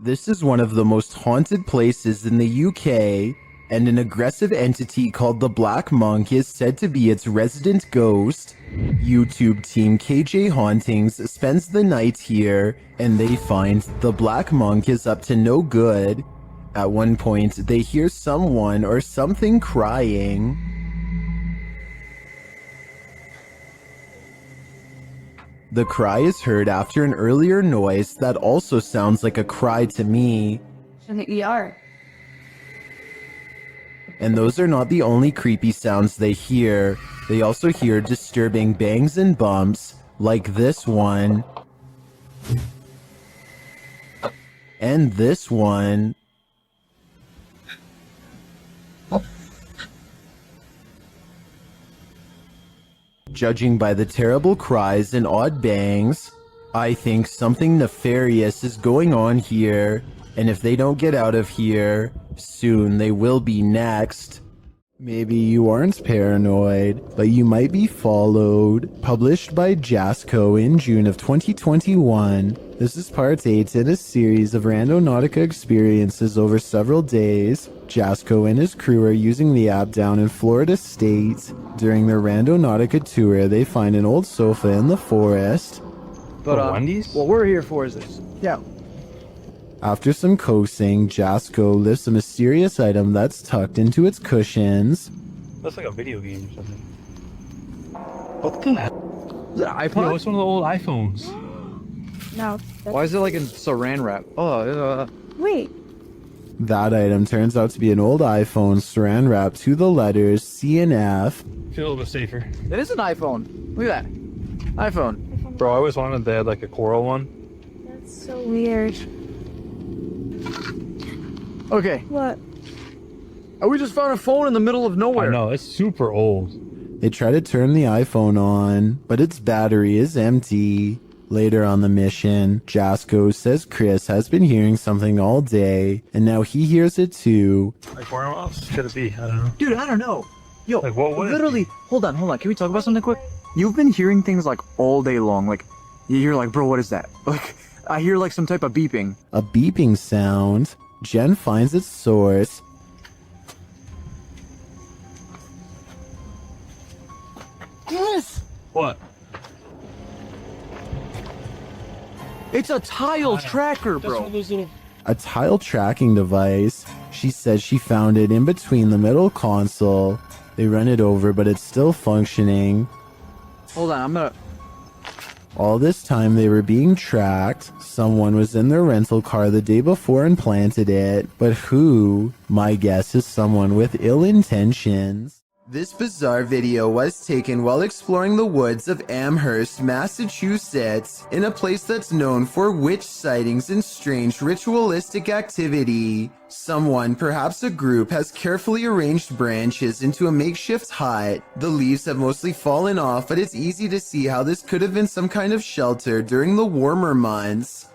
This is one of the most haunted places in the UK, and an aggressive entity called the Black Monk is said to be its resident ghost. YouTube team KJ Hauntings spends the night here, and they find the Black Monk is up to no good. At one point, they hear someone or something crying. The cry is heard after an earlier noise that also sounds like a cry to me. In the ER. And those are not the only creepy sounds they hear. They also hear disturbing bangs and bumps, like this one. And this one. Judging by the terrible cries and odd bangs, I think something nefarious is going on here, and if they don't get out of here, soon they will be next. Maybe you aren't paranoid, but you might be followed. Published by Jasco in June of 2021. This is part 8 in a series of Randonautica experiences over several days. Jasco and his crew are using the app down in Florida State. During their Randonautica tour, they find an old sofa in the forest. But Wendy's? what we're here for is this. Yeah. After some coaxing, Jasco lifts a mysterious item that's tucked into its cushions. That's like a video game or something. What the hell? Is it an Yo, iPod? it's one of the old iPhones. No. Why is it like in saran wrap? Wait. That item turns out to be an old iPhone saran wrapped to the letters C and F. Feel a little bit safer. It is an iPhone. Look at that. iPhone. Bro, I always wanted they had like a coral one. That's so weird. Okay. What? We just found a phone in the middle of I nowhere. know, it's super old. They try to turn the iPhone on, but its battery is empty. Later on the mission, Jasco says Chris has been hearing something all day, and now he hears it too. Like where else could it be? I don't know. Dude, I don't know. Yo, Like, what would it literally, hold on. Can we talk about something quick? You've been hearing things like all day long. Like, you're like, bro, what is that? Like, I hear like some type of beeping. A beeping sound. Jen finds its source. Yes! What? It's a tile tracker, That's one bro. of those little... A tile tracking device. She says she found it in between the middle console. They run it over, but it's still functioning. Hold on, I'm gonna... All this time they were being tracked. Someone was in their rental car the day before and planted it. But who? My guess is someone with ill intentions. This bizarre video was taken while exploring the woods of Amherst, Massachusetts, in a place that's known for witch sightings and strange ritualistic activity. Someone, perhaps a group, has carefully arranged branches into a makeshift hut. The leaves have mostly fallen off, but it's easy to see how this could have been some kind of shelter during the warmer months.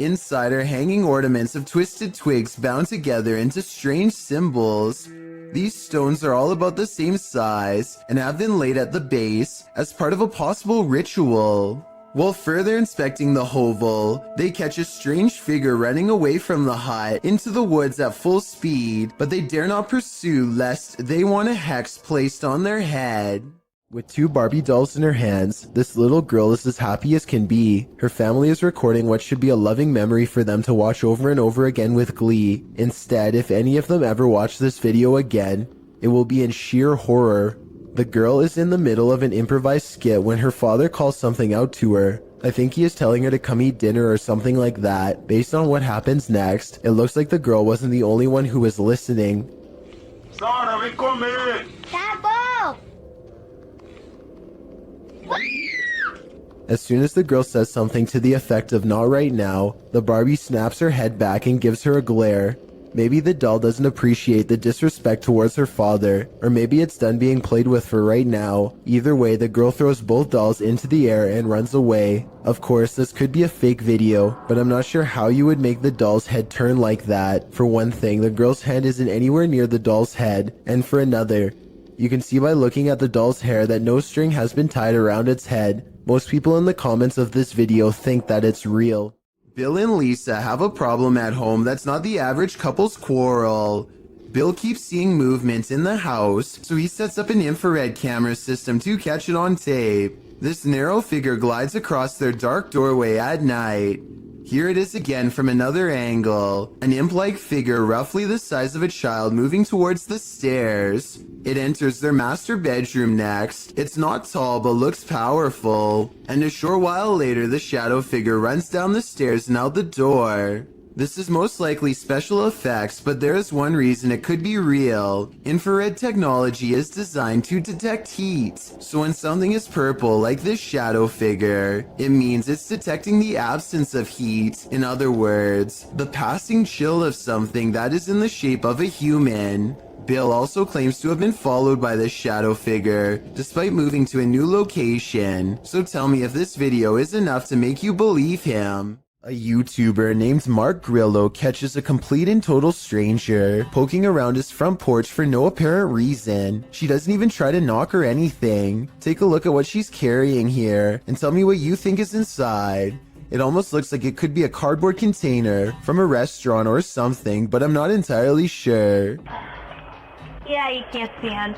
Inside are hanging ornaments of twisted twigs bound together into strange symbols. These stones are all about the same size and have been laid at the base as part of a possible ritual. While further inspecting the hovel, they catch a strange figure running away from the hut into the woods at full speed, but they dare not pursue lest they want a hex placed on their head. With 2 Barbie dolls in her hands, this little girl is as happy as can be. Her family is recording what should be a loving memory for them to watch over and over again with glee. Instead, if any of them ever watch this video again, it will be in sheer horror. The girl is in the middle of an improvised skit when her father calls something out to her. I think he is telling her to come eat dinner or something like that. Based on what happens next, it looks like the girl wasn't the only one who was listening. Sara, vem comer! Tá bom! As soon as the girl says something to the effect of "not right now," the Barbie snaps her head back and gives her a glare. Maybe the doll doesn't appreciate the disrespect towards her father, or maybe it's done being played with for right now. Either way, the girl throws both dolls into the air and runs away. Of course, this could be a fake video, but I'm not sure how you would make the doll's head turn like that. For one thing, the girl's hand isn't anywhere near the doll's head, and for another, you can see by looking at the doll's hair that no string has been tied around its head. Most people in the comments of this video think that it's real. Bill and Lisa have a problem at home that's not the average couple's quarrel. Bill keeps seeing movements in the house, so he sets up an infrared camera system to catch it on tape. This narrow figure glides across their dark doorway at night. Here it is again from another angle, an imp-like figure roughly the size of a child moving towards the stairs. It enters their master bedroom next. It's not tall but looks powerful, and a short while later the shadow figure runs down the stairs and out the door. This is most likely special effects, but there is one reason it could be real. Infrared technology is designed to detect heat, so when something is purple like this shadow figure, it means it's detecting the absence of heat. In other words, the passing chill of something that is in the shape of a human. Bill also claims to have been followed by this shadow figure, despite moving to a new location. So tell me if this video is enough to make you believe him. A YouTuber named Mark Grillo catches a complete and total stranger poking around his front porch for no apparent reason. She doesn't even try to knock or anything. Take a look at what she's carrying here and tell me what you think is inside. It almost looks like it could be a cardboard container from a restaurant or something, but I'm not entirely sure. Yeah, you can't stand.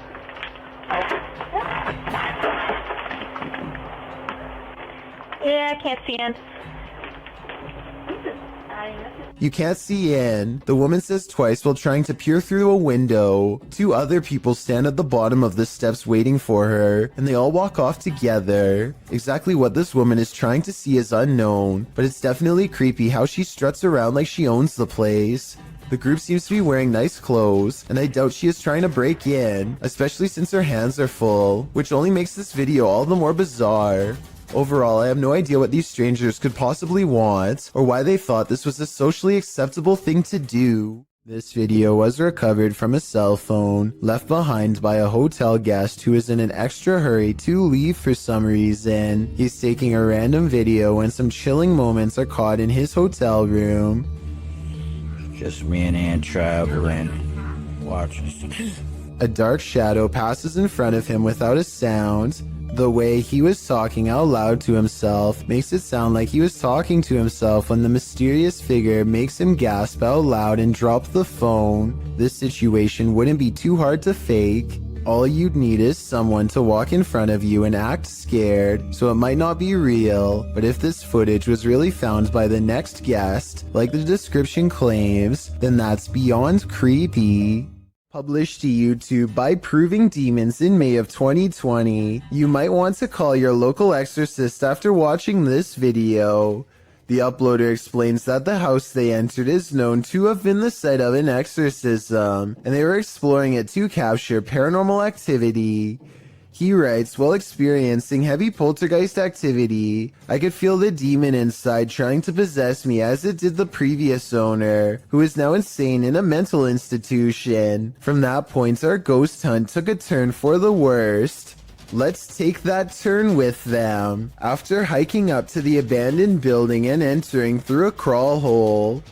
Yeah, I can't stand. You can't see in, the woman says twice while trying to peer through a window. Two other people stand at the bottom of the steps waiting for her, and they all walk off together. Exactly what this woman is trying to see is unknown, but it's definitely creepy how she struts around like she owns the place. The group seems to be wearing nice clothes, and I doubt she is trying to break in, especially since her hands are full, which only makes this video all the more bizarre. Overall, I have no idea what these strangers could possibly want, or why they thought this was a socially acceptable thing to do. This video was recovered from a cell phone left behind by a hotel guest who is in an extra hurry to leave for some reason. He's taking a random video when some chilling moments are caught in his hotel room. Just me and Ann traveling. Watching. A dark shadow passes in front of him without a sound. The way he was talking out loud to himself makes it sound like he was talking to himself when the mysterious figure makes him gasp out loud and drop the phone. This situation wouldn't be too hard to fake. All you'd need is someone to walk in front of you and act scared, so it might not be real. But if this footage was really found by the next guest, like the description claims, then that's beyond creepy. Published to YouTube by Proving Demons in May of 2020. You might want to call your local exorcist after watching this video. The uploader explains that the house they entered is known to have been the site of an exorcism, and they were exploring it to capture paranormal activity. He writes, while experiencing heavy poltergeist activity, I could feel the demon inside trying to possess me as it did the previous owner, who is now insane in a mental institution. From that point, our ghost hunt took a turn for the worst. Let's take that turn with them. After hiking up to the abandoned building and entering through a crawl hole,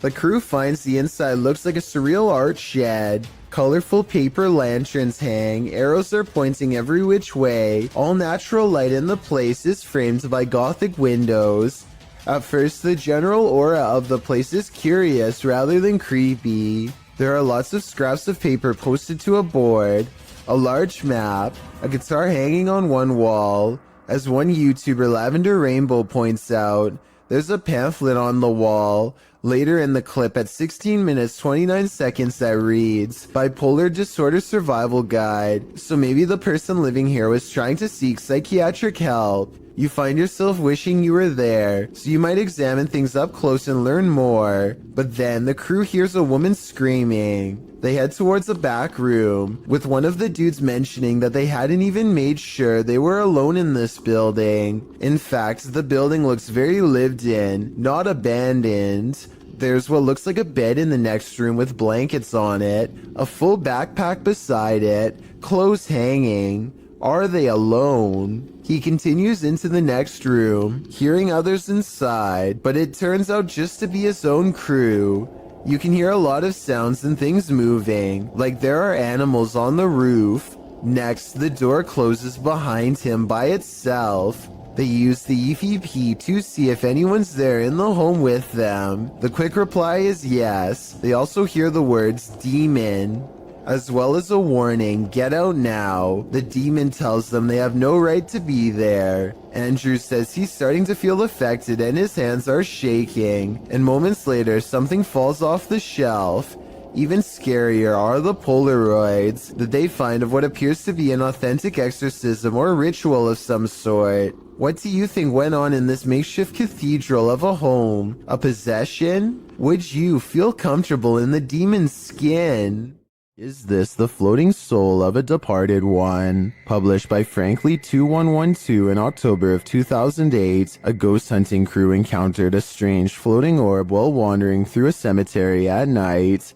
the crew finds the inside looks like a surreal art shed. Colorful paper lanterns hang, arrows are pointing every which way, all natural light in the place is framed by gothic windows. At first, the general aura of the place is curious rather than creepy. There are lots of scraps of paper posted to a board, a large map, a guitar hanging on one wall. As one YouTuber, Lavender Rainbow, points out, there's a pamphlet on the wall. Later in the clip at 16 minutes 29 seconds that reads, Bipolar Disorder Survival Guide. So maybe the person living here was trying to seek psychiatric help. You find yourself wishing you were there, so you might examine things up close and learn more. But then the crew hears a woman screaming. They head towards the back room, with one of the dudes mentioning that they hadn't even made sure they were alone in this building. In fact, the building looks very lived in, not abandoned. There's what looks like a bed in the next room with blankets on it, a full backpack beside it, clothes hanging. Are they alone? He continues into the next room, hearing others inside, but it turns out just to be his own crew. You can hear a lot of sounds and things moving, like there are animals on the roof. Next, the door closes behind him by itself. They use the EVP to see if anyone's there in the home with them. The quick reply is yes. They also hear the words demon, as well as a warning, get out now. The demon tells them they have no right to be there. Andrew says he's starting to feel affected and his hands are shaking. And moments later, something falls off the shelf. Even scarier are the Polaroids that they find of what appears to be an authentic exorcism or ritual of some sort. What do you think went on in this makeshift cathedral of a home? A possession? Would you feel comfortable in the demon's skin? Is this the floating soul of a departed one? Published by Frankly2112 in October of 2008, a ghost hunting crew encountered a strange floating orb while wandering through a cemetery at night.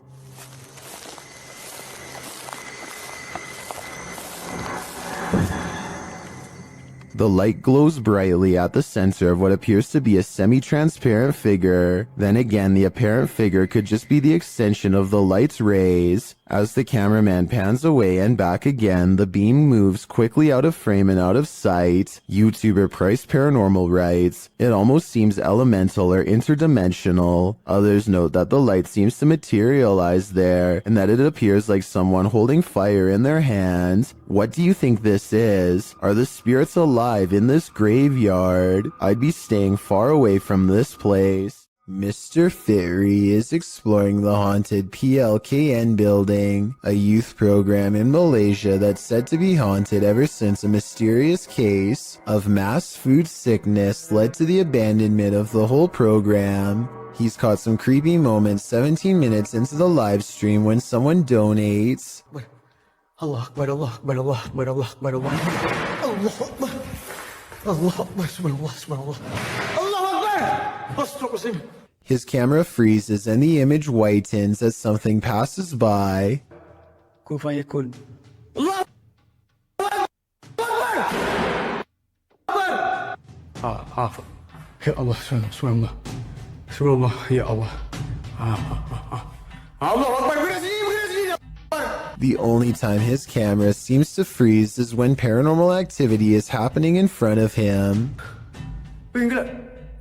The light glows brightly at the center of what appears to be a semi-transparent figure. Then again, the apparent figure could just be the extension of the light's rays. As the cameraman pans away and back again, the beam moves quickly out of frame and out of sight. YouTuber Price Paranormal writes, "It almost seems elemental or interdimensional." Others note that the light seems to materialize there, and that it appears like someone holding fire in their hands. What do you think this is? Are the spirits alive in this graveyard? I'd be staying far away from this place. Mr. Fairy is exploring the haunted PLKN building, a youth program in Malaysia that's said to be haunted ever since a mysterious case of mass food sickness led to the abandonment of the whole program. He's caught some creepy moments 17 minutes into the live stream when someone donates. Allah Akbar, Allah Akbar, Allah Akbar, Allah Akbar, Allah Akbar, Allah Akbar, Allah Akbar, subhanallah, subhanallah, Allah Akbar, Astaghfirullah. His camera freezes and the image whitens as something passes by. Kun fayakun. Allah Akbar, Akbar. Ya Allah, subhanallah, subhanallah, ya Allah. Allah Akbar, berhenti. The only time his camera seems to freeze is when paranormal activity is happening in front of him.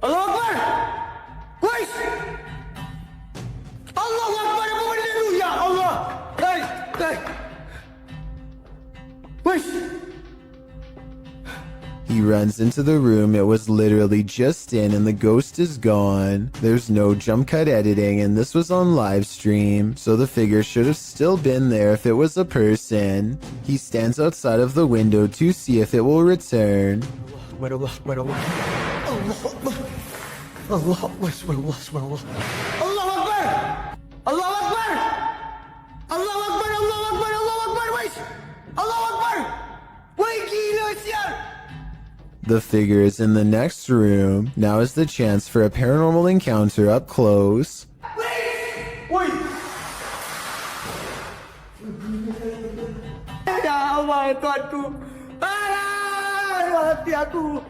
Allah Akbar! Wait! Allah Akbar! Ya Allah! Hey! Wait! He runs into the room it was literally just in and the ghost is gone. There's no jump cut editing and this was on live stream, so the figure should have still been there if it was a person. He stands outside of the window to see if it will return. Allah Akbar, Allah Akbar, Allah Akbar, subhanallah, subhanallah. Allah Akbar! Allah Akbar! Allah Akbar, Allah Akbar, Allah Akbar, wait! Allah Akbar! Wait, gila siya! The figure is in the next room. Now is the chance for a paranormal encounter up close. Wait! Ya Allah, Tuhanku! Hati aku!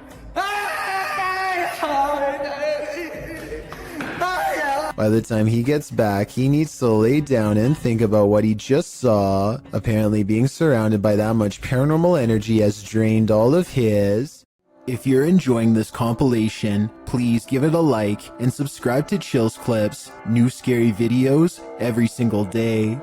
By the time he gets back, he needs to lay down and think about what he just saw. Apparently being surrounded by that much paranormal energy has drained all of his. If you're enjoying this compilation, please give it a like and subscribe to Chills Clips, new scary videos every single day.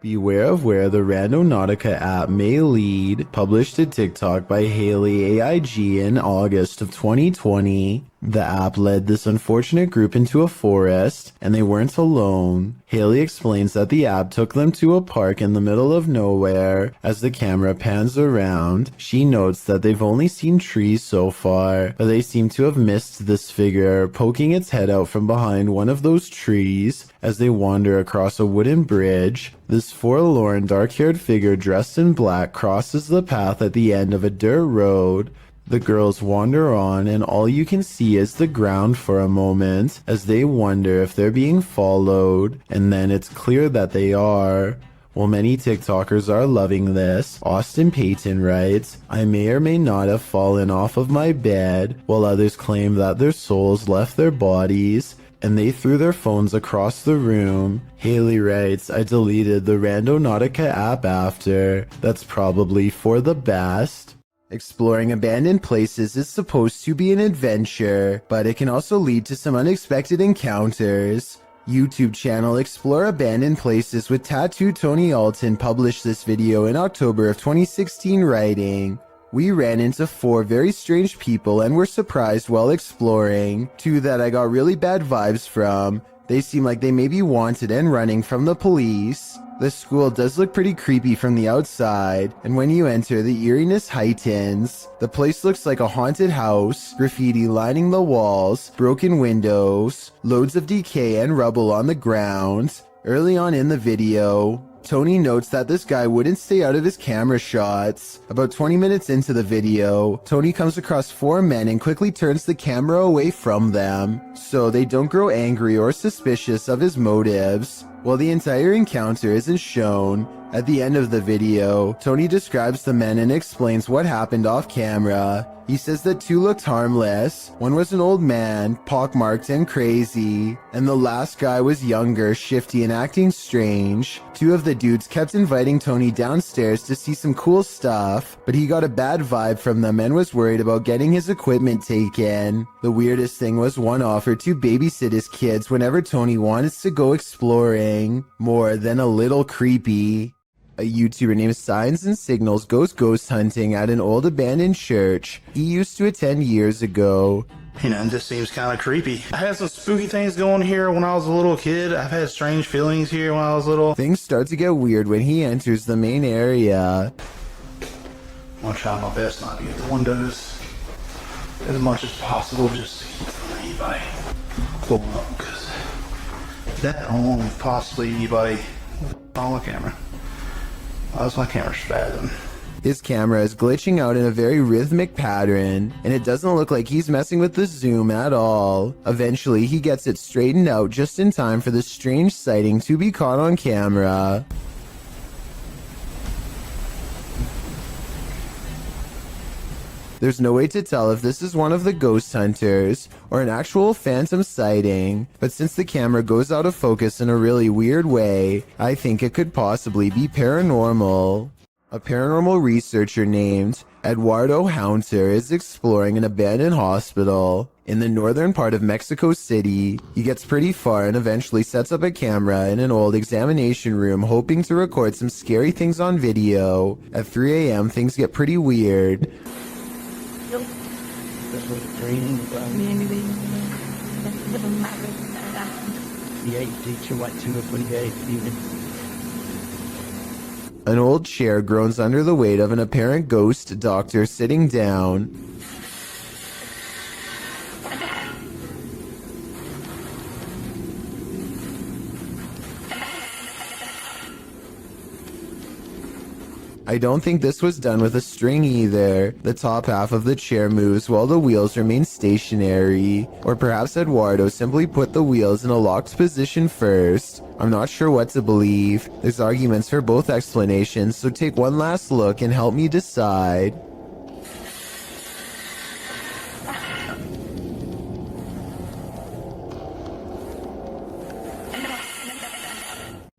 Beware of where the Randonautica app may lead, published to TikTok by Haley AIG in August of 2020. The app led this unfortunate group into a forest, and they weren't alone. Haley explains that the app took them to a park in the middle of nowhere. As the camera pans around, she notes that they've only seen trees so far, but they seem to have missed this figure poking its head out from behind one of those trees. As they wander across a wooden bridge, this forlorn dark-haired figure dressed in black crosses the path at the end of a dirt road. The girls wander on and all you can see is the ground for a moment as they wonder if they're being followed, and then it's clear that they are. While many TikTokers are loving this, Austin Payton writes, "I may or may not have fallen off of my bed," while others claim that their souls left their bodies and they threw their phones across the room. Haley writes, "I deleted the Randonautica app after. That's probably for the best." Exploring abandoned places is supposed to be an adventure, but it can also lead to some unexpected encounters. YouTube channel Explore Abandoned Places with Tattoo Tony Alton published this video in October of 2016, writing, "We ran into 4 very strange people and were surprised while exploring. 2 that I got really bad vibes from. They seem like they may be wanted and running from the police. The school does look pretty creepy from the outside, and when you enter, the eeriness heightens. The place looks like a haunted house, graffiti lining the walls, broken windows, loads of decay and rubble on the ground." Early on in the video, Tony notes that this guy wouldn't stay out of his camera shots. About 20 minutes into the video, Tony comes across 4 men and quickly turns the camera away from them, so they don't grow angry or suspicious of his motives. While the entire encounter isn't shown, at the end of the video, Tony describes the men and explains what happened off camera. He says that 2 looked harmless, 1 was an old man, pockmarked and crazy, and the last guy was younger, shifty and acting strange. 2 of the dudes kept inviting Tony downstairs to see some cool stuff, but he got a bad vibe from them and was worried about getting his equipment taken. The weirdest thing was 1 offered to babysit his kids whenever Tony wanted to go exploring. More than a little creepy. A YouTuber named Signs and Signals goes ghost hunting at an old abandoned church he used to attend years ago. You know, it just seems kind of creepy. I had some spooky things going here when I was a little kid. I've had strange feelings here when I was little. Things start to get weird when he enters the main area. I'm gonna try my best not to get the windows as much as possible just to keep from anybody going up, because that alone, possibly anybody on my camera. That's my camera's spazzing. His camera is glitching out in a very rhythmic pattern, and it doesn't look like he's messing with the zoom at all. Eventually, he gets it straightened out just in time for the strange sighting to be caught on camera. There's no way to tell if this is one of the ghost hunters or an actual phantom sighting, but since the camera goes out of focus in a really weird way, I think it could possibly be paranormal. A paranormal researcher named Eduardo Haunter is exploring an abandoned hospital in the northern part of Mexico City. He gets pretty far and eventually sets up a camera in an old examination room, hoping to record some scary things on video. At 3 a.m., things get pretty weird. An old chair groans under the weight of an apparent ghost doctor sitting down. I don't think this was done with a string either. The top half of the chair moves while the wheels remain stationary. Or perhaps Eduardo simply put the wheels in a locked position first. I'm not sure what to believe. There's arguments for both explanations, so take one last look and help me decide.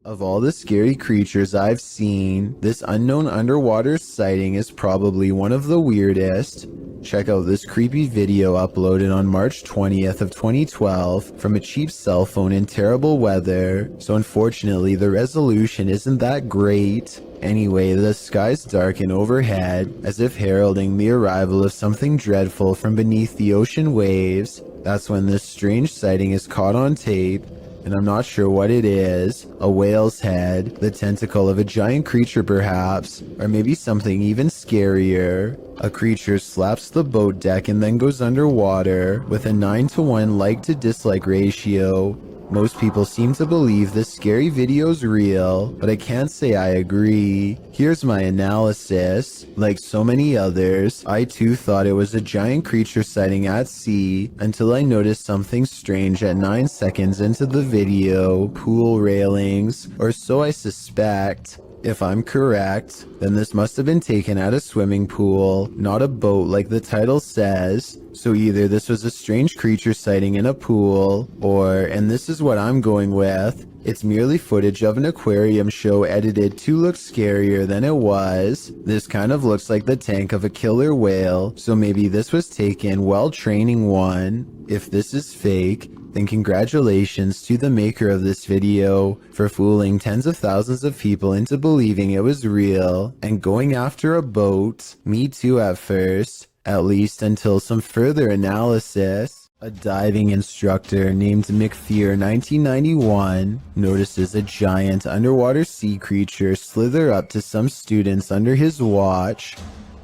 Of all the scary creatures I've seen, this unknown underwater sighting is probably one of the weirdest. Check out this creepy video uploaded on March 20th of 2012 from a cheap cell phone in terrible weather, so unfortunately the resolution isn't that great. Anyway, the skies darken overhead, as if heralding the arrival of something dreadful from beneath the ocean waves. That's when this strange sighting is caught on tape, and I'm not sure what it is. A whale's head, the tentacle of a giant creature perhaps, or maybe something even scarier. A creature slaps the boat deck and then goes underwater, with a 9-to-1 like to dislike ratio. Most people seem to believe this scary video's real, but I can't say I agree. Here's my analysis. Like so many others, I too thought it was a giant creature sighting at sea, until I noticed something strange at 9 seconds into the video. Pool railings, or so I suspect. If I'm correct, then this must have been taken at a swimming pool, not a boat like the title says. So either this was a strange creature sighting in a pool, or, and this is what I'm going with, It's merely footage of an aquarium show edited to look scarier than it was. This kind of looks like the tank of a killer whale, so maybe this was taken while training one. If this is fake, then congratulations to the maker of this video for fooling tens of thousands of people into believing it was real and going after a boat. Me too at first, at least until some further analysis. A diving instructor named McFear 1991 notices a giant underwater sea creature slither up to some students under his watch.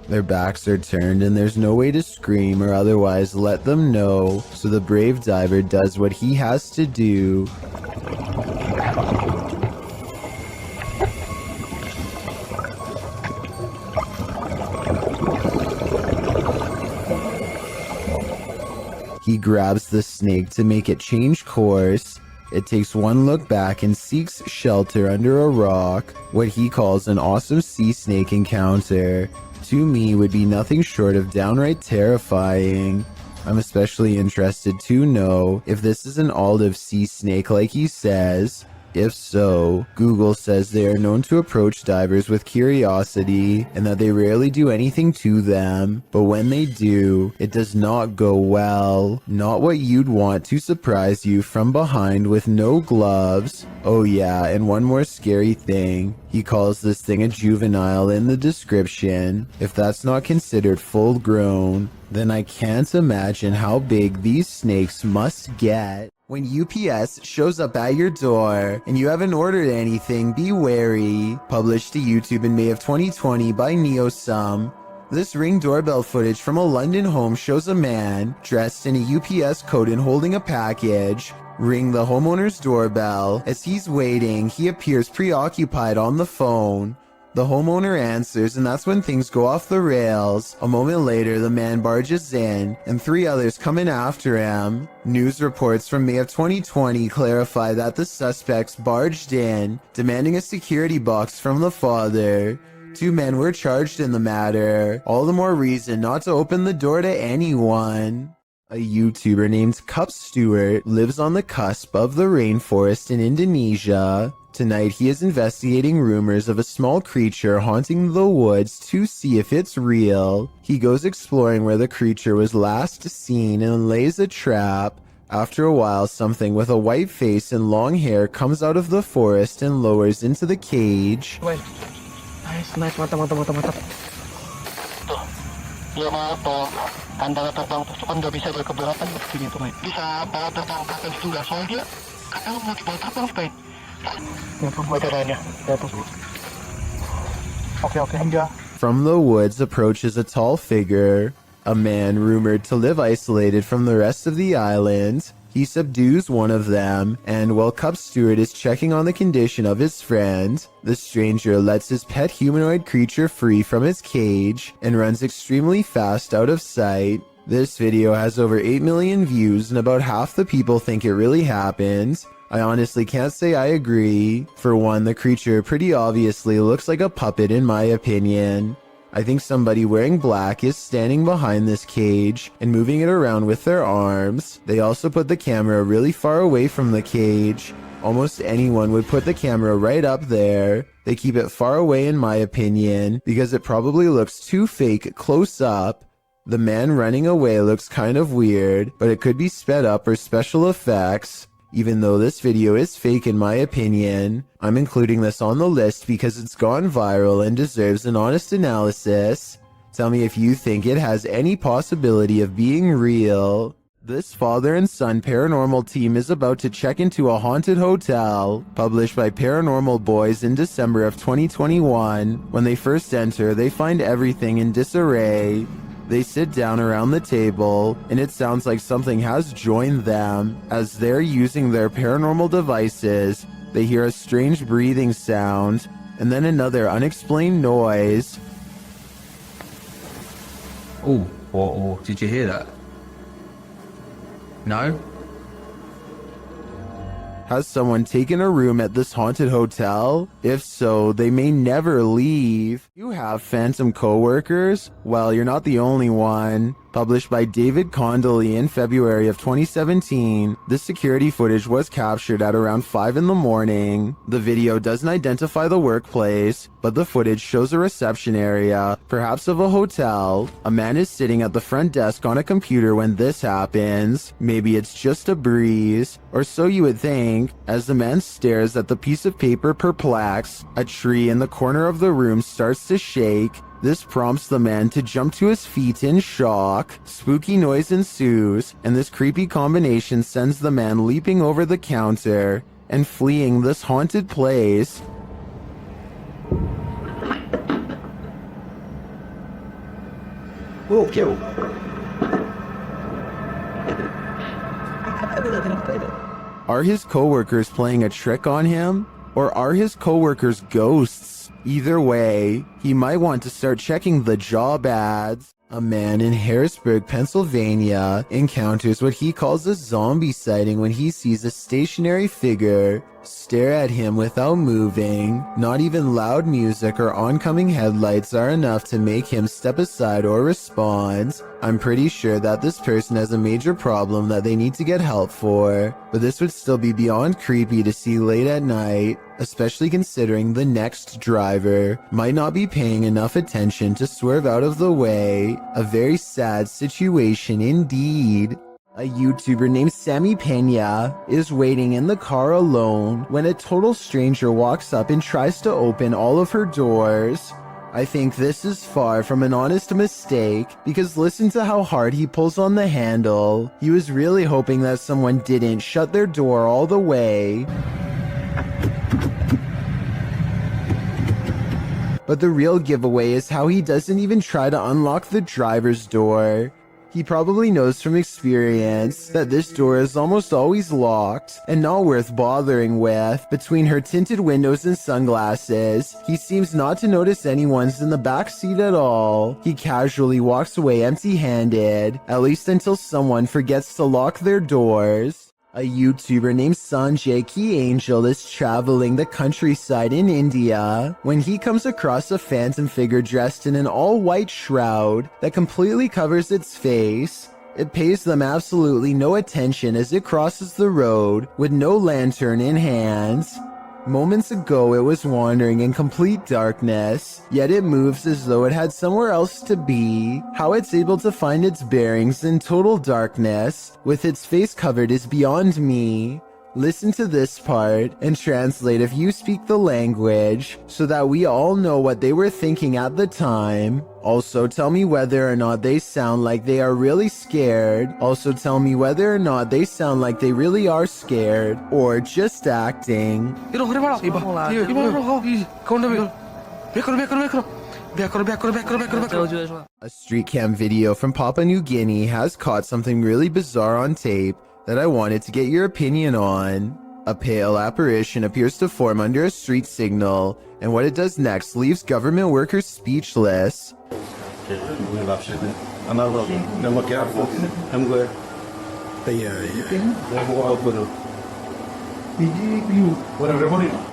Their backs are turned and there's no way to scream or otherwise let them know, so the brave diver does what he has to do. He grabs the snake to make it change course. It takes one look back and seeks shelter under a rock. What he calls an awesome sea snake encounter, to me, would be nothing short of downright terrifying. I'm especially interested to know if this is an olive sea snake like he says. If so, Google says they are known to approach divers with curiosity and that they rarely do anything to them, but when they do, it does not go well. Not what you'd want to surprise you from behind with no gloves. Oh yeah, and one more scary thing. He calls this thing a juvenile in the description. If that's not considered full grown, then I can't imagine how big these snakes must get. When UPS shows up at your door and you haven't ordered anything, be wary. Published to YouTube in May of 2020 by NeoSum. This Ring doorbell footage from a London home shows a man dressed in a UPS coat and holding a package ring the homeowner's doorbell. As he's waiting, he appears preoccupied on the phone. The homeowner answers, and that's when things go off the rails. A moment later, the man barges in, and 3 others come in after him. News reports from May of 2020 clarify that the suspects barged in, demanding a security box from the father. 2 men were charged in the matter. All the more reason not to open the door to anyone. A YouTuber named Cup Stewart lives on the cusp of the rainforest in Indonesia. Tonight he is investigating rumors of a small creature haunting the woods to see if it's real. He goes exploring where the creature was last seen and lays a trap. After a while, something with a white face and long hair comes out of the forest and lowers into the cage. Wait. Nice. Mantap. Tuh. Ya maaf, toh. Tanda terbang pasukan nggak bisa berkeberatan begini tuh, Mike. Bisa para terbang ke atas juga, soalnya katanya mau dibawa terbang, Mike. From the woods approaches a tall figure, a man rumored to live isolated from the rest of the island. He subdues one of them, and while Cup Stewart is checking on the condition of his friend, the stranger lets his pet humanoid creature free from its cage and runs extremely fast out of sight. This video has over 8 million views, and about half the people think it really happened. I honestly can't say I agree. For one, the creature pretty obviously looks like a puppet in my opinion. I think somebody wearing black is standing behind this cage and moving it around with their arms. They also put the camera really far away from the cage. Almost anyone would put the camera right up there. They keep it far away in my opinion because it probably looks too fake close up. The man running away looks kind of weird, but it could be sped up or special effects. Even though this video is fake in my opinion, I'm including this on the list because it's gone viral and deserves an honest analysis. Tell me if you think it has any possibility of being real. This father and son paranormal team is about to check into a haunted hotel. Published by Paranormal Boys in December of 2021. When they first enter, they find everything in disarray. They sit down around the table, and it sounds like something has joined them. As they're using their paranormal devices, they hear a strange breathing sound, and then another unexplained noise. Oh, did you hear that? No? Has someone taken a room at this haunted hotel? If so, they may never leave. You have phantom coworkers? Well, you're not the only one. Published by David Condley in February of 2017, this security footage was captured at around 5 in the morning. The video doesn't identify the workplace, but the footage shows a reception area, perhaps of a hotel. A man is sitting at the front desk on a computer when this happens. Maybe it's just a breeze, or so you would think, as the man stares at the piece of paper perplexed. A tree in the corner of the room starts to shake. This prompts the man to jump to his feet in shock. Spooky noise ensues, and this creepy combination sends the man leaping over the counter and fleeing this haunted place. Whoa, yo. Are his coworkers playing a trick on him? Or are his coworkers ghosts? Either way, he might want to start checking the job ads. A man in Harrisburg, Pennsylvania, encounters what he calls a zombie sighting when he sees a stationary figure stare at him without moving. Not even loud music or oncoming headlights are enough to make him step aside or respond. I'm pretty sure that this person has a major problem that they need to get help for, but this would still be beyond creepy to see late at night, especially considering the next driver might not be paying enough attention to swerve out of the way. A very sad situation indeed. A YouTuber named Sammy Pena is waiting in the car alone when a total stranger walks up and tries to open all of her doors. I think this is far from an honest mistake, because listen to how hard he pulls on the handle. He was really hoping that someone didn't shut their door all the way. But the real giveaway is how he doesn't even try to unlock the driver's door. He probably knows from experience that this door is almost always locked and not worth bothering with. Between her tinted windows and sunglasses, he seems not to notice anyone's in the back seat at all. He casually walks away empty-handed, at least until someone forgets to lock their doors. A YouTuber named Sanjay Key Angel is traveling the countryside in India when he comes across a phantom figure dressed in an all-white shroud that completely covers its face. It pays them absolutely no attention as it crosses the road with no lantern in hand. Moments ago it was wandering in complete darkness, yet it moves as though it had somewhere else to be. How it's able to find its bearings in total darkness, with its face covered, is beyond me. Listen to this part and translate if you speak the language, so that we all know what they were thinking at the time. Also tell me whether or not they sound like they are really scared. Also tell me whether or not they sound like they really are scared, or just acting. A street cam video from Papua New Guinea has caught something really bizarre on tape that I wanted to get your opinion on. A pale apparition appears to form under a street signal, and what it does next leaves government workers speechless.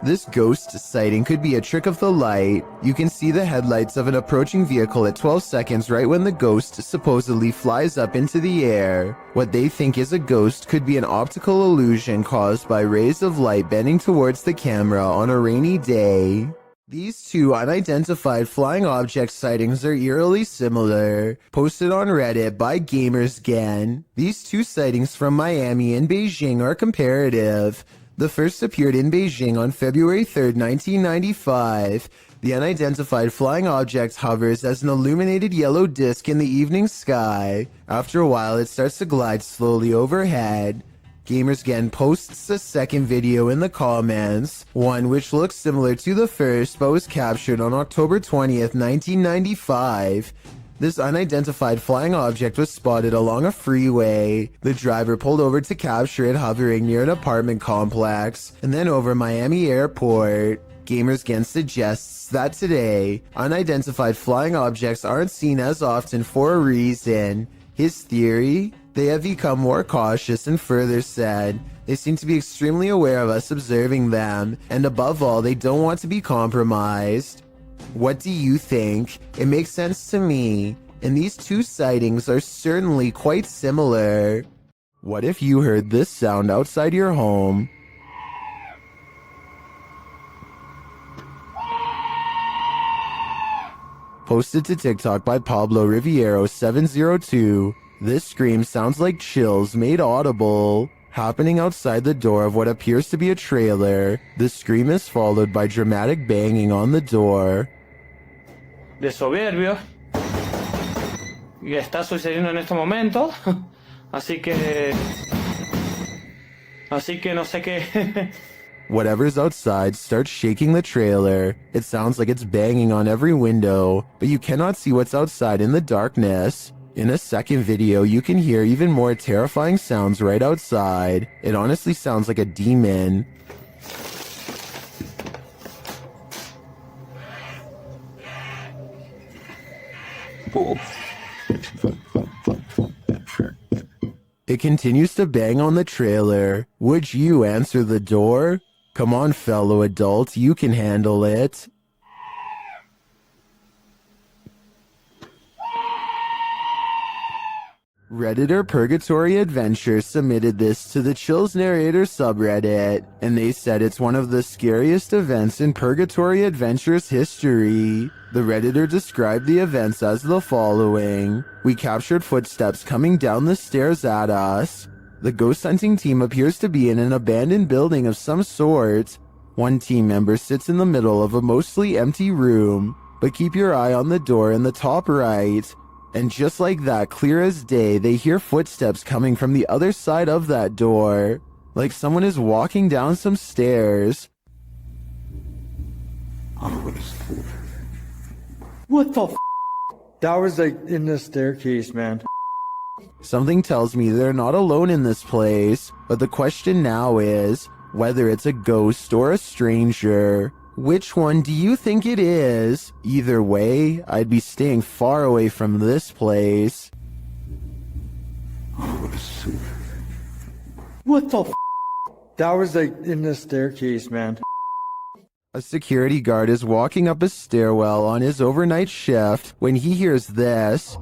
This ghost sighting could be a trick of the light. You can see the headlights of an approaching vehicle at 12 seconds right when the ghost supposedly flies up into the air. What they think is a ghost could be an optical illusion caused by rays of light bending towards the camera on a rainy day. These two unidentified flying object sightings are eerily similar. Posted on Reddit by GamersGen. These two sightings from Miami and Beijing are comparative. The first appeared in Beijing on February 3rd, 1995. The unidentified flying object hovers as an illuminated yellow disc in the evening sky. After a while, it starts to glide slowly overhead. GamersGen posts a second video in the comments, one which looks similar to the first but was captured on October 20th, 1995. This unidentified flying object was spotted along a freeway. The driver pulled over to capture it hovering near an apartment complex and then over Miami Airport. GamersGen suggests that today, unidentified flying objects aren't seen as often for a reason. His theory? They have become more cautious, and further said, they seem to be extremely aware of us observing them, and above all, they don't want to be compromised. What do you think? It makes sense to me. and these two sightings are certainly quite similar. What if you heard this sound outside your home? Posted to TikTok by Pablo Riviero 702, this scream sounds like chills made audible. Happening outside the door of what appears to be a trailer, the scream is followed by dramatic banging on the door. De soberbio. Y está sucediendo en este momento. Así que no sé qué. Whatever's outside starts shaking the trailer. It sounds like it's banging on every window, but you cannot see what's outside in the darkness. In a second video, you can hear even more terrifying sounds right outside. It honestly sounds like a demon. It continues to bang on the trailer. Would you answer the door? Come on, fellow adult, you can handle it. Redditor Purgatory Adventure submitted this to the Chills Narrator subreddit, and they said it's one of the scariest events in Purgatory Adventure's history. The Redditor described the events as the following. We captured footsteps coming down the stairs at us. The ghost hunting team appears to be in an abandoned building of some sort. One team member sits in the middle of a mostly empty room, but keep your eye on the door in the top right. And just like that, clear as day, they hear footsteps coming from the other side of that door, like someone is walking down some stairs. What the f? That was like in the staircase, man. Something tells me they're not alone in this place, but the question now is whether it's a ghost or a stranger. Which one do you think it is? Either way, I'd be staying far away from this place. What the f? That was like in the staircase, man. A security guard is walking up a stairwell on his overnight shift when he hears this.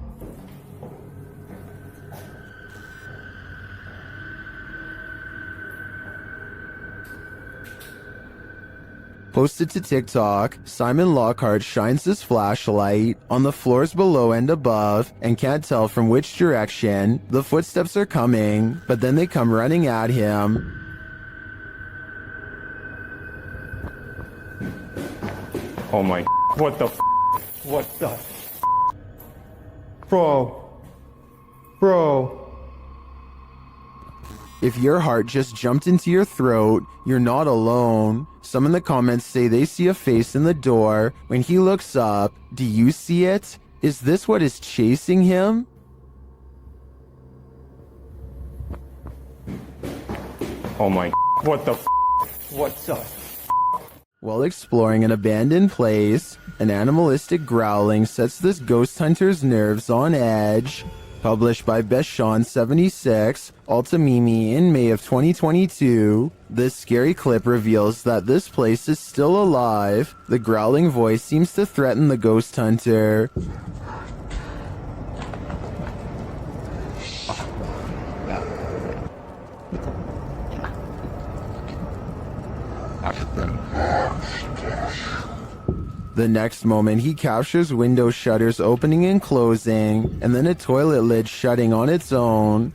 Posted to TikTok, Simon Lockhart shines his flashlight on the floors below and above and can't tell from which direction the footsteps are coming, but then they come running at him. Oh my. What the f? What the f? Bro. If your heart just jumped into your throat, you're not alone. Some in the comments say they see a face in the door. When he looks up, do you see it? Is this what is chasing him? Oh my. What the f? What the f? While exploring an abandoned place, an animalistic growling sets this ghost hunter's nerves on edge. Published by Beshon76, Altamimi in May of 2022, this scary clip reveals that this place is still alive. The growling voice seems to threaten the ghost hunter. The next moment, he captures window shutters opening and closing, and then a toilet lid shutting on its own.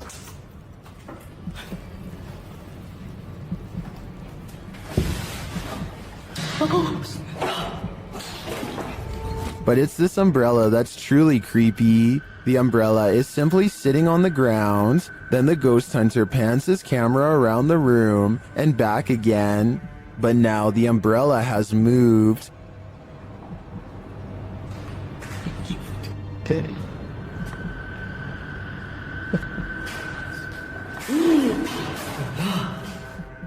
But it's this umbrella that's truly creepy. The umbrella is simply sitting on the ground. Then the ghost hunter pans his camera around the room and back again. But now the umbrella has moved.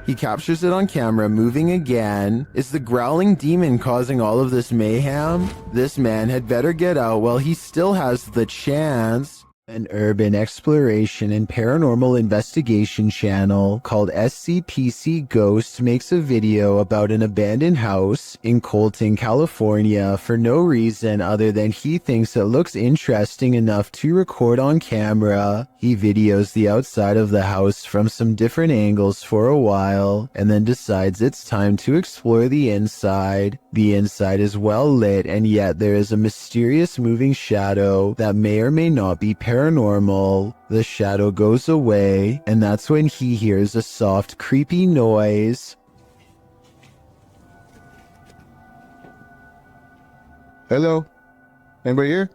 He captures it on camera, moving again. Is the growling demon causing all of this mayhem? This man had better get out while he still has the chance. An urban exploration and paranormal investigation channel called SCPC Ghost makes a video about an abandoned house in Colton, California for no reason other than he thinks it looks interesting enough to record on camera. He videos the outside of the house from some different angles for a while and then decides it's time to explore the inside. The inside is well lit, and yet there is a mysterious moving shadow that may or may not be paranormal. The shadow goes away, and that's when he hears a soft, creepy noise. Hello? Anybody here?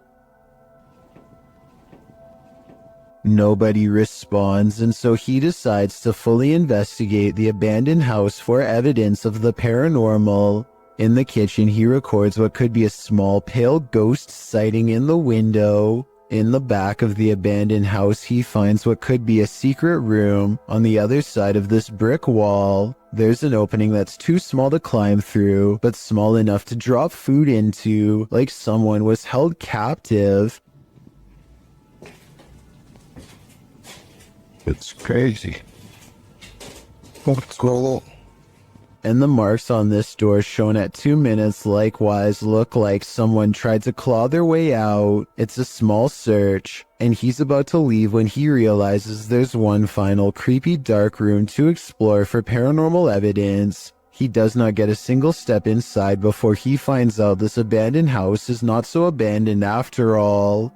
Nobody responds, and so he decides to fully investigate the abandoned house for evidence of the paranormal. In the kitchen, he records what could be a small pale ghost sighting in the window. In the back of the abandoned house, he finds what could be a secret room. On the other side of this brick wall, there's an opening that's too small to climb through, but small enough to drop food into, like someone was held captive. It's crazy. What's going on? And the marks on this door shown at 2 minutes likewise look like someone tried to claw their way out. It's a small search, and he's about to leave when he realizes there's one final creepy dark room to explore for paranormal evidence. He does not get a single step inside before he finds out this abandoned house is not so abandoned after all.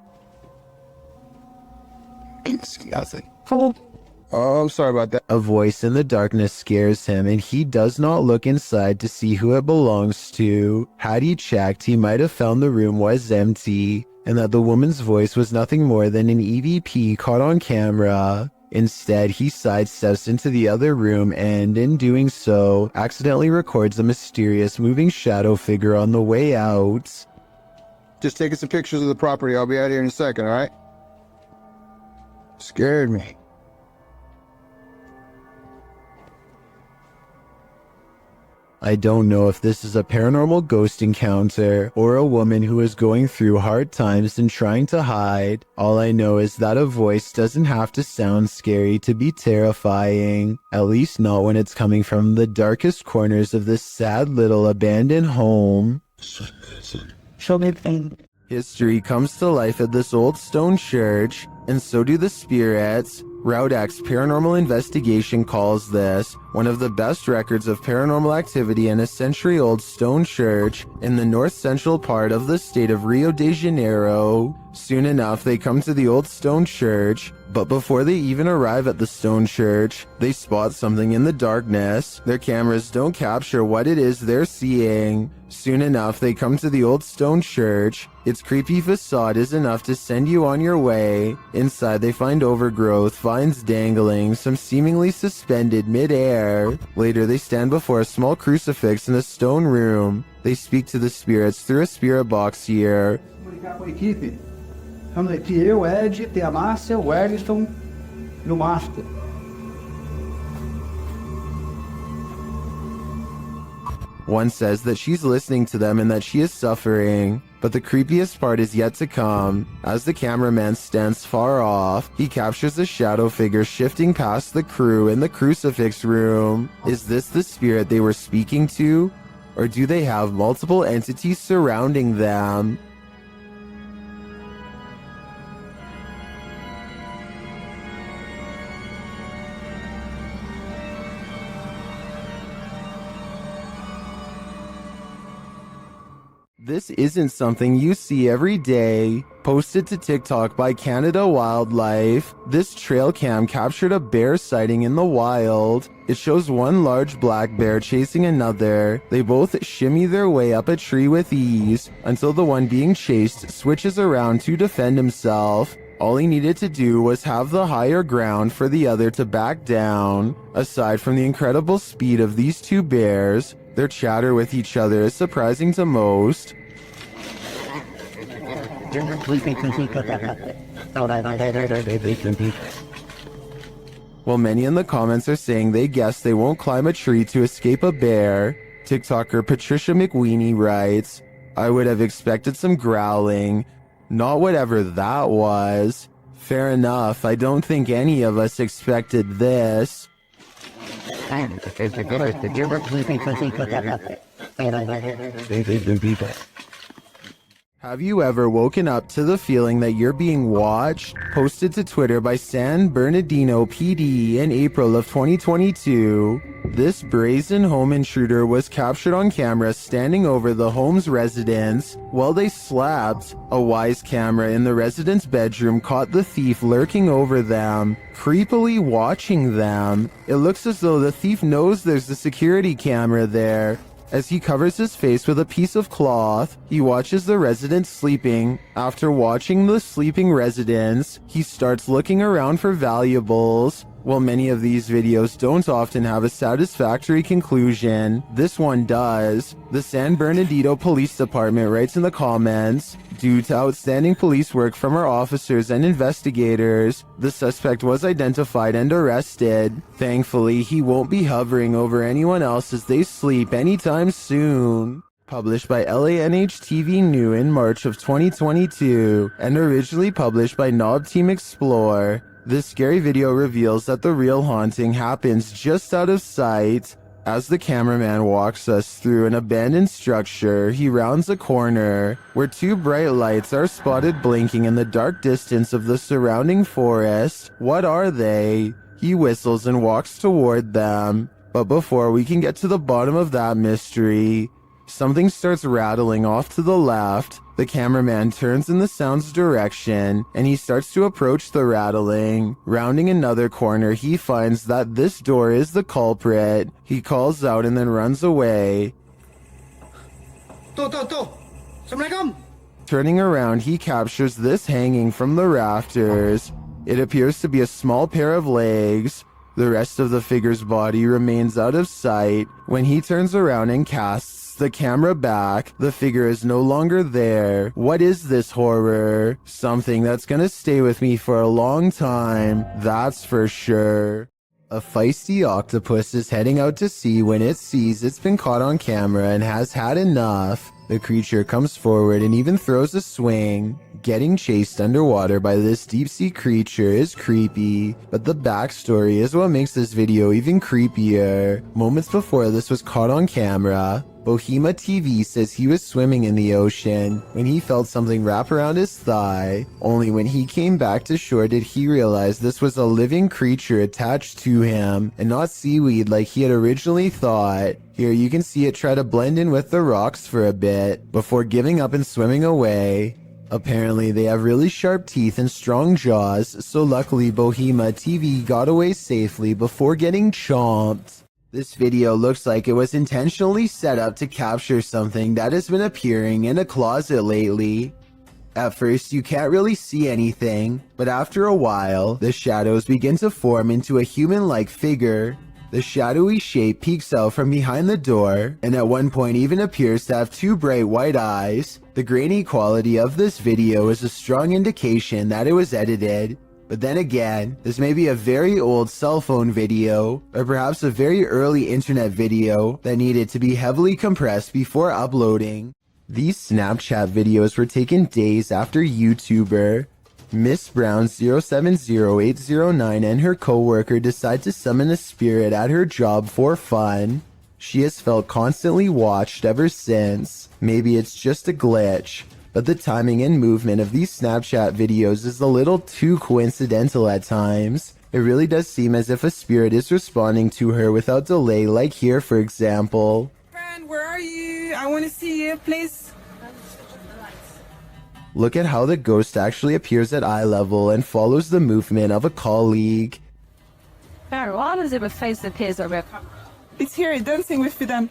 Oh, I'm sorry about that. A voice in the darkness scares him, and he does not look inside to see who it belongs to. Had he checked, he might have found the room was empty, and that the woman's voice was nothing more than an EVP caught on camera. Instead, he sidesteps into the other room and, in doing so, accidentally records a mysterious moving shadow figure on the way out. Just taking some pictures of the property. I'll be out here in a second, alright? Scared me. I don't know if this is a paranormal ghost encounter or a woman who is going through hard times and trying to hide. All I know is that a voice doesn't have to sound scary to be terrifying, at least not when it's coming from the darkest corners of this sad little abandoned home. History comes to life at this old stone church, and so do the spirits. Route X Paranormal Investigation calls this one of the best records of paranormal activity in a century-old stone church in the north-central part of the state of Rio de Janeiro. Soon enough, they come to the old stone church, but before they even arrive at the stone church, they spot something in the darkness. Their cameras don't capture what it is they're seeing. Soon enough, they come to the old stone church. Its creepy facade is enough to send you on your way. Inside, they find overgrowth, vines dangling, some seemingly suspended mid-air. Later, they stand before a small crucifix in a stone room. They speak to the spirits through a spirit box here. Comunicar com a equipe. Estamos aqui, eu, Ed, tem a Márcia, o Wellington e o Master. One says that she's listening to them and that she is suffering. But the creepiest part is yet to come. As the cameraman stands far off, he captures a shadow figure shifting past the crew in the crucifix room. Is this the spirit they were speaking to? Or do they have multiple entities surrounding them? This isn't something you see every day. Posted to TikTok by Canada Wildlife, this trail cam captured a bear sighting in the wild. It shows one large black bear chasing another. They both shimmy their way up a tree with ease until the one being chased switches around to defend himself. All he needed to do was have the higher ground for the other to back down. Aside from the incredible speed of these two bears, their chatter with each other is surprising to most. While many in the comments are saying they guess they won't climb a tree to escape a bear, TikToker Patricia McWeenie writes, "I would have expected some growling, not whatever that was. Fair enough. I don't think any of us expected this. Have you ever woken up to the feeling that you're being watched? Posted to Twitter by San Bernardino PD in April of 2022. This brazen home intruder was captured on camera standing over the home's residents while they slept. A Wise camera in the resident's bedroom caught the thief lurking over them, creepily watching them. It looks as though the thief knows there's a security camera there. As he covers his face with a piece of cloth, he watches the residents sleeping. After watching the sleeping residents, he starts looking around for valuables. While many of these videos don't often have a satisfactory conclusion, this one does. The San Bernardino Police Department writes in the comments, "Due to outstanding police work from our officers and investigators, the suspect was identified and arrested. Thankfully, he won't be hovering over anyone else as they sleep anytime soon." Published by LANH-TV New in March of 2022, and originally published by Knob Team Explore. This scary video reveals that the real haunting happens just out of sight. As the cameraman walks us through an abandoned structure, he rounds a corner where two bright lights are spotted blinking in the dark distance of the surrounding forest. What are they? He whistles and walks toward them. But before we can get to the bottom of that mystery, something starts rattling off to the left. The cameraman turns in the sound's direction, and he starts to approach the rattling. Rounding another corner, he finds that this door is the culprit. He calls out and then runs away. Assalamualaikum. Turning around, he captures this hanging from the rafters. It appears to be a small pair of legs. The rest of the figure's body remains out of sight. When he turns around and casts the camera back, the figure is no longer there. What is this horror? Something that's gonna stay with me for a long time, that's for sure. A feisty octopus is heading out to sea when it sees it's been caught on camera and has had enough. The creature comes forward and even throws a swing. Getting chased underwater by this deep-sea creature is creepy, but the backstory is what makes this video even creepier. Moments before this was caught on camera, Bohema TV says he was swimming in the ocean when he felt something wrap around his thigh. Only when he came back to shore did he realize this was a living creature attached to him and not seaweed like he had originally thought. Here you can see it try to blend in with the rocks for a bit before giving up and swimming away. Apparently they have really sharp teeth and strong jaws, so luckily Bohema TV got away safely before getting chomped. This video looks like it was intentionally set up to capture something that has been appearing in a closet lately. At first you can't really see anything, but after a while, the shadows begin to form into a human-like figure. The shadowy shape peeks out from behind the door, and at one point even appears to have two bright white eyes. The grainy quality of this video is a strong indication that it was edited. But then again, this may be a very old cell phone video, or perhaps a very early internet video that needed to be heavily compressed before uploading. These Snapchat videos were taken days after YouTuber Miss Brown 070809 and her co-worker decide to summon a spirit at her job for fun. She has felt constantly watched ever since. Maybe it's just a glitch, but the timing and movement of these Snapchat videos is a little too coincidental at times. It really does seem as if a spirit is responding to her without delay, like here for example. Friend, where are you? I want to see you, please. Look at how the ghost actually appears at eye level and follows the movement of a colleague. Why does it face appears over? It's here, dancing with them.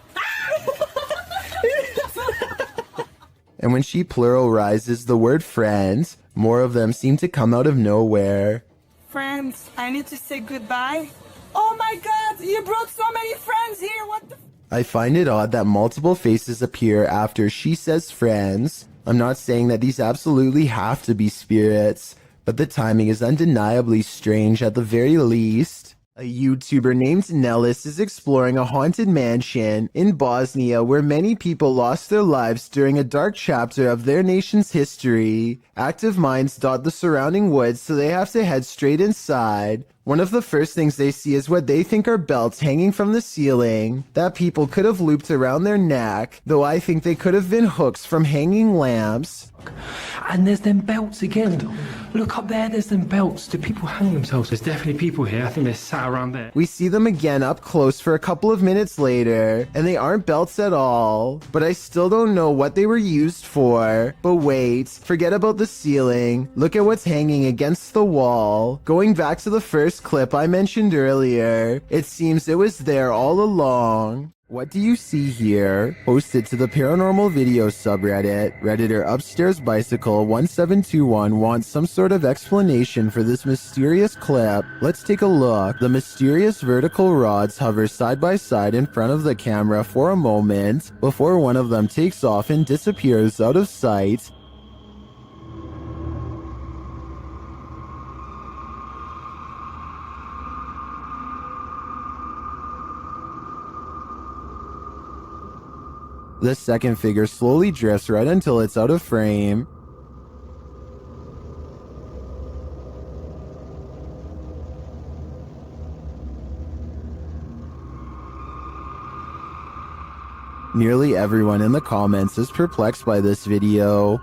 And when she pluralizes the word friends, more of them seem to come out of nowhere. Friends, I need to say goodbye. Oh my god, you brought so many friends here, what the I find it odd that multiple faces appear after she says friends. I'm not saying that these absolutely have to be spirits, but the timing is undeniably strange at the very least. A YouTuber named Nellis is exploring a haunted mansion in Bosnia where many people lost their lives during a dark chapter of their nation's history. Active mines dot the surrounding woods, so they have to head straight inside. One of the first things they see is what they think are belts hanging from the ceiling that people could have looped around their neck, though I think they could have been hooks from hanging lamps. And there's them belts again. Look up there, there's them belts. Do people hang themselves? There's definitely people here. I think they're sat around there. We see them again up close for a couple of minutes later, and they aren't belts at all. But I still don't know what they were used for. But wait, forget about the ceiling. Look at what's hanging against the wall. Going back to the first clip I mentioned earlier, it seems it was there all along. What do you see here? Posted to the paranormal video subreddit, Redditor Upstairs Bicycle 1721 wants some sort of explanation for this mysterious clip. Let's take a look. The mysterious vertical rods hover side by side in front of the camera for a moment before one of them takes off and disappears out of sight. The second figure slowly drifts right until it's out of frame. Nearly everyone in the comments is perplexed by this video.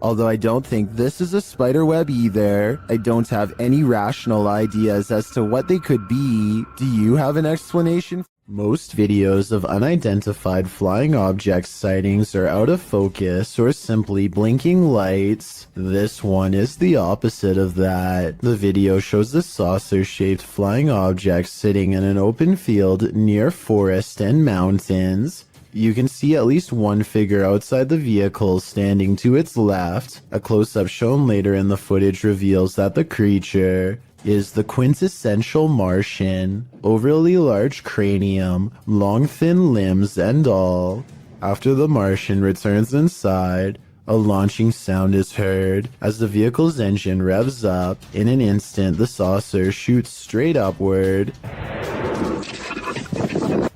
Although I don't think this is a spider web either. I don't have any rational ideas as to what they could be. Do you have an explanation? Most videos of unidentified flying object sightings are out of focus or simply blinking lights. This one is the opposite of that. The video shows a saucer-shaped flying object sitting in an open field near forest and mountains. You can see at least one figure outside the vehicle standing to its left. A close-up shown later in the footage reveals that the creature is the quintessential Martian. Overly large cranium, long thin limbs and all. After the Martian returns inside, a launching sound is heard. As the vehicle's engine revs up, in an instant the saucer shoots straight upward.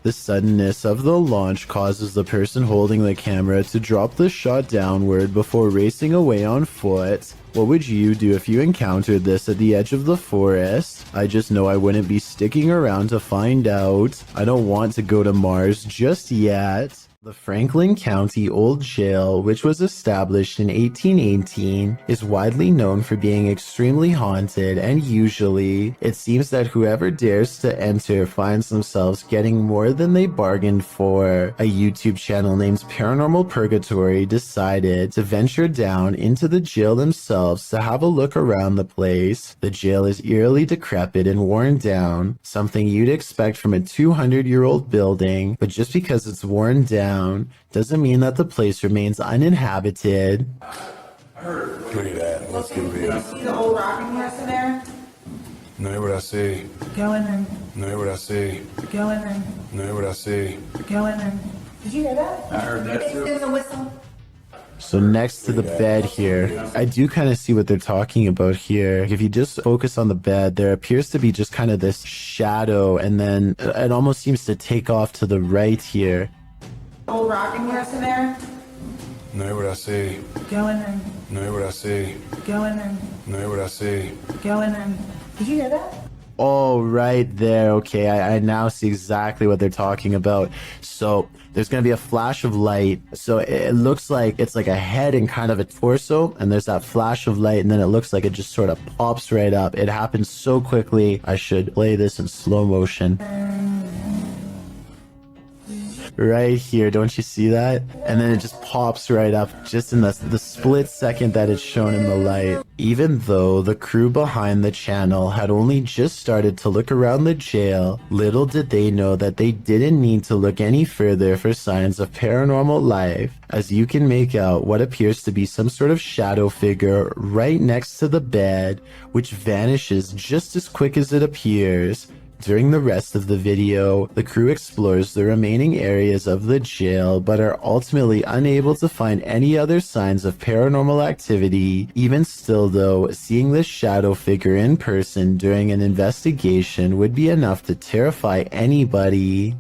The suddenness of the launch causes the person holding the camera to drop the shot downward before racing away on foot. What would you do if you encountered this at the edge of the forest? I just know I wouldn't be sticking around to find out. I don't want to go to Mars just yet. The Franklin County Old Jail, which was established in 1818, is widely known for being extremely haunted, and usually, it seems that whoever dares to enter finds themselves getting more than they bargained for. A YouTube channel named Paranormal Purgatory decided to venture down into the jail themselves to have a look around the place. The jail is eerily decrepit and worn down, something you'd expect from a 200-year-old building, but just because it's worn down doesn't mean that the place remains uninhabited. Look at that. Let's get real. See the old rocking horse in there? Know what I see. Go in there. Know what I see. Go in there. Know what I see. Go in there. Did you hear that? I heard that too. There's a whistle. So next to the bed here, I do kind of see what they're talking about here. If you just focus on the bed, there appears to be just kind of this shadow, and then it almost seems to take off to the right here. Old rocking horse in there? Know what I see. Go in there. Know what I see. Go in there. Know what I see. Go in there. Did you hear that? Oh, right there. Okay, I now see exactly what they're talking about. So there's going to be a flash of light. So it looks like it's like a head and kind of a torso. And there's that flash of light. And then it looks like it just sort of pops right up. It happens so quickly. I should play this in slow motion. Right here, don't you see that? And then it just pops right up just in the split second that it's shown in the light. Even though the crew behind the channel had only just started to look around the jail, little did they know that they didn't need to look any further for signs of paranormal life, as you can make out what appears to be some sort of shadow figure right next to the bed, which vanishes just as quick as it appears. During the rest of the video, the crew explores the remaining areas of the jail but are ultimately unable to find any other signs of paranormal activity. Even still though, seeing this shadow figure in person during an investigation would be enough to terrify anybody.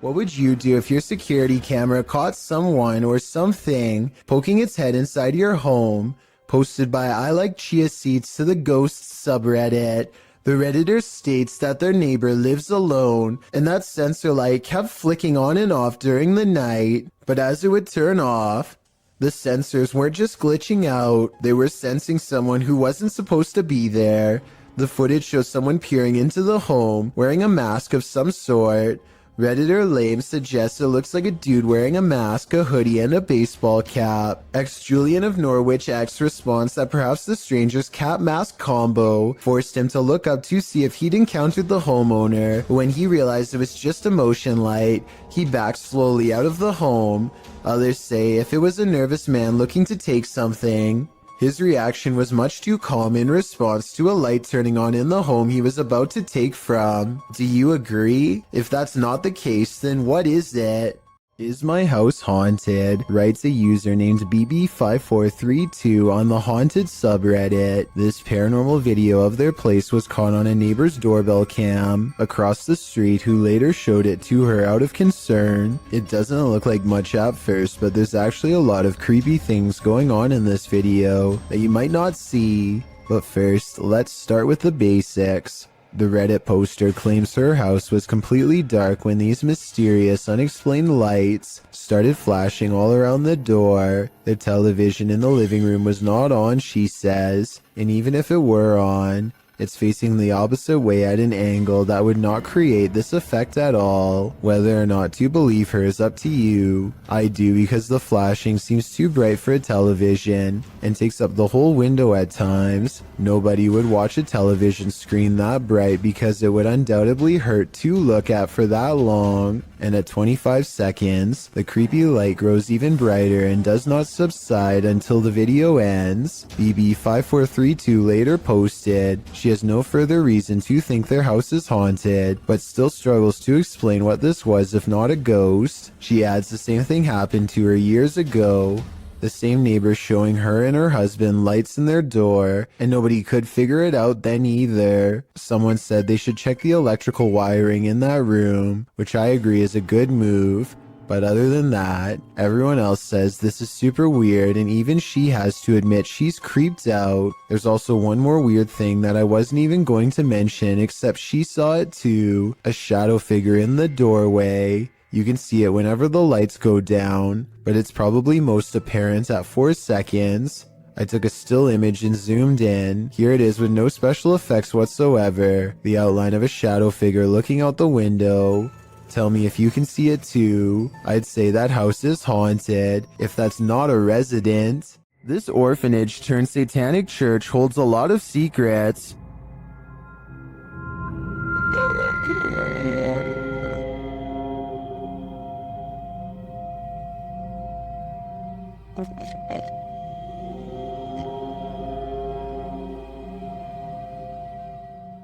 What would you do if your security camera caught someone or something poking its head inside your home? Posted by I Like Chia Seeds to the Ghosts subreddit. The Redditor states that their neighbor lives alone and that sensor light kept flicking on and off during the night, but as it would turn off, the sensors weren't just glitching out, they were sensing someone who wasn't supposed to be there. The footage shows someone peering into the home wearing a mask of some sort. Redditor Lame suggests it looks like a dude wearing a mask, a hoodie, and a baseball cap. Julian of Norwich X responds that perhaps the stranger's cap mask combo forced him to look up to see if he'd encountered the homeowner. When he realized it was just a motion light, he backed slowly out of the home. Others say if it was a nervous man looking to take something. His reaction was much too calm in response to a light turning on in the home he was about to take from. Do you agree? If that's not the case, then what is it? Is my house haunted? Writes a user named BB5432 on the haunted subreddit. This paranormal video of their place was caught on a neighbor's doorbell cam across the street who later showed it to her out of concern. It doesn't look like much at first, but there's actually a lot of creepy things going on in this video that you might not see. But first, let's start with the basics. The Reddit poster claims her house was completely dark when these mysterious, unexplained lights started flashing all around the door. The television in the living room was not on, she says, and even if it were on, it's facing the opposite way at an angle that would not create this effect at all. Whether or not to believe her is up to you. I do because the flashing seems too bright for a television and takes up the whole window at times. Nobody would watch a television screen that bright because it would undoubtedly hurt to look at for that long. And at 25 seconds, the creepy light grows even brighter and does not subside until the video ends. BB5432 later posted, she has no further reason to think their house is haunted, but still struggles to explain what this was if not a ghost. She adds the same thing happened to her years ago. The same neighbor showing her and her husband lights in their door, and nobody could figure it out then either. Someone said they should check the electrical wiring in that room, which I agree is a good move. But other than that, everyone else says this is super weird, and even she has to admit she's creeped out. There's also one more weird thing that I wasn't even going to mention, except she saw it too. A shadow figure in the doorway. You can see it whenever the lights go down, but it's probably most apparent at 4 seconds. I took a still image and zoomed in. Here it is with no special effects whatsoever. The outline of a shadow figure looking out the window. Tell me if you can see it too. I'd say that house is haunted, if that's not a resident. This orphanage turned satanic church holds a lot of secrets.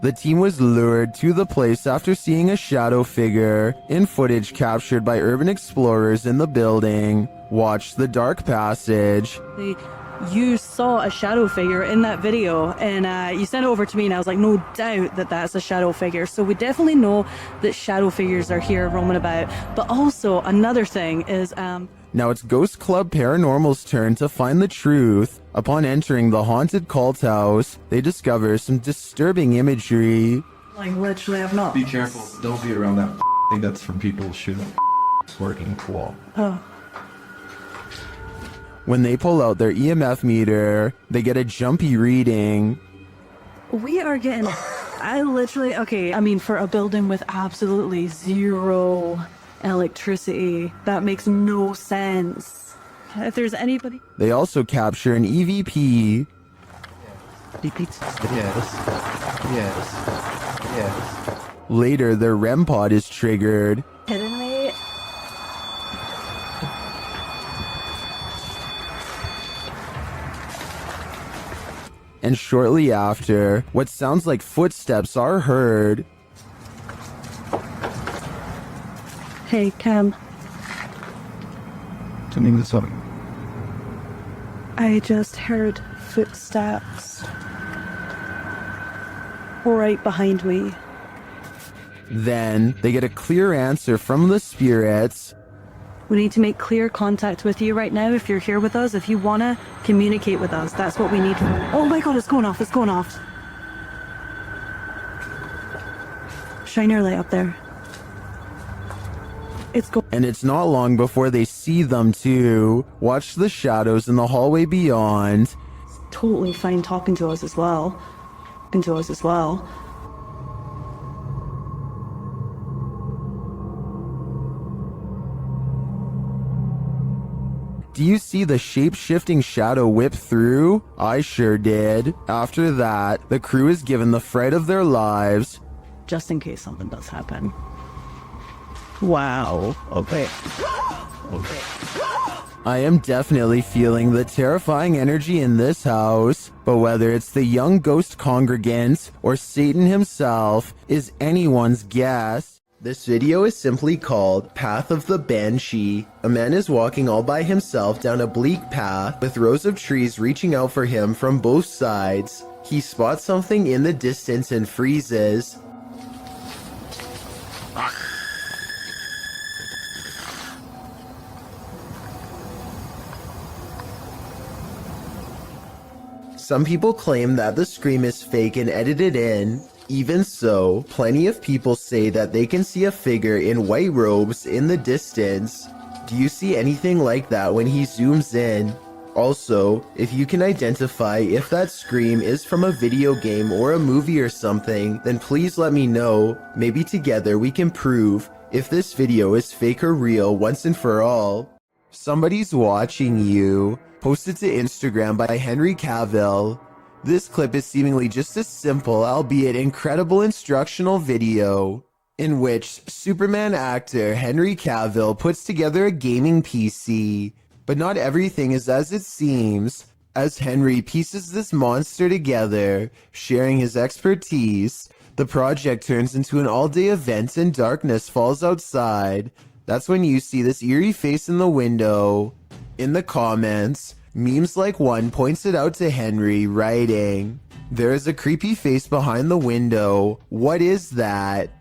The team was lured to the place after seeing a shadow figure in footage captured by urban explorers in the building. Watch the dark passage. You saw a shadow figure in that video, and you sent it over to me, and I was like, no doubt that that's a shadow figure. So we definitely know that shadow figures are here roaming about. But also another thing is now it's Ghost Club Paranormal's turn to find the truth. Upon entering the haunted cult house, they discover some disturbing imagery. Like, literally, I've not. Be careful. Don't be around that thing that's from people shooting working wall. Oh. When they pull out their EMF meter, they get a jumpy reading. We are getting... okay, I mean, for a building with absolutely zero electricity, that makes no sense. If there's anybody... They also capture an EVP. Yes. Later, their REM pod is triggered. Kidding me? And shortly after, what sounds like footsteps are heard. Hey, Cam. Turning this up. I just heard footsteps right behind me. Then they get a clear answer from the spirits. We need to make clear contact with you right now if you're here with us. If you want to communicate with us, that's what we need. Oh my god, it's going off, it's going off. Shine your light up there. And it's not long before they see them too. Watch the shadows in the hallway beyond. Totally fine talking to us as well. Into us as well. Do you see the shape-shifting shadow whip through? I sure did. After that, the crew is given the fright of their lives. Just in case something does happen. Wow. Okay. Okay. I am definitely feeling the terrifying energy in this house, but whether it's the young ghost congregants or Satan himself is anyone's guess. This video is simply called Path of the Banshee. A man is walking all by himself down a bleak path with rows of trees reaching out for him from both sides. He spots something in the distance and freezes. Some people claim that the scream is fake and edited in. Even so, plenty of people say that they can see a figure in white robes in the distance. Do you see anything like that when he zooms in? Also, if you can identify if that scream is from a video game or a movie or something, then please let me know. Maybe together we can prove if this video is fake or real once and for all. Somebody's watching you. Posted to Instagram by Henry Cavill. This clip is seemingly just a simple, albeit incredible instructional video in which Superman actor Henry Cavill puts together a gaming PC. But not everything is as it seems. As Henry pieces this monster together, sharing his expertise, the project turns into an all-day event and darkness falls outside. That's when you see this eerie face in the window. In the comments, memes like one points it out to Henry, writing, "There is a creepy face behind the window. What is that?"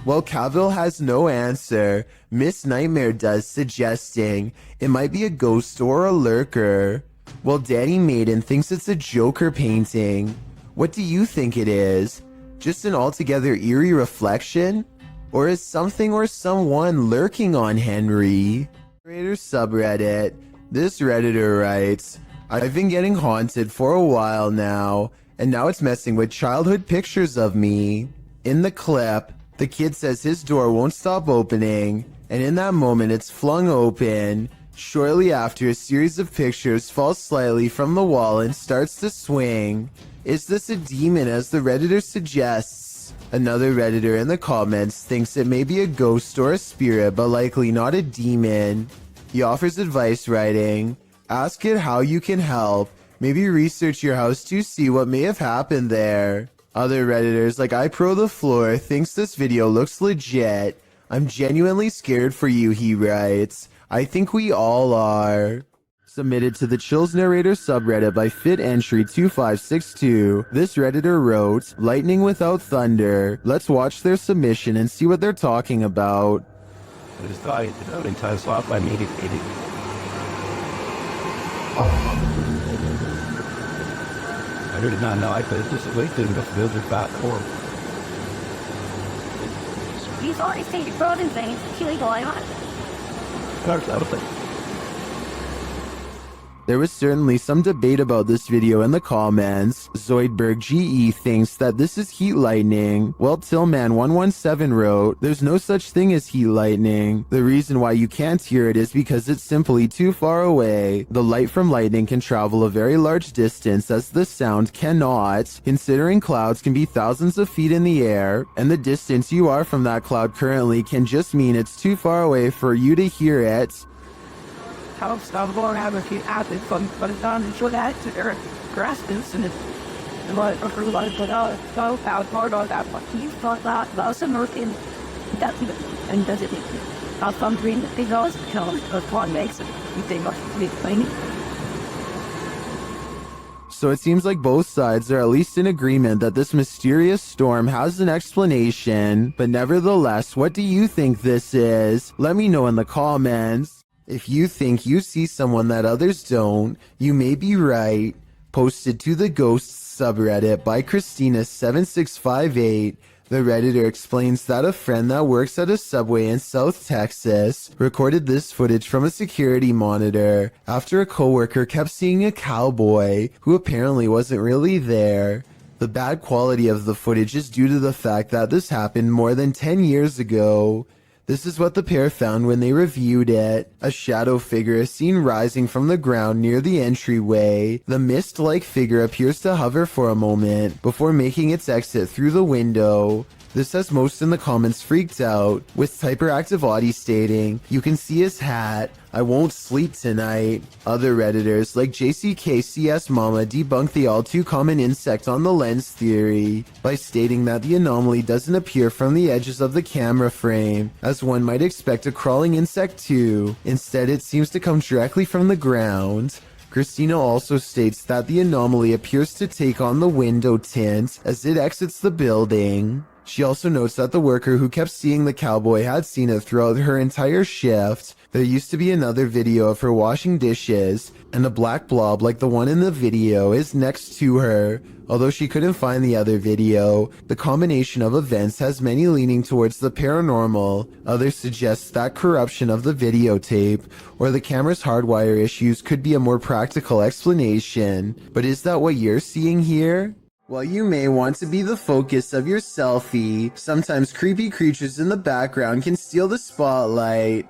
Well, Cavill has no answer. Miss Nightmare does, suggesting it might be a ghost or a lurker. Well, Danny Maiden thinks it's a Joker painting. What do you think it is? Just an altogether eerie reflection? Or is something or someone lurking on Henry? Subreddit. This Redditor writes, "I've been getting haunted for a while now, and now it's messing with childhood pictures of me." In the clip, the kid says his door won't stop opening, and in that moment it's flung open. Shortly after, a series of pictures falls slightly from the wall and starts to swing. Is this a demon, as the Redditor suggests? Another Redditor in the comments thinks it may be a ghost or a spirit, but likely not a demon. He offers advice, writing, "Ask it how you can help. Maybe research your house to see what may have happened there." Other Redditors like iPro the Floor thinks this video looks legit. "I'm genuinely scared for you," he writes. "I think we all are." Submitted to the Chills Narrator subreddit by FitEntry2562, this Redditor wrote, "Lightning without thunder." Let's watch their submission and see what they're talking about. I just thought it in time swap by meeting. I did not know I could just wait to the builder back or. He's already stated fraud and things. Illegal, I not. There was certainly some debate about this video in the comments. Zoidberg GE thinks that this is heat lightning, while Tillman117 wrote, "There's no such thing as heat lightning. The reason why you can't hear it is because it's simply too far away. The light from lightning can travel a very large distance as the sound cannot, considering clouds can be thousands of feet in the air, and the distance you are from that cloud currently can just mean it's too far away for you to hear it." How stop or have a few added fun, but it's on and show that to their grasses and it's like a lot but so out hard on that. But you thought that was a merkin. That's and does it make I'll come between the big hours because one makes it. You think I'll be playing? So it seems like both sides are at least in agreement that this mysterious storm has an explanation, but nevertheless, what do you think this is? Let me know in the comments. If you think you see someone that others don't, you may be right. Posted to the Ghosts subreddit by Christina7658, the Redditor explains that a friend that works at a Subway in South Texas recorded this footage from a security monitor after a coworker kept seeing a cowboy who apparently wasn't really there. The bad quality of the footage is due to the fact that this happened more than 10 years ago. This is what the pair found when they reviewed it. A shadow figure is seen rising from the ground near the entryway. The mist-like figure appears to hover for a moment before making its exit through the window. This has most in the comments freaked out, with Hyperactive Audie stating, "You can see his hat. I won't sleep tonight." Other Redditors like JCKCS Mama debunk the all too common insect on the lens theory by stating that the anomaly doesn't appear from the edges of the camera frame, as one might expect a crawling insect to. Instead, it seems to come directly from the ground. Christina also states that the anomaly appears to take on the window tint as it exits the building. She also notes that the worker who kept seeing the cowboy had seen it throughout her entire shift. There used to be another video of her washing dishes, and a black blob like the one in the video is next to her. Although she couldn't find the other video, the combination of events has many leaning towards the paranormal. Others suggest that corruption of the videotape or the camera's hardwire issues could be a more practical explanation. But is that what you're seeing here? While you may want to be the focus of your selfie, sometimes creepy creatures in the background can steal the spotlight.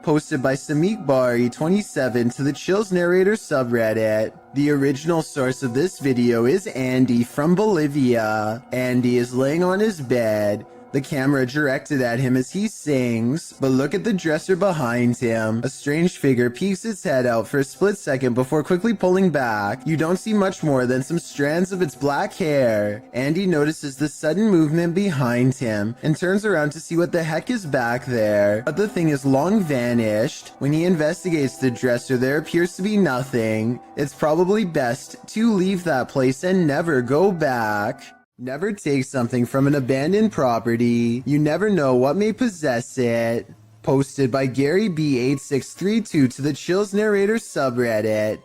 Posted by Samik Bari 27 to the Chills Narrator subreddit. The original source of this video is Andy from Bolivia. Andy is laying on his bed, the camera directed at him as he sings, but look at the dresser behind him. A strange figure peeks its head out for a split second before quickly pulling back. You don't see much more than some strands of its black hair. Andy notices the sudden movement behind him and turns around to see what the heck is back there, but the thing is long vanished. When he investigates the dresser, there appears to be nothing. It's probably best to leave that place and never go back. Never take something from an abandoned property. You never know what may possess it. Posted by Gary B8632 to the Chills Narrator subreddit.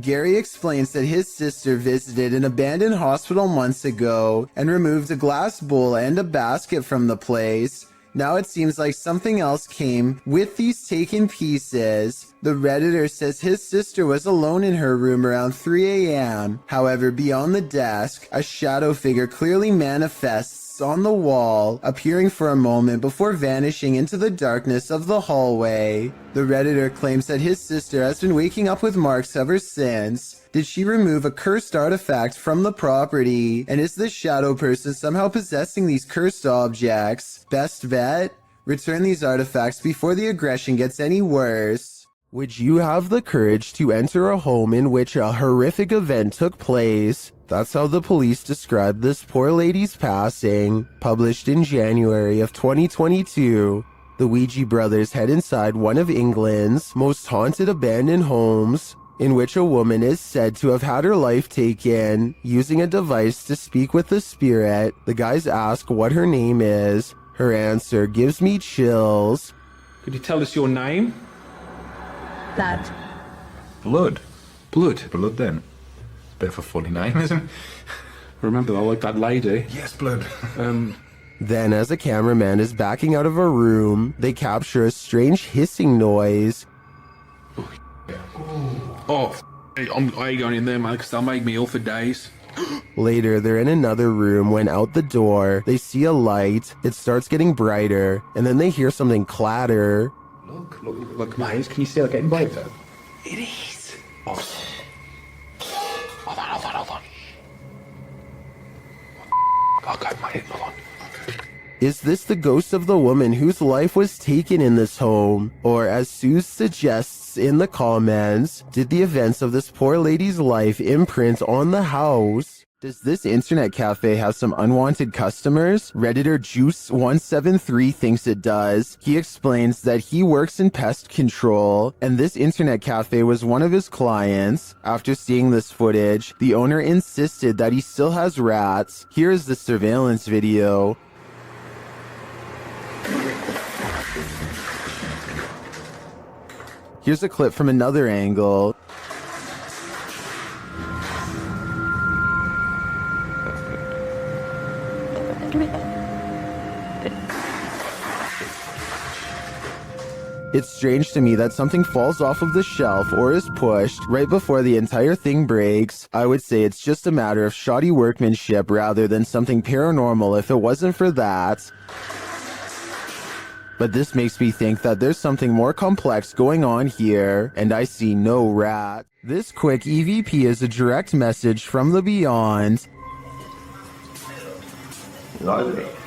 Gary explains that his sister visited an abandoned hospital months ago and removed a glass bowl and a basket from the place. Now it seems like something else came with these taken pieces. The Redditor says his sister was alone in her room around 3 a.m. However, beyond the desk, a shadow figure clearly manifests on the wall, appearing for a moment before vanishing into the darkness of the hallway. The Redditor claims that his sister has been waking up with marks ever since. Did she remove a cursed artifact from the property? And is this shadow person somehow possessing these cursed objects? Best bet? Return these artifacts before the aggression gets any worse. Would you have the courage to enter a home in which a horrific event took place? That's how the police described this poor lady's passing. Published in January of 2022. The Ouija brothers head inside one of England's most haunted abandoned homes, in which a woman is said to have had her life taken using a device to speak with the spirit. The guys ask what her name is. Her answer gives me chills. Could you tell us your name? That. Blood. Blood then. Bit of a funny name, isn't it? Remember, I like that lady. Yes, Blood. Then, as a cameraman is backing out of a room, they capture a strange hissing noise. I ain't going in there, man, because they'll make me ill for days. Later, they're in another room when out the door, they see a light. It starts getting brighter, and then they hear something clatter. Look, mate, can you see it getting brighter? It is. Oh. Hold on. Okay, mate, hold on. Is this the ghost of the woman whose life was taken in this home? Or, as Sue suggests in the comments, did the events of this poor lady's life imprint on the house? Does this internet cafe have some unwanted customers? Redditor Juice173 thinks it does. He explains that he works in pest control, and this internet cafe was one of his clients. After seeing this footage, the owner insisted that he still has rats. Here is the surveillance video. Here's a clip from another angle. It's strange to me that something falls off of the shelf or is pushed right before the entire thing breaks. I would say it's just a matter of shoddy workmanship rather than something paranormal if it wasn't for that. But this makes me think that there's something more complex going on here, and I see no rat. This quick EVP is a direct message from the beyond.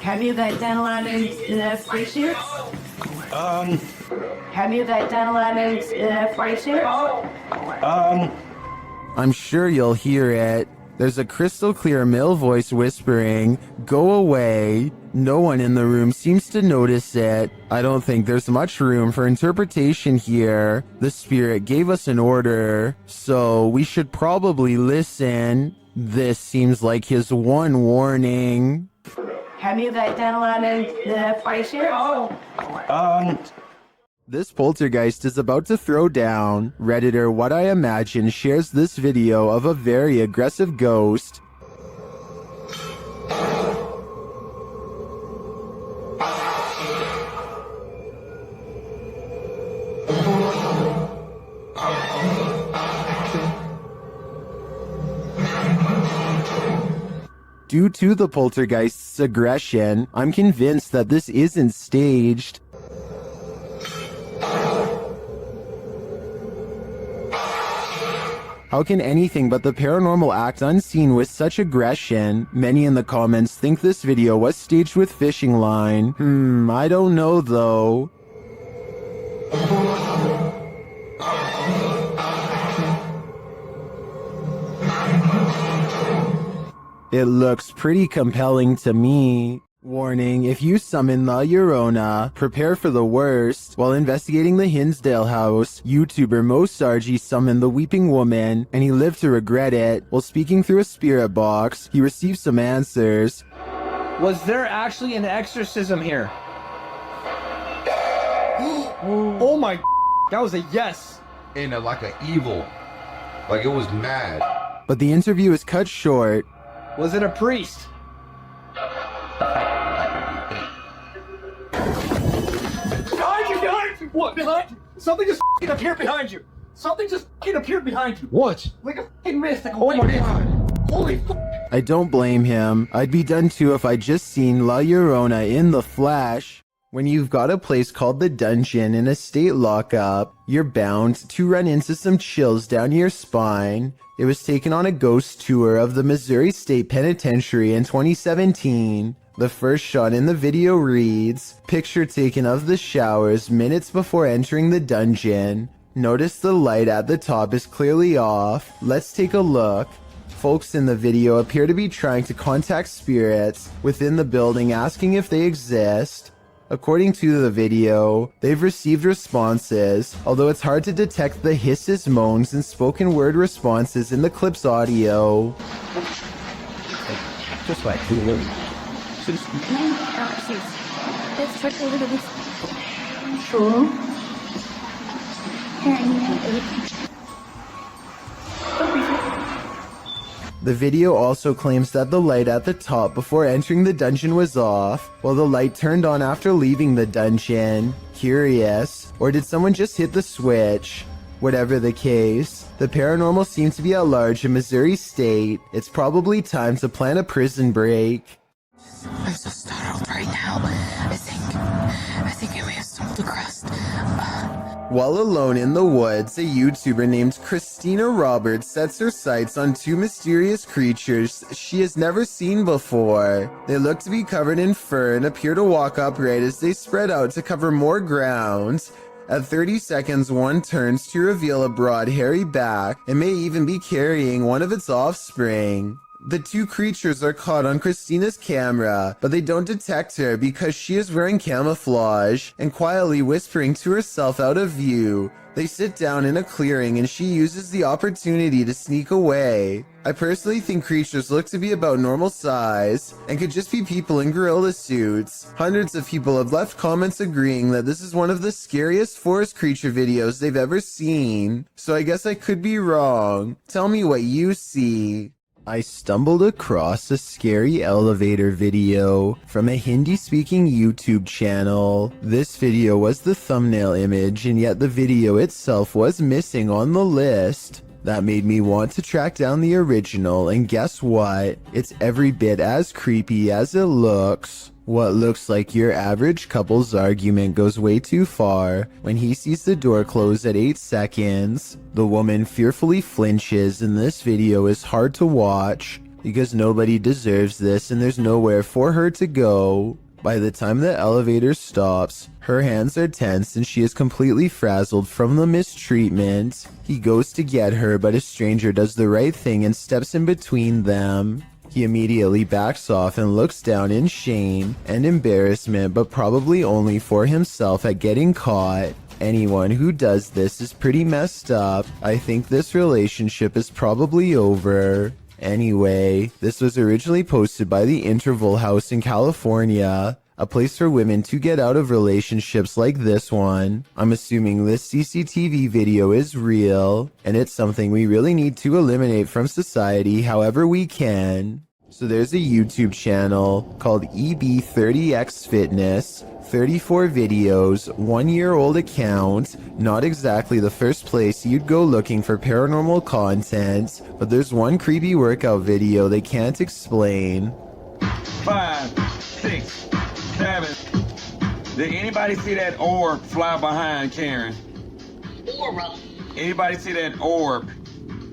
Have you got dental items in that free shirt? Have you got dental items in that free shirt? I'm sure you'll hear it. There's a crystal clear male voice whispering, "Go away." No one in the room seems to notice it. I don't think there's much room for interpretation here. The spirit gave us an order, so we should probably listen. This seems like his one warning. Have you got dental items in that free shirt? This poltergeist is about to throw down. Redditor What I Imagine shares this video of a very aggressive ghost. Due to the poltergeist's aggression, I'm convinced that this isn't staged. How can anything but the paranormal act unseen with such aggression? Many in the comments think this video was staged with fishing line. I don't know though. It looks pretty compelling to me. Warning, if you summon La Llorona, prepare for the worst. While investigating the Hinsdale house, YouTuber Mo Sargi summoned the Weeping Woman, and he lived to regret it. While speaking through a spirit box, he received some answers. Was there actually an exorcism here? Oh my, that was a yes. And like an evil, like it was mad. But the interview is cut short. Was it a priest? Behind you, behind you! What, behind you? Something just appeared behind you! Something just appeared behind you! What? Like a f***ing mist, like, oh my god! Holy f***! I don't blame him. I'd be done too if I'd just seen La Llorona in the flesh. When you've got a place called the Dungeon in a state lockup, you're bound to run into some chills down your spine. It was taken on a ghost tour of the Missouri State Penitentiary in 2017. The first shot in the video reads, "Picture taken of the showers minutes before entering the dungeon. Notice the light at the top is clearly off. Let's take a look." Folks in the video appear to be trying to contact spirits within the building asking if they exist. According to the video, they've received responses, although it's hard to detect the hisses, moans, and spoken word responses in the clip's audio. Just like Let's check over this. Sure. The video also claims that the light at the top before entering the dungeon was off, while the light turned on after leaving the dungeon. Curious, or did someone just hit the switch? Whatever the case, the paranormal seems to be at large in Missouri State. It's probably time to plan a prison break. I'm so startled right now. I think I may have stumbled across. While alone in the woods, a YouTuber named Christina Roberts sets her sights on two mysterious creatures she has never seen before. They look to be covered in fur and appear to walk upright as they spread out to cover more ground. At 30 seconds, one turns to reveal a broad, hairy back and may even be carrying one of its offspring. The two creatures are caught on Christina's camera, but they don't detect her because she is wearing camouflage and quietly whispering to herself out of view. They sit down in a clearing and she uses the opportunity to sneak away. I personally think creatures look to be about normal size and could just be people in gorilla suits. Hundreds of people have left comments agreeing that this is one of the scariest forest creature videos they've ever seen. So I guess I could be wrong. Tell me what you see. I stumbled across a scary elevator video from a Hindi-speaking YouTube channel. This video was the thumbnail image, and yet the video itself was missing on the list. That made me want to track down the original, and guess what? It's every bit as creepy as it looks. What looks like your average couple's argument goes way too far when he sees the door close at 8 seconds. The woman fearfully flinches, and this video is hard to watch because nobody deserves this and there's nowhere for her to go. By the time the elevator stops, her hands are tense and she is completely frazzled from the mistreatment. He goes to get her, but a stranger does the right thing and steps in between them. He immediately backs off and looks down in shame and embarrassment, but probably only for himself at getting caught. Anyone who does this is pretty messed up. I think this relationship is probably over. Anyway, this was originally posted by the Interval House in California, a place for women to get out of relationships like this one. I'm assuming this CCTV video is real, and it's something we really need to eliminate from society however we can. So there's a YouTube channel called EB30X Fitness, 34 videos, 1-year-old account, not exactly the first place you'd go looking for paranormal content, but there's one creepy workout video they can't explain. 5, 6, 7. Did anybody see that orb fly behind Karen? Orb. Anybody see that orb?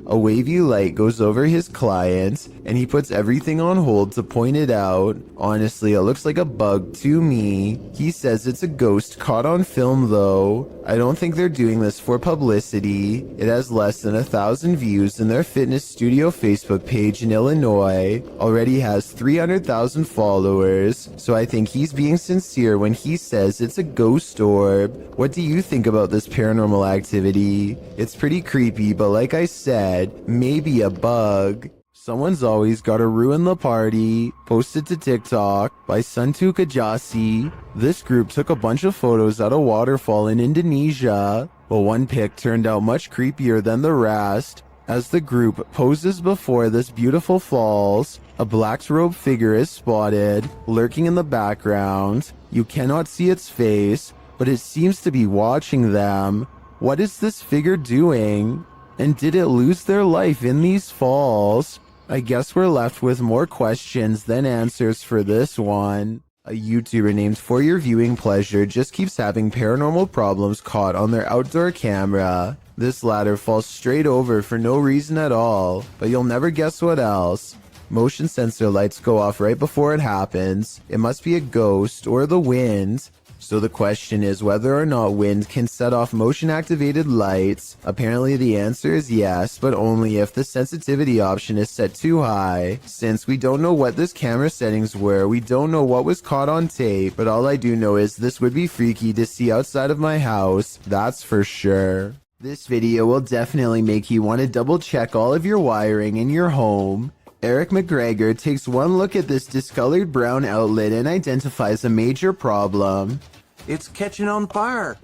A wavy light goes over his client, and he puts everything on hold to point it out. Honestly, it looks like a bug to me. He says it's a ghost caught on film though. I don't think they're doing this for publicity. It has less than 1,000 views, and their fitness studio Facebook page in Illinois already has 300,000 followers, so I think he's being sincere when he says it's a ghost orb. What do you think about this paranormal activity? It's pretty creepy, but like I said, maybe a bug. Someone's always gotta ruin the party. Posted to TikTok by Suntu Kajasi. This group took a bunch of photos at a waterfall in Indonesia, but one pic turned out much creepier than the rest. As the group poses before this beautiful falls, a black-robed figure is spotted, lurking in the background. You cannot see its face, but it seems to be watching them. What is this figure doing? And did it lose their life in these falls? I guess we're left with more questions than answers for this one. A YouTuber named For Your Viewing Pleasure just keeps having paranormal problems caught on their outdoor camera. This ladder falls straight over for no reason at all, but you'll never guess what else. Motion sensor lights go off right before it happens. It must be a ghost or the wind. So the question is whether or not wind can set off motion-activated lights. Apparently the answer is yes, but only if the sensitivity option is set too high. Since we don't know what this camera settings were, we don't know what was caught on tape, but all I do know is this would be freaky to see outside of my house, that's for sure. This video will definitely make you want to double check all of your wiring in your home. Eric McGregor takes one look at this discolored brown outlet and identifies a major problem. It's catching on fire.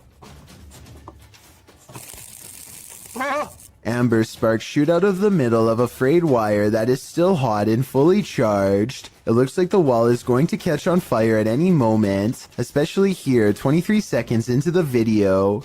Amber sparks shoot out of the middle of a frayed wire that is still hot and fully charged. It looks like the wall is going to catch on fire at any moment, especially here 23 seconds into the video.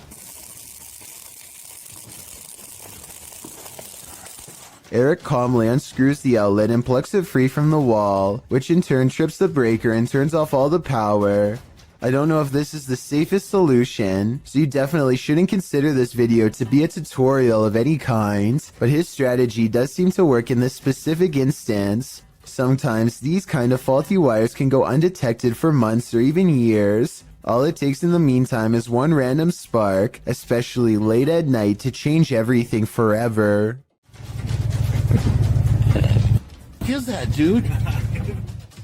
Eric calmly unscrews the outlet and plucks it free from the wall, which in turn trips the breaker and turns off all the power. I don't know if this is the safest solution, so you definitely shouldn't consider this video to be a tutorial of any kind, but his strategy does seem to work in this specific instance. Sometimes these kind of faulty wires can go undetected for months or even years. All it takes in the meantime is one random spark, especially late at night, to change everything forever. is that, dude?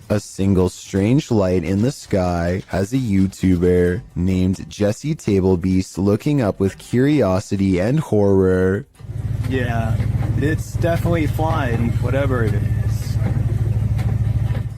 A single strange light in the sky has a YouTuber named Jesse Tablebeast looking up with curiosity and horror. Yeah, it's definitely flying, whatever it is.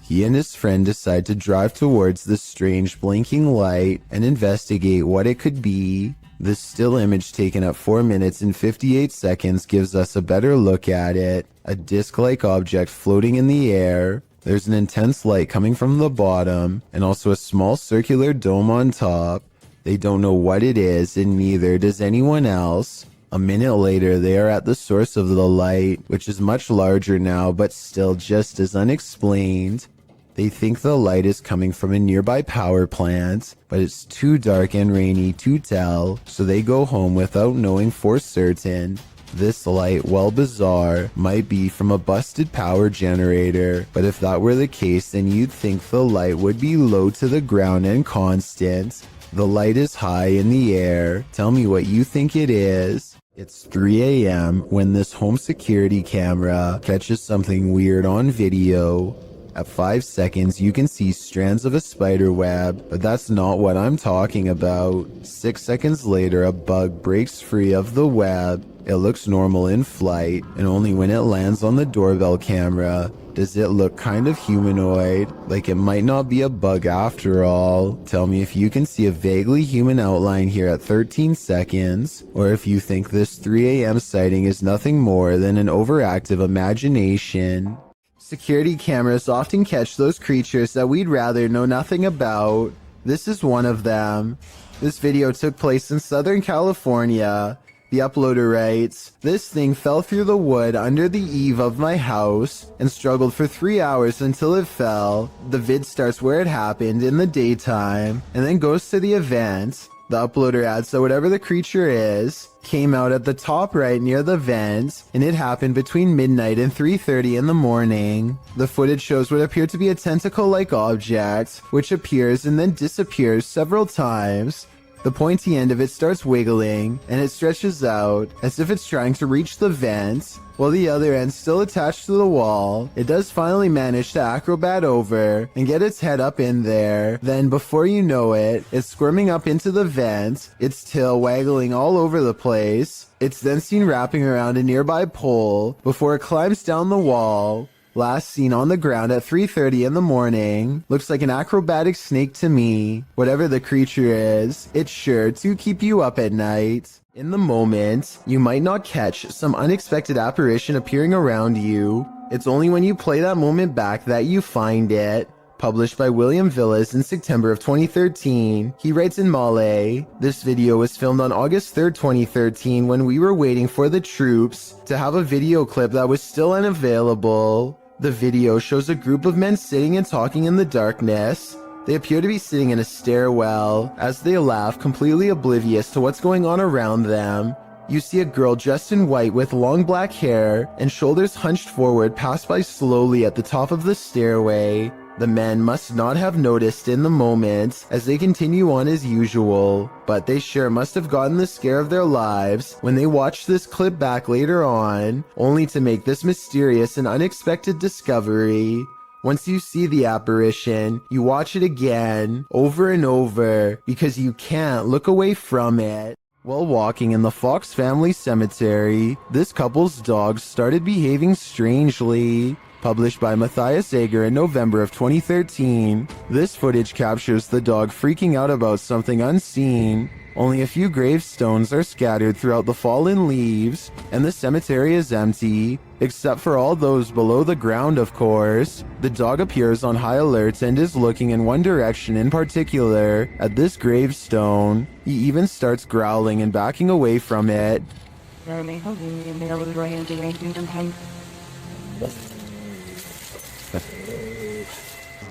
He and his friend decide to drive towards the strange blinking light and investigate what it could be. This still image taken at 4 minutes and 58 seconds gives us a better look at it. A disc-like object floating in the air. There's an intense light coming from the bottom, and also a small circular dome on top. They don't know what it is, and neither does anyone else. A minute later, they are at the source of the light, which is much larger now, but still just as unexplained. They think the light is coming from a nearby power plant, but it's too dark and rainy to tell, so they go home without knowing for certain. This light, while bizarre, might be from a busted power generator, but if that were the case, then you'd think the light would be low to the ground and constant. The light is high in the air. Tell me what you think it is. It's 3 a.m. when this home security camera catches something weird on video. At 5 seconds, you can see strands of a spider web, but that's not what I'm talking about. 6 seconds later, a bug breaks free of the web. It looks normal in flight, and only when it lands on the doorbell camera does it look kind of humanoid, like it might not be a bug after all. Tell me if you can see a vaguely human outline here at 13 seconds, or if you think this 3 a.m. sighting is nothing more than an overactive imagination. Security cameras often catch those creatures that we'd rather know nothing about. This is one of them. This video took place in Southern California. The uploader writes, "This thing fell through the wood under the eave of my house and struggled for 3 hours until it fell. The vid starts where it happened in the daytime and then goes to the event. The uploader adds that whatever the creature is, came out at the top right near the vent, and it happened between midnight and 3:30 in the morning. The footage shows what appeared to be a tentacle-like object, which appears and then disappears several times. The pointy end of it starts wiggling, and it stretches out as if it's trying to reach the vent, while the other end still attached to the wall. It does finally manage to acrobat over and get its head up in there. Then, before you know it, it's squirming up into the vent, its tail waggling all over the place. It's then seen wrapping around a nearby pole before it climbs down the wall. Last seen on the ground at 3:30 in the morning. Looks like an acrobatic snake to me. Whatever the creature is, it's sure to keep you up at night. In the moment, you might not catch some unexpected apparition appearing around you. It's only when you play that moment back that you find it." Published by William Villas in September of 2013. He writes in Malay, "This video was filmed on August 3rd, 2013 when we were waiting for the troops to have a video clip that was still unavailable. The video shows a group of men sitting and talking in the darkness. They appear to be sitting in a stairwell as they laugh, completely oblivious to what's going on around them. You see a girl dressed in white with long black hair and shoulders hunched forward pass by slowly at the top of the stairway. The men must not have noticed in the moment as they continue on as usual, but they sure must have gotten the scare of their lives when they watched this clip back later on, only to make this mysterious and unexpected discovery. Once you see the apparition, you watch it again, over and over, because you can't look away from it." While walking in the Fox family cemetery, this couple's dogs started behaving strangely. Published by Matthias Egger in November of 2013. This footage captures the dog freaking out about something unseen. Only a few gravestones are scattered throughout the fallen leaves, and the cemetery is empty, except for all those below the ground, of course. The dog appears on high alert and is looking in one direction in particular, at this gravestone. He even starts growling and backing away from it.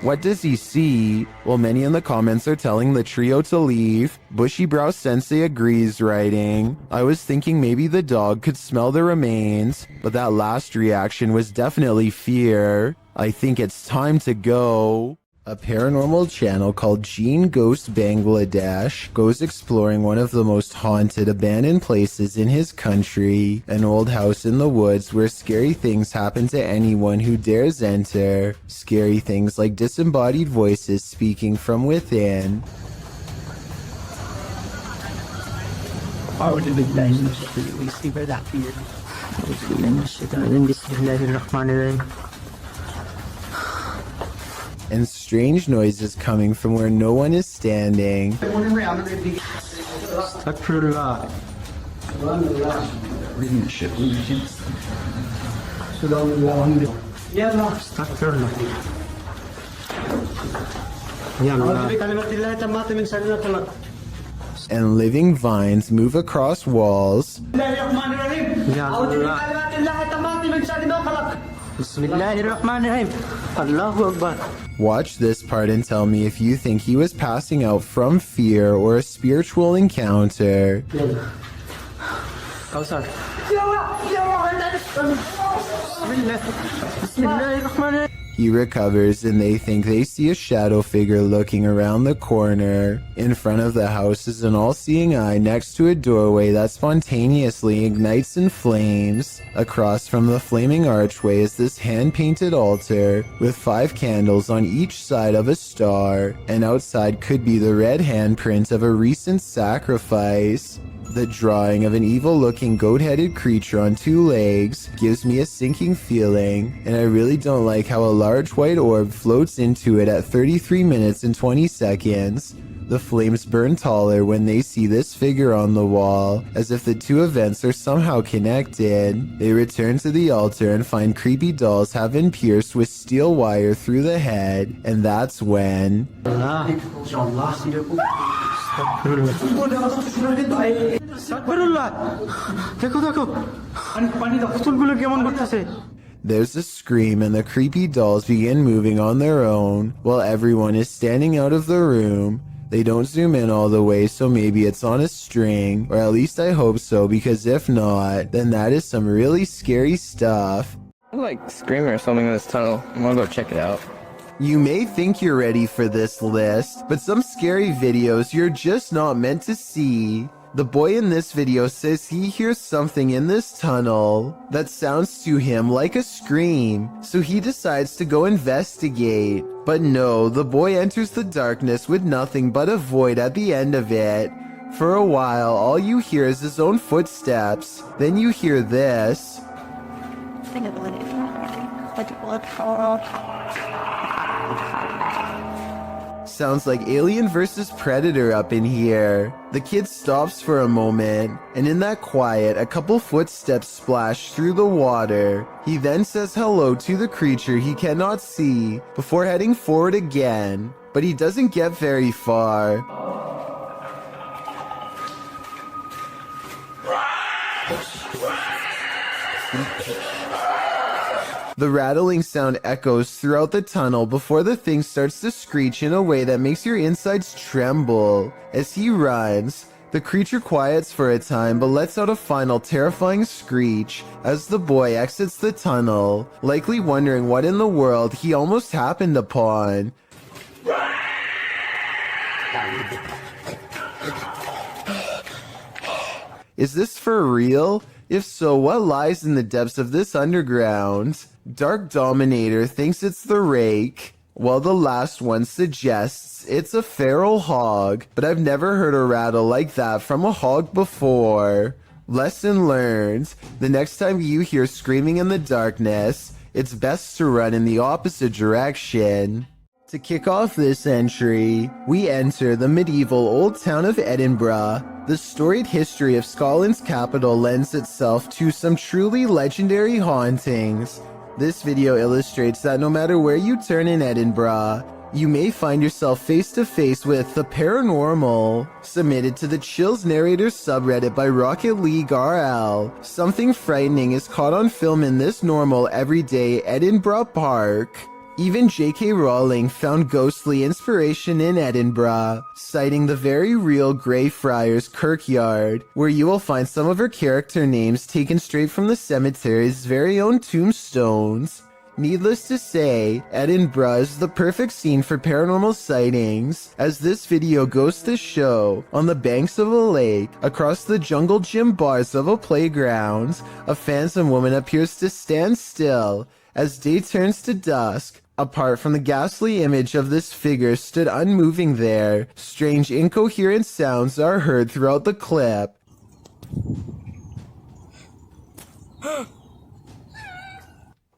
What does he see? Well, many in the comments are telling the trio to leave. Bushy Brow Sensei agrees, writing, "I was thinking maybe the dog could smell the remains, but that last reaction was definitely fear. I think it's time to go." A paranormal channel called Gene Ghost Bangladesh goes exploring one of the most haunted abandoned places in his country, an old house in the woods where scary things happen to anyone who dares enter. Scary things like disembodied voices speaking from within. أعوذ بالله من الشيطان الرجيم أعوذ بالله من الشيطان الرجيم بسم الله الرحمن الرحيم. And strange noises coming from where no one is standing. And living vines move across walls. Watch this part and tell me if you think he was passing out from fear or a spiritual encounter. He recovers and they think they see a shadow figure looking around the corner. In front of the house is an all-seeing eye next to a doorway that spontaneously ignites in flames. Across from the flaming archway is this hand-painted altar with 5 candles on each side of a star, and outside could be the red handprint of a recent sacrifice. The drawing of an evil-looking goat-headed creature on 2 legs gives me a sinking feeling, and I really don't like how a large white orb floats into it at 33 minutes and 20 seconds. The flames burn taller when they see this figure on the wall, as if the 2 events are somehow connected. They return to the altar and find creepy dolls have been pierced with steel wire through the head, and that's when... There's a scream and the creepy dolls begin moving on their own while everyone is standing out of the room. They don't zoom in all the way, so maybe it's on a string, or at least I hope so, because if not, then that is some really scary stuff. There's like screaming or something in this tunnel. I'm gonna go check it out. You may think you're ready for this list, but some scary videos you're just not meant to see. The boy in this video says he hears something in this tunnel that sounds to him like a scream, so he decides to go investigate. But no, the boy enters the darkness with nothing but a void at the end of it. For a while, all you hear is his own footsteps. Then you hear this. Sounds like Alien vs. Predator up in here. The kid stops for a moment, and in that quiet, a couple footsteps splash through the water. He then says hello to the creature he cannot see before heading forward again, but he doesn't get very far. The rattling sound echoes throughout the tunnel before the thing starts to screech in a way that makes your insides tremble. As he runs, the creature quiets for a time but lets out a final terrifying screech as the boy exits the tunnel, likely wondering what in the world he almost happened upon. Is this for real? If so, what lies in the depths of this underground? Dark Dominator thinks it's the rake, while the last one suggests it's a feral hog, but I've never heard a rattle like that from a hog before. Lesson learned: the next time you hear screaming in the darkness, it's best to run in the opposite direction. To kick off this entry, we enter the medieval old town of Edinburgh. The storied history of Scotland's capital lends itself to some truly legendary hauntings. This video illustrates that no matter where you turn in Edinburgh, you may find yourself face to face with the paranormal. Submitted to the Chills Narrators subreddit by Rocket League RL, something frightening is caught on film in this normal everyday Edinburgh park. Even J.K. Rowling found ghostly inspiration in Edinburgh, citing the very real Greyfriars Kirkyard, where you will find some of her character names taken straight from the cemetery's very own tombstones. Needless to say, Ed and Bruz the perfect scene for paranormal sightings, as this video goes to show, on the banks of a lake, across the jungle gym bars of a playground, a phantom woman appears to stand still as day turns to dusk. Apart from the ghastly image of this figure stood unmoving there, strange incoherent sounds are heard throughout the clip.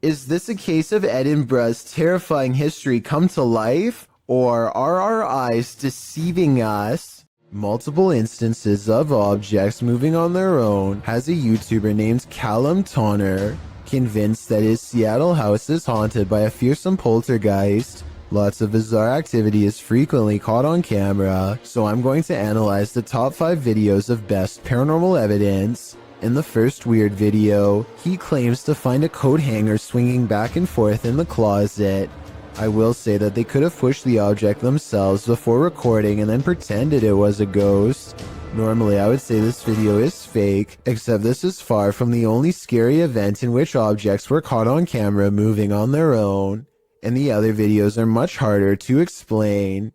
Is this a case of Ed and Bruz's terrifying history come to life? Or are our eyes deceiving us? Multiple instances of objects moving on their own has a YouTuber named Callum Tonner convinced that his Seattle house is haunted by a fearsome poltergeist. Lots of bizarre activity is frequently caught on camera, so I'm going to analyze the top 5 videos of best paranormal evidence. In the first weird video, he claims to find a coat hanger swinging back and forth in the closet. I will say that they could have pushed the object themselves before recording and then pretended it was a ghost. Normally I would say this video is fake, except this is far from the only scary event in which objects were caught on camera moving on their own, and the other videos are much harder to explain.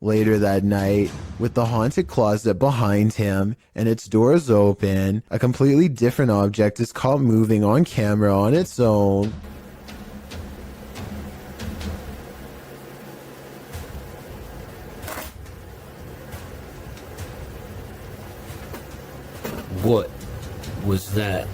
Later that night, with the haunted closet behind him and its doors open, a completely different object is caught moving on camera on its own. What was that?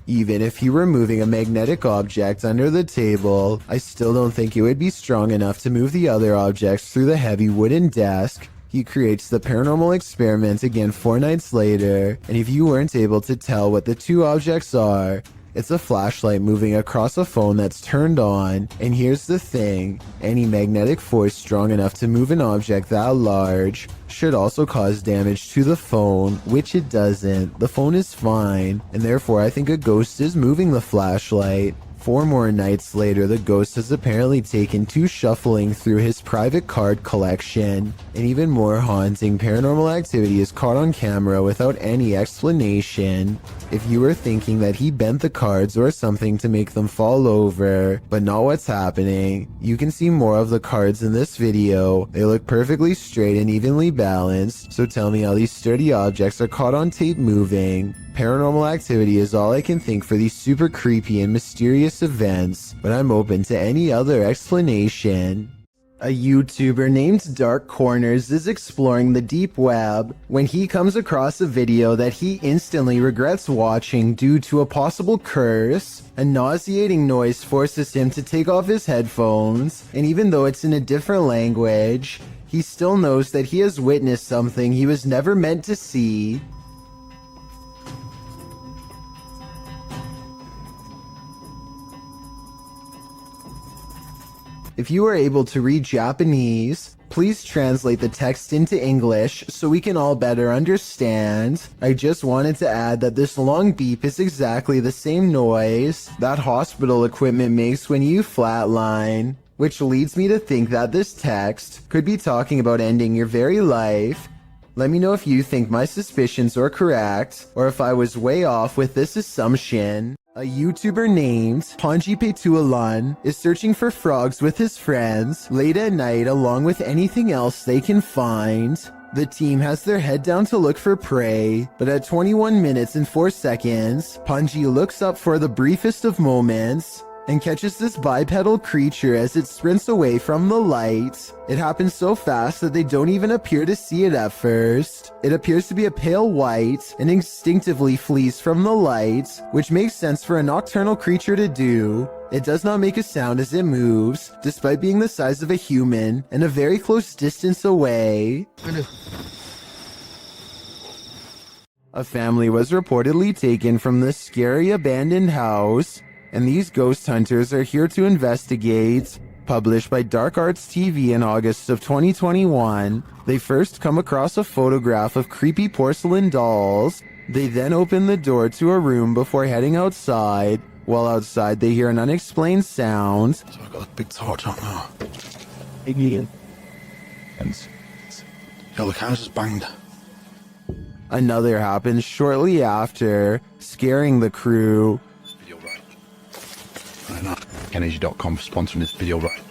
Even if he were moving a magnetic object under the table, I still don't think it would be strong enough to move the other objects through the heavy wooden desk. He creates the paranormal experiment again 4 nights later, and if you weren't able to tell what the 2 objects are, it's a flashlight moving across a phone that's turned on. And here's the thing, any magnetic force strong enough to move an object that large should also cause damage to the phone, which it doesn't. The phone is fine, and therefore I think a ghost is moving the flashlight. 4 more nights later, the ghost has apparently taken to shuffling through his private card collection. And even more haunting paranormal activity is caught on camera without any explanation. If you were thinking that he bent the cards or something to make them fall over, but not what's happening, you can see more of the cards in this video. They look perfectly straight and evenly balanced, so tell me how these sturdy objects are caught on tape moving. Paranormal activity is all I can think for these super creepy and mysterious events, but I'm open to any other explanation. A YouTuber named Dark Corners is exploring the deep web when he comes across a video that he instantly regrets watching due to a possible curse. A nauseating noise forces him to take off his headphones, and even though it's in a different language, he still knows that he has witnessed something he was never meant to see. If you are able to read Japanese, please translate the text into English so we can all better understand. I just wanted to add that this long beep is exactly the same noise that hospital equipment makes when you flatline, which leads me to think that this text could be talking about ending your very life. Let me know if you think my suspicions are correct, or if I was way off with this assumption. A YouTuber named Ponji Petualan is searching for frogs with his friends late at night along with anything else they can find. The team has their head down to look for prey, but at 21 minutes and 4 seconds, Ponji looks up for the briefest of moments and catches this bipedal creature as it sprints away from the light. It happens so fast that they don't even appear to see it at first. It appears to be a pale white and instinctively flees from the light, which makes sense for a nocturnal creature to do. It does not make a sound as it moves, despite being the size of a human and a very close distance away. A family was reportedly taken from this scary abandoned house, and these ghost hunters are here to investigate. Published by Dark Arts TV in August of 2021, they first come across a photograph of creepy porcelain dolls. They then open the door to a room before heading outside. While outside, they hear an unexplained sound. So I got a big torch out now. Alien. Yo, the camera's just banged. Another happens shortly after, scaring the crew. Right now. Energy.com for sponsoring this video right.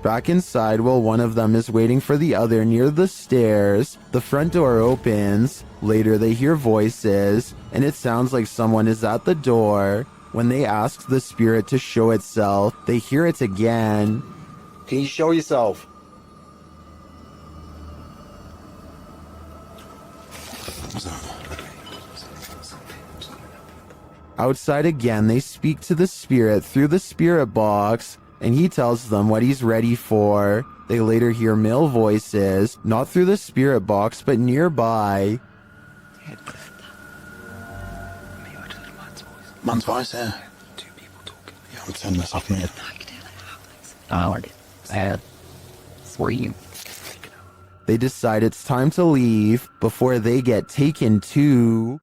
Back inside, while one of them is waiting for the other near the stairs, the front door opens. Later, they hear voices, and it sounds like someone is at the door. When they ask the spirit to show itself, they hear it again. Can you show yourself? Outside again, they speak to the spirit through the spirit box, and he tells them what he's ready for. They later hear male voices, not through the spirit box, but nearby. Man's voice, yeah. Two people talking. Yeah, I'm turning this off, mate. For you. They decide it's time to leave before they get taken to.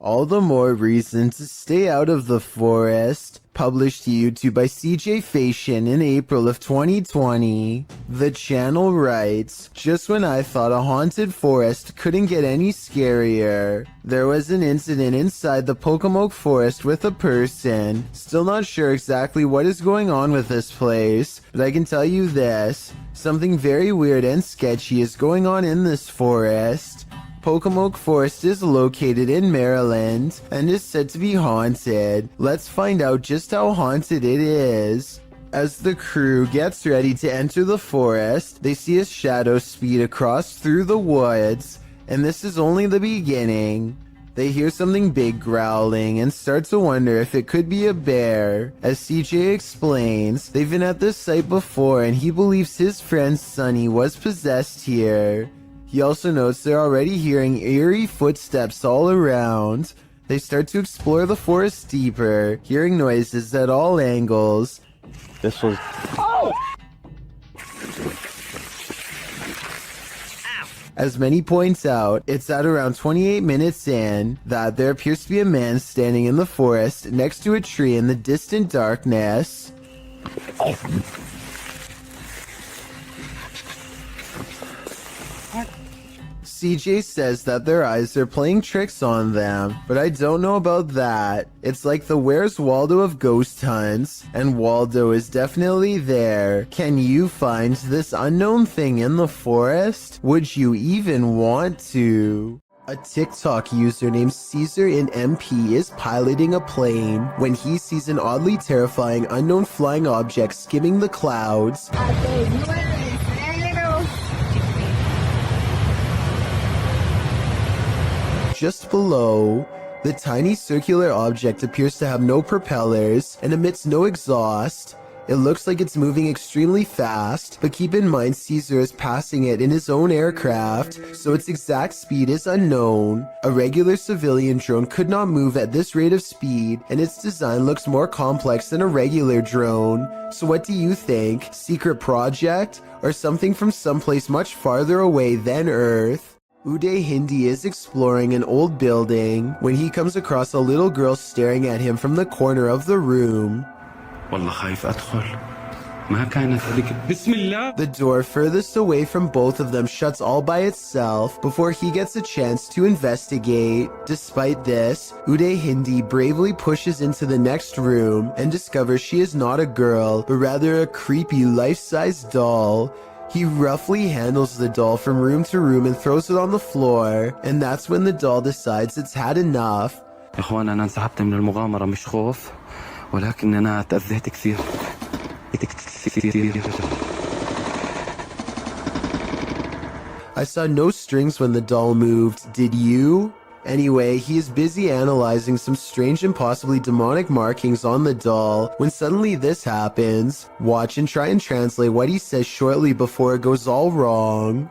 All the more reason to stay out of the forest. Published to YouTube by CJ Fashion in April of 2020. The channel writes, just when I thought a haunted forest couldn't get any scarier, there was an incident inside the Pocomoke forest with a person. Still not sure exactly what is going on with this place, but I can tell you this. Something very weird and sketchy is going on in this forest. Pocomoke Forest is located in Maryland and is said to be haunted. Let's find out just how haunted it is. As the crew gets ready to enter the forest, they see a shadow speed across through the woods, and this is only the beginning. They hear something big growling and start to wonder if it could be a bear. As CJ explains, they've been at this site before and he believes his friend Sunny was possessed here. He also notes they're already hearing eerie footsteps all around. They start to explore the forest deeper, hearing noises at all angles. This was... Oh! As Many points out, it's at around 28 minutes in that there appears to be a man standing in the forest next to a tree in the distant darkness. CJ says that their eyes are playing tricks on them, but I don't know about that. It's like the Where's Waldo of ghost hunts, and Waldo is definitely there. Can you find this unknown thing in the forest? Would you even want to? A TikTok user named Caesar in MP is piloting a plane when he sees an oddly terrifying unknown flying object skimming the clouds. Just below, the tiny circular object appears to have no propellers and emits no exhaust. It looks like it's moving extremely fast, but keep in mind Caesar is passing it in his own aircraft, so its exact speed is unknown. A regular civilian drone could not move at this rate of speed, and its design looks more complex than a regular drone. So what do you think? Secret project? Or something from someplace much farther away than Earth? Uday Hindi is exploring an old building when he comes across a little girl staring at him from the corner of the room. The door furthest away from both of them shuts all by itself before he gets a chance to investigate. Despite this, Uday Hindi bravely pushes into the next room and discovers she is not a girl, but rather a creepy life-size doll. He roughly handles the doll from room to room and throws it on the floor, and that's when the doll decides it's had enough. أنا انسحبت من المغامرة مش خوف ولكن أنا تأذيت كثير. I saw no strings when the doll moved, did you? Anyway, he is busy analyzing some strange and possibly demonic markings on the doll when suddenly this happens. Watch and try and translate what he says shortly before it goes all wrong.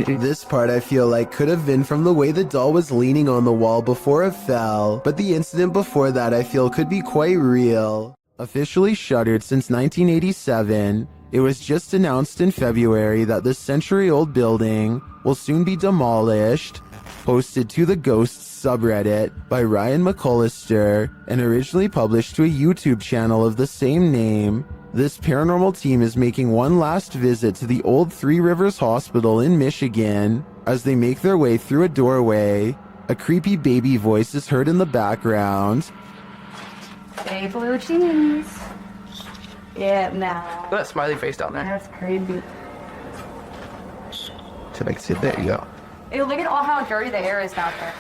This part I feel like could have been from the way the doll was leaning on the wall before it fell, but the incident before that I feel could be quite real. Officially shuttered since 1987, it was just announced in February that this century-old building will soon be demolished. Posted to the Ghosts subreddit by Ryan McCullister and originally published to a YouTube channel of the same name, this paranormal team is making one last visit to the old Three Rivers Hospital in Michigan. As they make their way through a doorway, A creepy baby voice is heard in the background. Hey, blue cheese. Yeah, now. Look at that smiley face down there. That's creepy. To make it there you go. Ew, look at all how dirty the air is down there.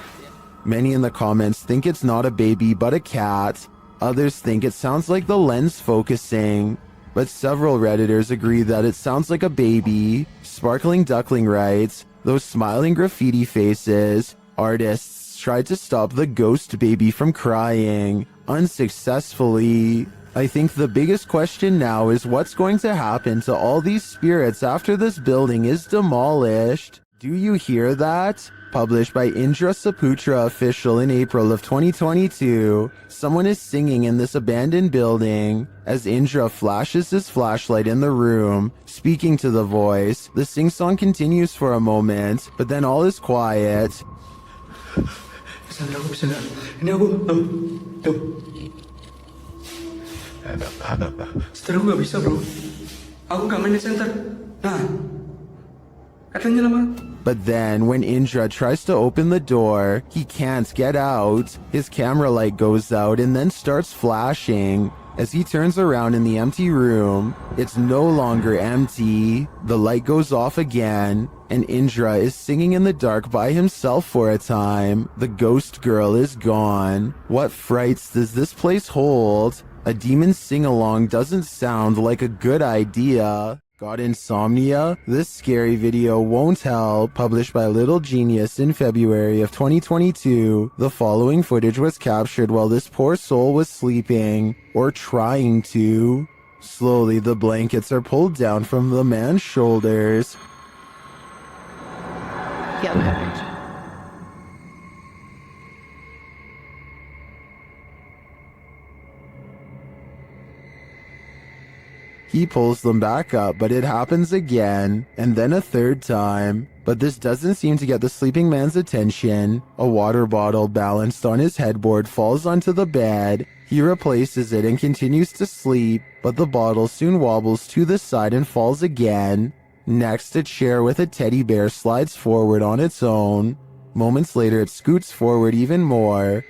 Many in the comments think it's not a baby but a cat. Others think it sounds like the lens focusing. But several Redditors agree that it sounds like a baby. Sparkling Duckling writes, those smiling graffiti faces. Artists tried to stop the ghost baby from crying, unsuccessfully. I think the biggest question now is what's going to happen to all these spirits after this building is demolished. Do you hear that? Published by Indra Saputra Official in April of 2022. Someone is singing in this abandoned building. As Indra flashes his flashlight in the room, speaking to the voice, the sing-song continues for a moment, but then all is quiet. Bisa na ako, bisa na. Ini ako. Tuh. Setelah aku gak bisa, bro. Aku gak main di center. Nah. Katanya lama. But then, when Indra tries to open the door, he can't get out. His camera light goes out and then starts flashing. As he turns around in the empty room, it's no longer empty. The light goes off again, and Indra is singing in the dark by himself for a time. The ghost girl is gone. What frights does this place hold? A demon sing-along doesn't sound like a good idea. Got insomnia? This scary video won't help. Published by Little Genius in February of 2022. The following footage was captured while this poor soul was sleeping, or trying to. Slowly, the blankets are pulled down from the man's shoulders. He pulls them back up, but it happens again, and then a third time. But this doesn't seem to get the sleeping man's attention. A water bottle balanced on his headboard falls onto the bed. He replaces it and continues to sleep, but the bottle soon wobbles to the side and falls again. Next, a chair with a teddy bear slides forward on its own. Moments later, it scoots forward even more.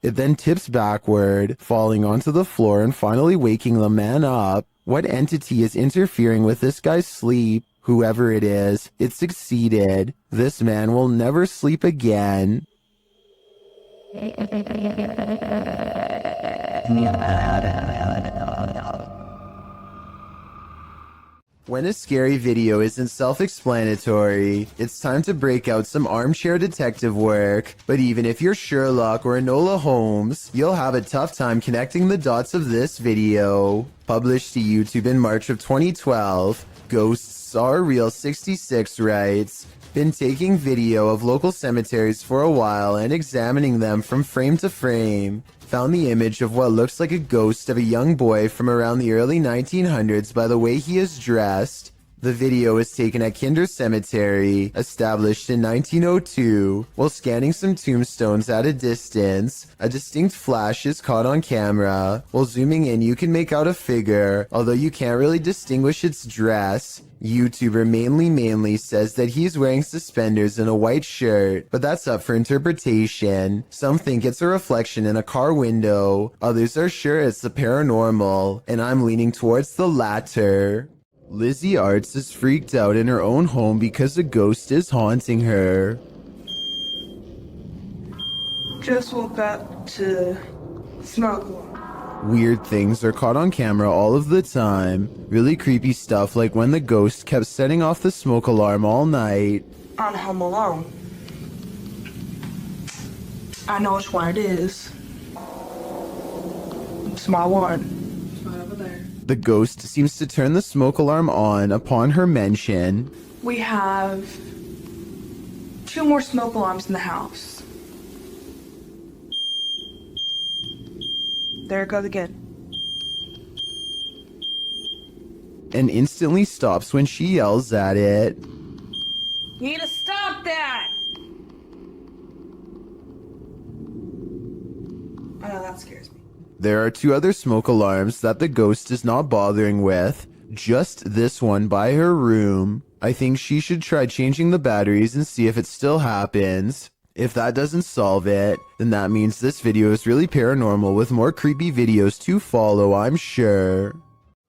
It then tips backward, falling onto the floor and finally waking the man up. What entity is interfering with this guy's sleep? Whoever it is, it succeeded. This man will never sleep again. When a scary video isn't self-explanatory, it's time to break out some armchair detective work. But even if you're Sherlock or Enola Holmes, you'll have a tough time connecting the dots of this video. Published to YouTube in March of 2012, Ghosts Are Real 66 writes, been taking video of local cemeteries for a while and examining them from frame to frame. Found the image of what looks like a ghost of a young boy from around the early 1900s by the way he is dressed. The video was taken at Kinder Cemetery, established in 1902. While scanning some tombstones at a distance, a distinct flash is caught on camera. While zooming in, you can make out a figure, although you can't really distinguish its dress. YouTuber Manly says that he's wearing suspenders and a white shirt, but that's up for interpretation. Some think it's a reflection in a car window. Others are sure it's the paranormal, and I'm leaning towards the latter. Lizzie Arts is freaked out in her own home because a ghost is haunting her. Just woke up to smoke one. Weird things are caught on camera all of the time. Really creepy stuff like when the ghost kept setting off the smoke alarm all night. I'm home alone. I know which one it is. It's my one. It's right over there. The ghost seems to turn the smoke alarm on upon her mention. We have 2 more smoke alarms in the house. There it goes again. And instantly stops when she yells at it. You need to stop that! that scares me. There are 2 other smoke alarms that the ghost is not bothering with. Just this one by her room. I think she should try changing the batteries and see if it still happens. If that doesn't solve it, then that means this video is really paranormal with more creepy videos to follow, I'm sure.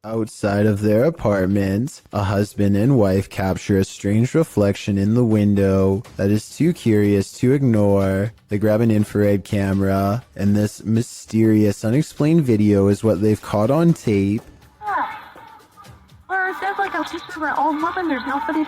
Outside of their apartment, a husband and wife capture a strange reflection in the window that is too curious to ignore. They grab an infrared camera, and this mysterious, unexplained video is what they've caught on tape. Or is that like a picture of our old woman? There's nobody.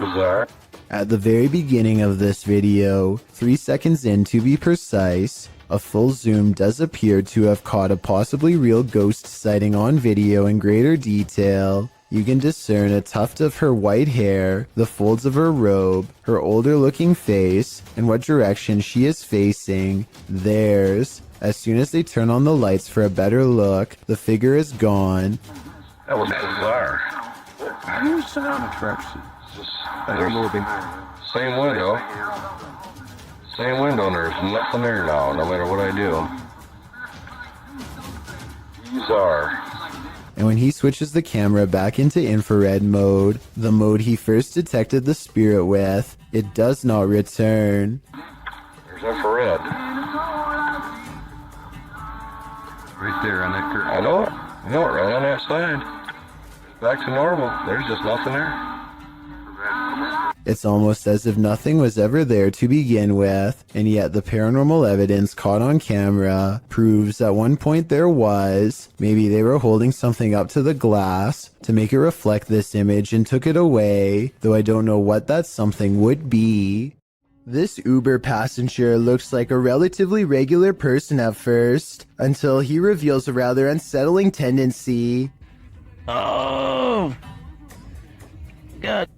Bizarre. At the very beginning of this video, 3 seconds in to be precise, a full zoom does appear to have caught a possibly real ghost sighting on video in greater detail. You can discern a tuft of her white hair, the folds of her robe, her older looking face, and what direction she is facing, theirs. As soon as they turn on the lights for a better look, the figure is gone. That was bizarre. Here's sound attraction. Same window. Same window, there's nothing there now, no matter what I do. Bizarre. And when he switches the camera back into infrared mode, the mode he first detected the spirit with, it does not return. There's infrared. Right there on that curtain. I know it. I know it, right on that side. Back to normal. There's just nothing there. It's almost as if nothing was ever there to begin with, and yet the paranormal evidence caught on camera proves at one point there was. Maybe they were holding something up to the glass to make it reflect this image and took it away, though I don't know what that something would be. This Uber passenger looks like a relatively regular person at first, until he reveals a rather unsettling tendency. Oh! God.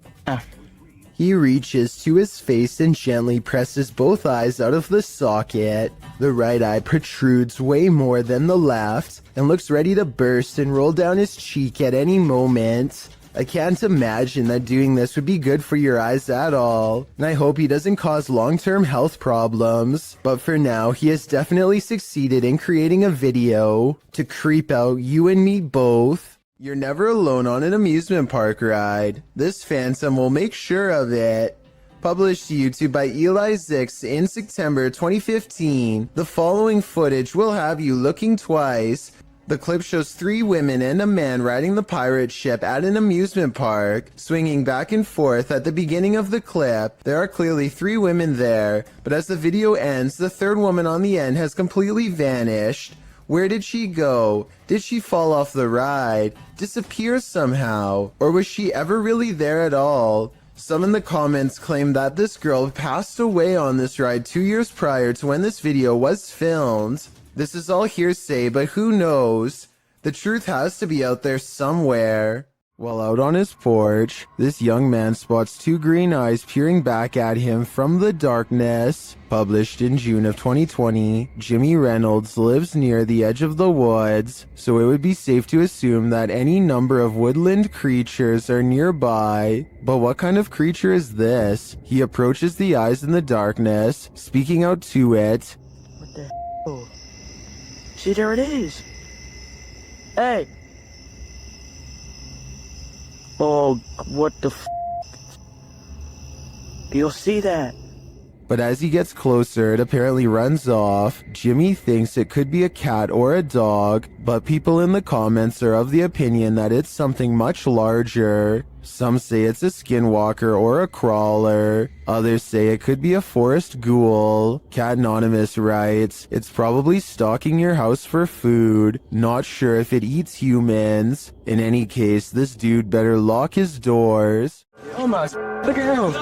He reaches to his face and gently presses both eyes out of the socket. The right eye protrudes way more than the left and looks ready to burst and roll down his cheek at any moment. I can't imagine that doing this would be good for your eyes at all, and I hope he doesn't cause long-term health problems. But for now, he has definitely succeeded in creating a video to creep out you and me both. You're never alone on an amusement park ride. This phantom will make sure of it. Published to YouTube by Eli Zix in September 2015, the following footage will have you looking twice. The clip shows 3 women and a man riding the pirate ship at an amusement park, swinging back and forth. At the beginning of the clip, there are clearly 3 women there, but as the video ends, the 3rd woman on the end has completely vanished. Where did she go? Did she fall off the ride? Disappear somehow? Or was she ever really there at all? Some in the comments claim that this girl passed away on this ride 2 years prior to when this video was filmed. This is all hearsay, but who knows? The truth has to be out there somewhere. While out on his porch, this young man spots 2 green eyes peering back at him from the darkness. Published in June of 2020, Jimmy Reynolds lives near the edge of the woods, so it would be safe to assume that any number of woodland creatures are nearby. But what kind of creature is this? He approaches the eyes in the darkness, speaking out to it. What the hell? See, there it is. Hey! Oh, what the f***? You'll see that. But as he gets closer, it apparently runs off. Jimmy thinks it could be a cat or a dog, but people in the comments are of the opinion that it's something much larger. Some say it's a skinwalker or a crawler. Others say it could be a forest ghoul. Cat Anonymous writes, "It's probably stalking your house for food. Not sure if it eats humans. In any case, this dude better lock his doors." Almost. Look at him.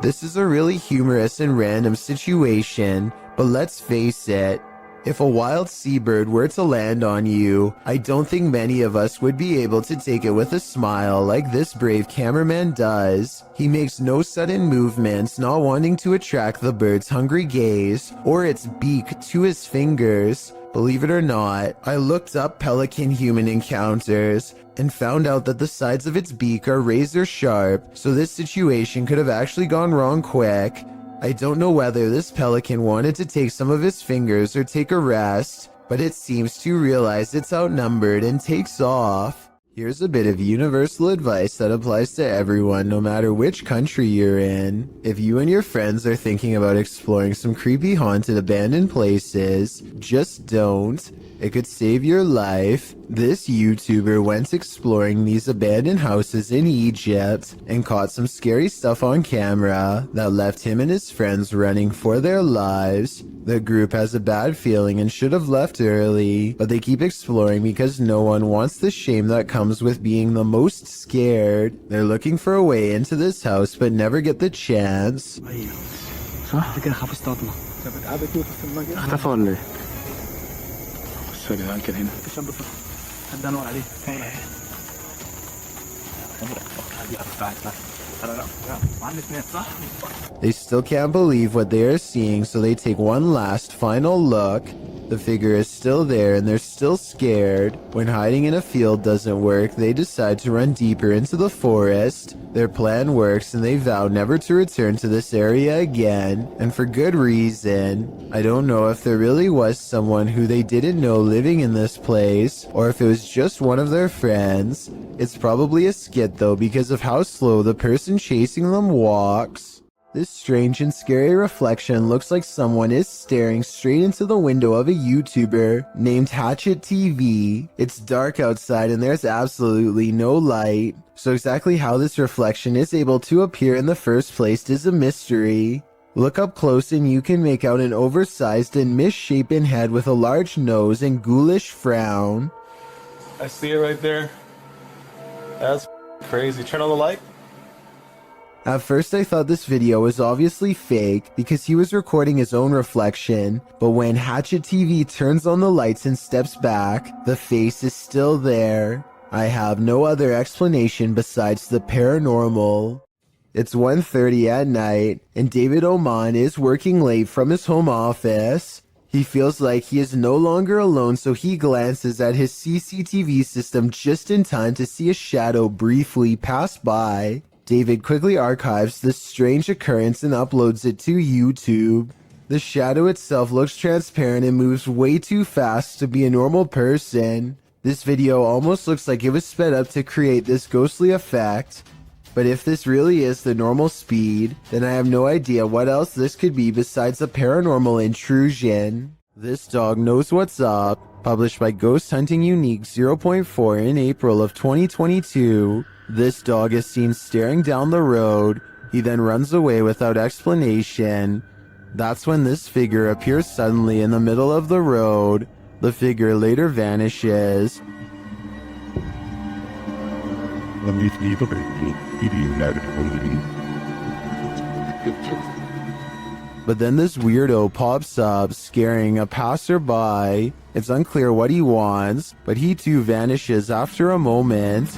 This is a really humorous and random situation, but let's face it. If a wild seabird were to land on you, I don't think many of us would be able to take it with a smile like this brave cameraman does. He makes no sudden movements, not wanting to attract the bird's hungry gaze or its beak to his fingers. Believe it or not, I looked up pelican-human encounters and found out that the sides of its beak are razor sharp, so this situation could have actually gone wrong quick. I don't know whether this pelican wanted to take some of his fingers or take a rest, but it seems to realize it's outnumbered and takes off. Here's a bit of universal advice that applies to everyone, no matter which country you're in. If you and your friends are thinking about exploring some creepy haunted abandoned places, just don't. It could save your life. This YouTuber went exploring these abandoned houses in Egypt and caught some scary stuff on camera that left him and his friends running for their lives. The group has a bad feeling and should have left early, but they keep exploring because no one wants the shame that comes with being the most scared. They're looking for a way into this house but never get the chance. اختفوا ولا ايه؟ بص يا جدعان كده هنا. هدانوا عليه. They still can't believe what they are seeing, so they take one last final look. The figure is still there and they're still scared. When hiding in a field doesn't work, they decide to run deeper into the forest. Their plan works and they vow never to return to this area again, and for good reason. I don't know if there really was someone who they didn't know living in this place, or if it was just one of their friends. It's probably a skit though, because of how slow the person chasing them walks. This strange and scary reflection looks like someone is staring straight into the window of a YouTuber named Hatchet TV. It's dark outside and there's absolutely no light, so exactly how this reflection is able to appear in the first place is a mystery. Look up close and you can make out an oversized and misshapen head with a large nose and ghoulish frown. I see it right there. That's crazy. Turn on the light. At first I thought this video was obviously fake because he was recording his own reflection, but when Hatchet TV turns on the lights and steps back, the face is still there. I have no other explanation besides the paranormal. It's 1:30 at night, and David Oman is working late from his home office. He feels like he is no longer alone, so he glances at his CCTV system just in time to see a shadow briefly pass by. David quickly archives this strange occurrence and uploads it to YouTube. The shadow itself looks transparent and moves way too fast to be a normal person. This video almost looks like it was sped up to create this ghostly effect. But if this really is the normal speed, then I have no idea what else this could be besides a paranormal intrusion. This dog knows what's up. Published by Ghost Hunting Unique 0.4 in April of 2022. This dog is seen staring down the road. He then runs away without explanation. That's when this figure appears suddenly in the middle of the road. The figure later vanishes. But then this weirdo pops up, scaring a passerby. It's unclear what he wants, but he too vanishes after a moment.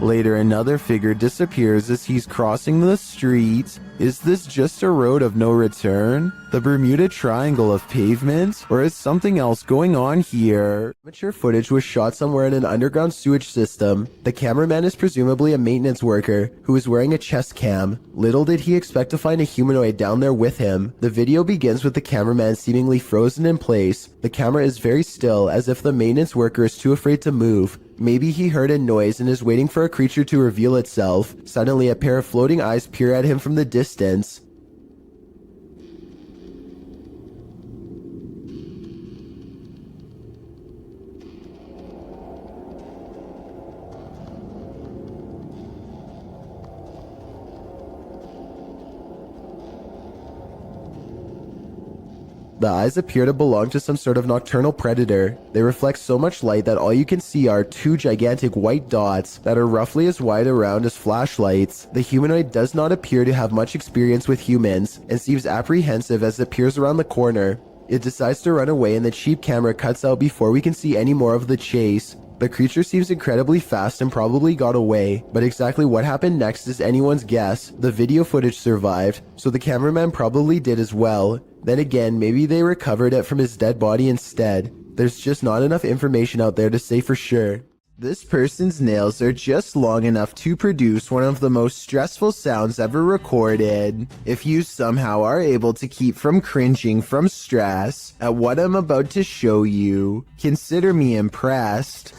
Later, another figure disappears as he's crossing the street. Is this just a road of no return? The Bermuda Triangle of pavement? Or is something else going on here? Amateur footage was shot somewhere in an underground sewage system. The cameraman is presumably a maintenance worker who is wearing a chest cam. Little did he expect to find a humanoid down there with him. The video begins with the cameraman seemingly frozen in place. The camera is very still, as if the maintenance worker is too afraid to move. Maybe he heard a noise and is waiting for a creature to reveal itself. Suddenly, a pair of floating eyes peer at him from the distance. The eyes appear to belong to some sort of nocturnal predator. They reflect so much light that all you can see are two gigantic white dots that are roughly as wide around as flashlights. The humanoid does not appear to have much experience with humans and seems apprehensive as it peers around the corner. It decides to run away and the cheap camera cuts out before we can see any more of the chase. The creature seems incredibly fast and probably got away, but exactly what happened next is anyone's guess. The video footage survived, so the cameraman probably did as well. Then again, maybe they recovered it from his dead body instead. There's just not enough information out there to say for sure. This person's nails are just long enough to produce one of the most stressful sounds ever recorded. If you somehow are able to keep from cringing from stress at what I'm about to show you, consider me impressed.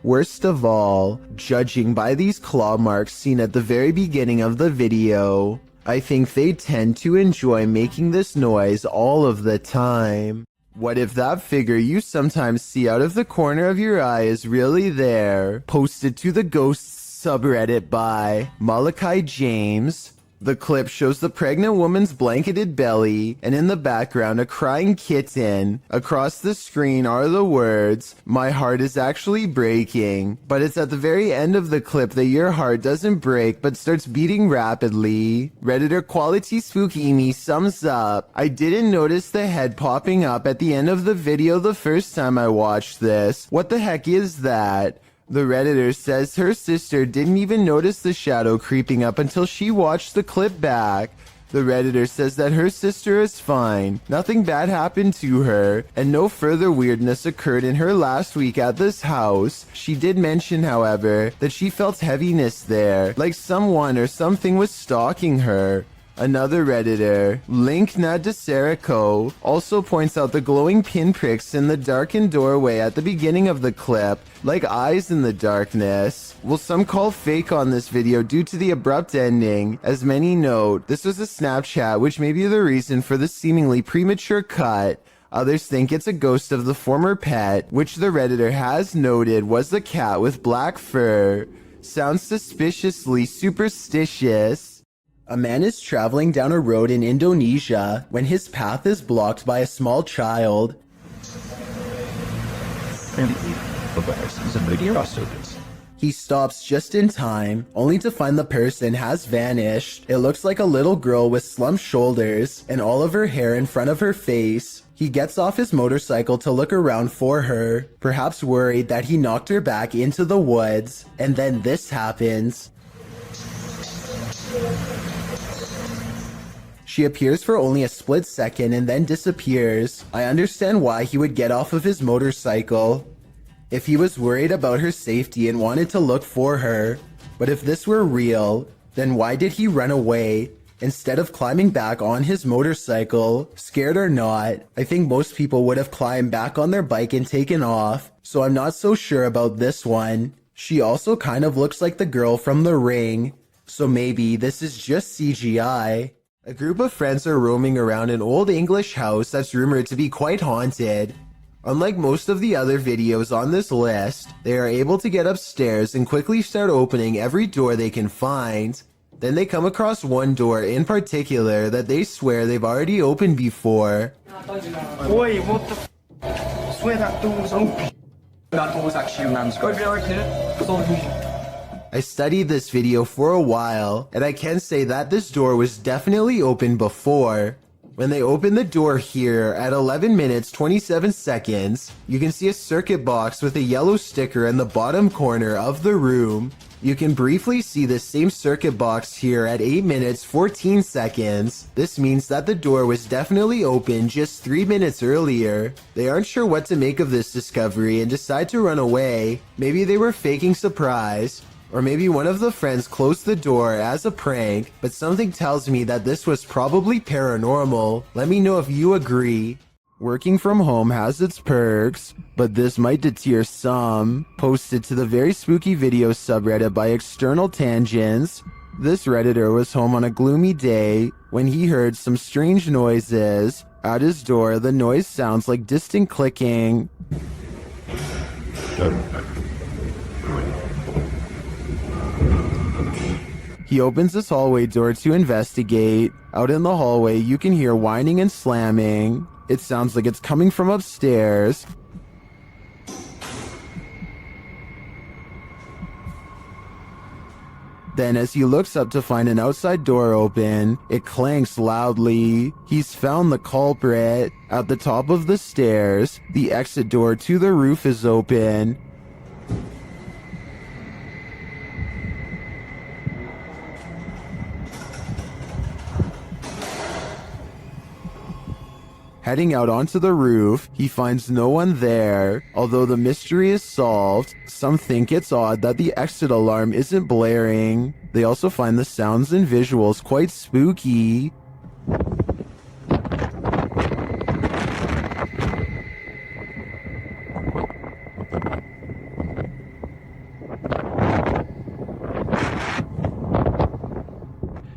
Worst of all, judging by these claw marks seen at the very beginning of the video, I think they tend to enjoy making this noise all of the time. What if that figure you sometimes see out of the corner of your eye is really there? Posted to the Ghosts subreddit by Malachi James. The clip shows the pregnant woman's blanketed belly, and in the background a crying kitten. Across the screen are the words, "My heart is actually breaking." But it's at the very end of the clip that your heart doesn't break but starts beating rapidly. Redditor Quality Spookimi sums up, "I didn't notice the head popping up at the end of the video the first time I watched this. What the heck is that?" The Redditor says her sister didn't even notice the shadow creeping up until she watched the clip back. The Redditor says that her sister is fine, nothing bad happened to her, and no further weirdness occurred in her last week at this house. She did mention, however, that she felt heaviness there, like someone or something was stalking her. Another Redditor, Linkna DeSerico, also points out the glowing pinpricks in the darkened doorway at the beginning of the clip, like eyes in the darkness. Well, some call fake on this video due to the abrupt ending. As many note, this was a Snapchat, which may be the reason for the seemingly premature cut. Others think it's a ghost of the former pet, which the Redditor has noted was the cat with black fur. Sounds suspiciously superstitious. A man is traveling down a road in Indonesia when his path is blocked by a small child. He stops just in time, only to find the person has vanished. It looks like a little girl with slumped shoulders and all of her hair in front of her face. He gets off his motorcycle to look around for her, perhaps worried that he knocked her back into the woods, and then this happens. She appears for only a split second and then disappears. I understand why he would get off of his motorcycle. If he was worried about her safety and wanted to look for her. But if this were real, then why did he run away instead of climbing back on his motorcycle? Scared or not, I think most people would have climbed back on their bike and taken off. So I'm not so sure about this one. She also kind of looks like the girl from The Ring. So maybe this is just CGI. A group of friends are roaming around an old English house that's rumored to be quite haunted. Unlike most of the other videos on this list, they are able to get upstairs and quickly start opening every door they can find. Then they come across one door in particular that they swear they've already opened before. Wait, what the I swear that door was open. That door was actually a man's grave. I studied this video for a while, and I can say that this door was definitely open before. When they open the door here at 11 minutes 27 seconds, you can see a circuit box with a yellow sticker in the bottom corner of the room. You can briefly see the same circuit box here at 8 minutes 14 seconds. This means that the door was definitely open just 3 minutes earlier. They aren't sure what to make of this discovery and decide to run away. Maybe they were faking surprise. Or maybe one of the friends closed the door as a prank, but something tells me that this was probably paranormal. Let me know if you agree. Working from home has its perks, but this might deter some. Posted to the Very Spooky Videos subreddit by External Tangents. This Redditor was home on a gloomy day when he heard some strange noises. At his door, the noise sounds like distant clicking. He opens this hallway door to investigate. Out in the hallway, you can hear whining and slamming. It sounds like it's coming from upstairs. Then as he looks up to find an outside door open, it clanks loudly. He's found the culprit. At the top of the stairs, the exit door to the roof is open. Heading out onto the roof, he finds no one there. Although the mystery is solved, some think it's odd that the exit alarm isn't blaring. They also find the sounds and visuals quite spooky.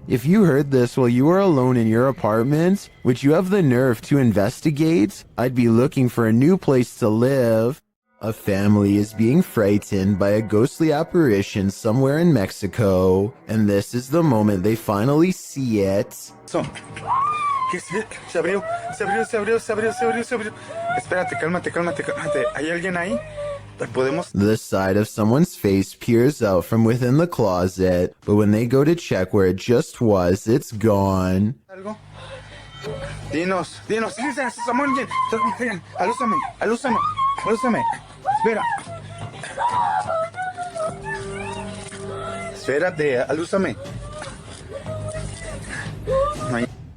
If you heard this while you were alone in your apartment, would you have the nerve to investigate? I'd be looking for a new place to live. A family is being frightened by a ghostly apparition somewhere in Mexico, and this is the moment they finally see it. Se abrió. Espérate, cálmate. ¿Hay alguien ahí? The side of someone's face peers out from within the closet, but when they go to check where it just was, it's gone. Dinos. Samuel, alúzame. Espérate, alúzame.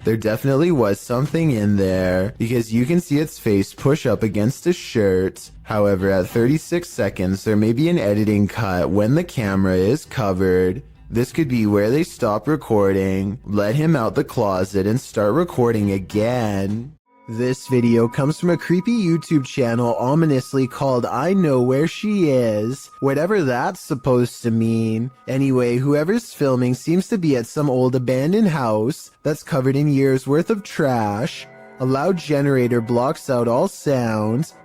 There definitely was something in there, because you can see its face push up against a shirt. However, at 36 seconds, there may be an editing cut when the camera is covered. This could be where they stop recording, let him out the closet, and start recording again. This video comes from a creepy YouTube channel ominously called I Know Where She Is, whatever that's supposed to mean. Anyway, whoever's filming seems to be at some old abandoned house that's covered in years worth of trash. A loud generator blocks out all sounds.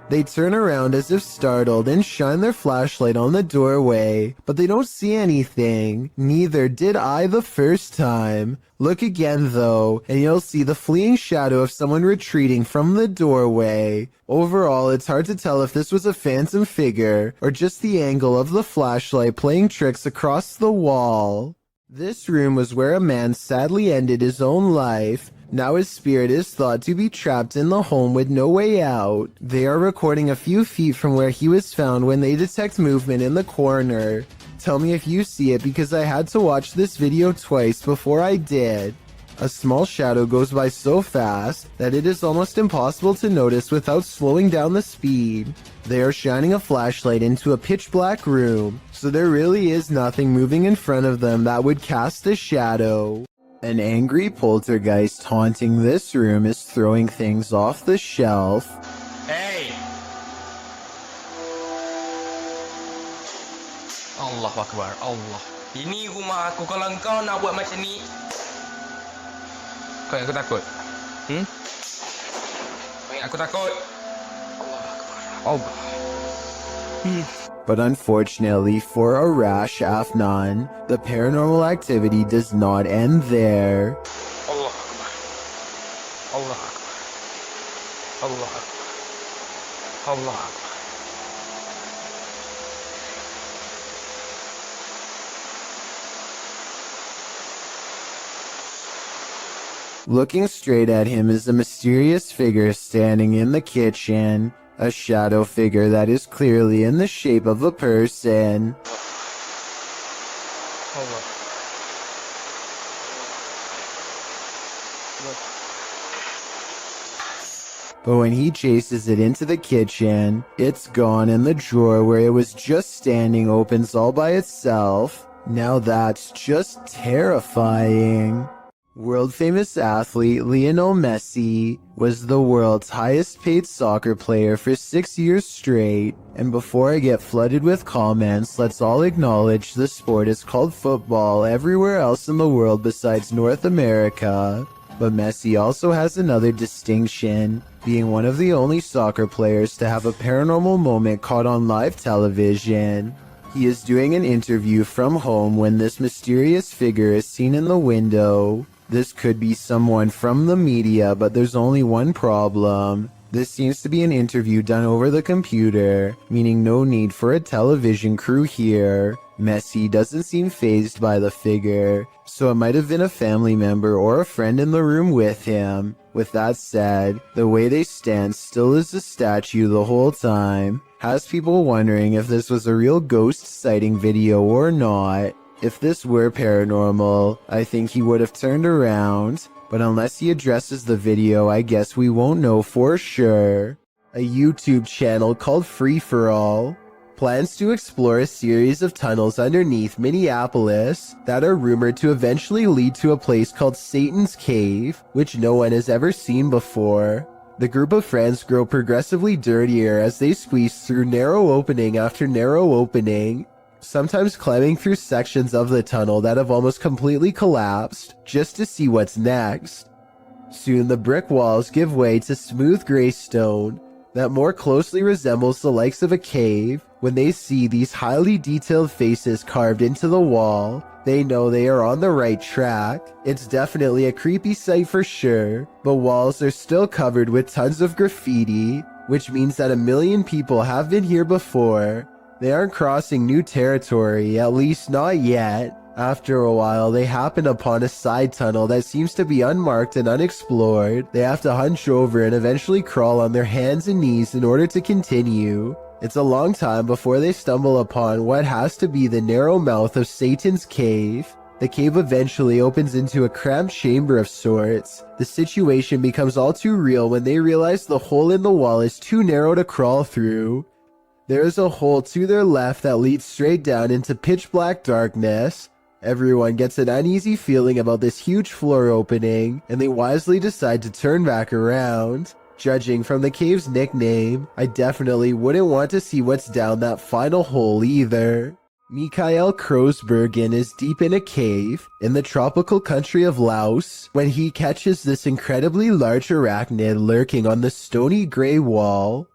They turn around as if startled and shine their flashlight on the doorway, but they don't see anything. Neither did I the first time. Look again though, and you'll see the fleeing shadow of someone retreating from the doorway. Overall, it's hard to tell if this was a phantom figure or just the angle of the flashlight playing tricks across the wall. This room was where a man sadly ended his own life. Now his spirit is thought to be trapped in the home with no way out. They are recording a few feet from where he was found when they detect movement in the corner. Tell me if you see it, because I had to watch this video twice before I did. A small shadow goes by so fast that it is almost impossible to notice without slowing down the speed. They are shining a flashlight into a pitch black room, so there really is nothing moving in front of them that would cast a shadow. An angry poltergeist haunting this room is throwing things off the shelf. Hey! Allah Akbar, Allah. Ini rumah aku, kalau kau nak buat macam ni, kau ingat aku takut? Kau ingat aku takut? Allah Akbar. Allah. But unfortunately for Arash Afnan, the paranormal activity does not end there. Allah Akbar. Allah Akbar. Allah Akbar. Allah Akbar. Looking straight at him is a mysterious figure standing in the kitchen. A shadow figure that is clearly in the shape of a person. But when he chases it into the kitchen, it's gone, and the drawer where it was just standing opens all by itself. Now that's just terrifying. World-famous athlete Lionel Messi was the world's highest-paid soccer player for 6 years straight, and before I get flooded with comments, let's all acknowledge the sport is called football everywhere else in the world besides North America. But Messi also has another distinction, being one of the only soccer players to have a paranormal moment caught on live television. He is doing an interview from home when this mysterious figure is seen in the window. This could be someone from the media, but there's only one problem. This seems to be an interview done over the computer, meaning no need for a television crew here. Messi doesn't seem fazed by the figure, so it might have been a family member or a friend in the room with him. With that said, the way they stand still as a statue the whole time has people wondering if this was a real ghost sighting video or not. If this were paranormal, I think he would have turned around, but unless he addresses the video, I guess we won't know for sure. A YouTube channel called Free For All plans to explore a series of tunnels underneath Minneapolis that are rumored to eventually lead to a place called Satan's Cave, which no one has ever seen before. The group of friends grow progressively dirtier as they squeeze through narrow opening after narrow opening, sometimes climbing through sections of the tunnel that have almost completely collapsed just to see what's next. Soon the brick walls give way to smooth gray stone that more closely resembles the likes of a cave. When they see these highly detailed faces carved into the wall, they know they are on the right track. It's definitely a creepy sight for sure, but walls are still covered with tons of graffiti, which means that 1 million people have been here before. They aren't crossing new territory, at least not yet. After a while, they happen upon a side tunnel that seems to be unmarked and unexplored. They have to hunch over and eventually crawl on their hands and knees in order to continue. It's a long time before they stumble upon what has to be the narrow mouth of Satan's Cave. The cave eventually opens into a cramped chamber of sorts. The situation becomes all too real when they realize the hole in the wall is too narrow to crawl through. There is a hole to their left that leads straight down into pitch black darkness. Everyone gets an uneasy feeling about this huge floor opening, and they wisely decide to turn back around. Judging from the cave's nickname, I definitely wouldn't want to see what's down that final hole either. Mikael Krogsbergen is deep in a cave in the tropical country of Laos when he catches this incredibly large arachnid lurking on the stony gray wall.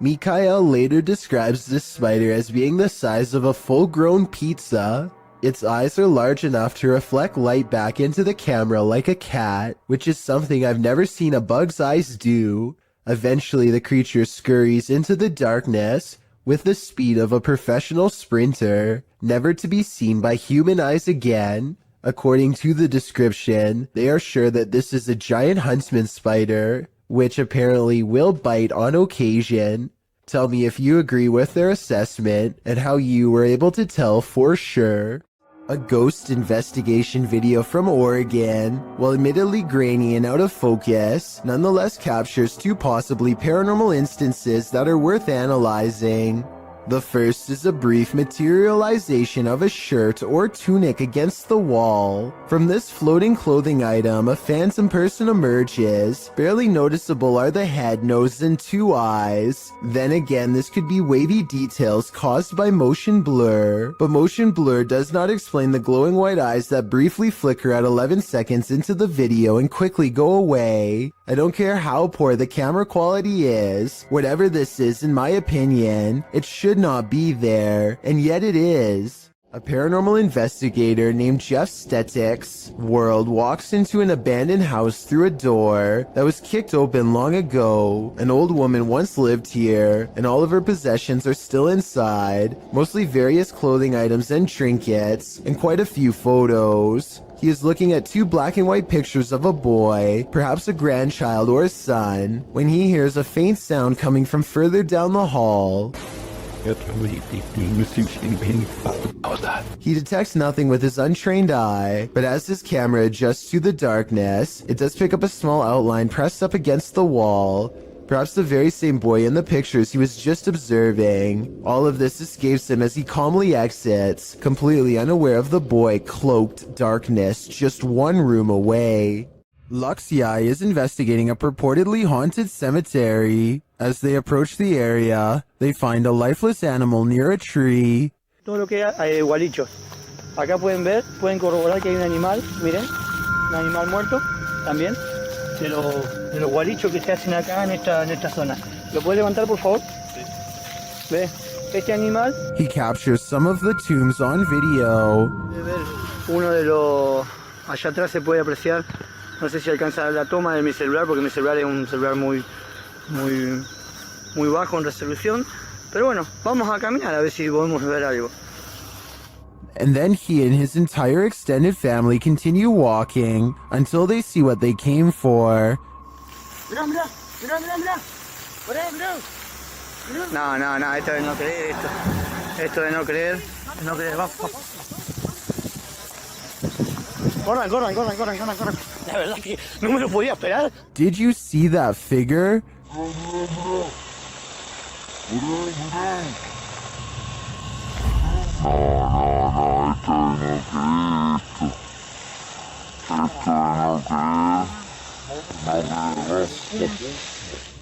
Mikael later describes this spider as being the size of a full-grown pizza. Its eyes are large enough to reflect light back into the camera like a cat, which is something I've never seen a bug's eyes do. Eventually, the creature scurries into the darkness with the speed of a professional sprinter, never to be seen by human eyes again. According to the description, they are sure that this is a giant huntsman spider, which apparently will bite on occasion. Tell me if you agree with their assessment and how you were able to tell for sure. A ghost investigation video from Oregon, while admittedly grainy and out of focus, nonetheless captures 2 possibly paranormal instances that are worth analyzing. The first is a brief materialization of a shirt or tunic against the wall. From this floating clothing item, a phantom person emerges. Barely noticeable are the head, nose, and 2 eyes. Then again, this could be wavy details caused by motion blur, but motion blur does not explain the glowing white eyes that briefly flicker at 11 seconds into the video and quickly go away. I don't care how poor the camera quality is, whatever this is, in my opinion, it should not be there, and yet it is. A paranormal investigator named Jeff Stetik's world walks into an abandoned house through a door that was kicked open long ago. An old woman once lived here, and all of her possessions are still inside, mostly various clothing items and trinkets, and quite a few photos. He is looking at 2 black and white pictures of a boy, perhaps a grandchild or a son, when he hears a faint sound coming from further down the hall. He detects nothing with his untrained eye, but as his camera adjusts to the darkness, it does pick up a small outline pressed up against the wall. Perhaps the very same boy in the pictures he was just observing. All of this escapes him as he calmly exits, completely unaware of the boy cloaked darkness just 1 room away. Luxi is investigating a purportedly haunted cemetery. As they approach the area, they find a lifeless animal near a tree. Todo lo que hay gualichos. Acá pueden ver, pueden corroborar que hay un animal, miren, un animal muerto también. De los gualichos que se hacen acá en esta zona. ¿Lo puede levantar, por favor? Sí. ¿Ve? Este animal. He captures some of the tombs on video. Puede ver uno de los allá atrás se puede apreciar, no sé si alcanza la toma de mi celular, porque mi celular es un celular muy bajo en resolución. Pero bueno, vamos a caminar a ver si podemos ver algo. And then he and his entire extended family continue walking until they see what they came for. Mirá, mirá, mirá, mirá, mirá. Por ahí, mirá. No, esto de no creer, esto de no creer, vamos. Corran. La verdad que no me lo podía esperar. Did you see that figure?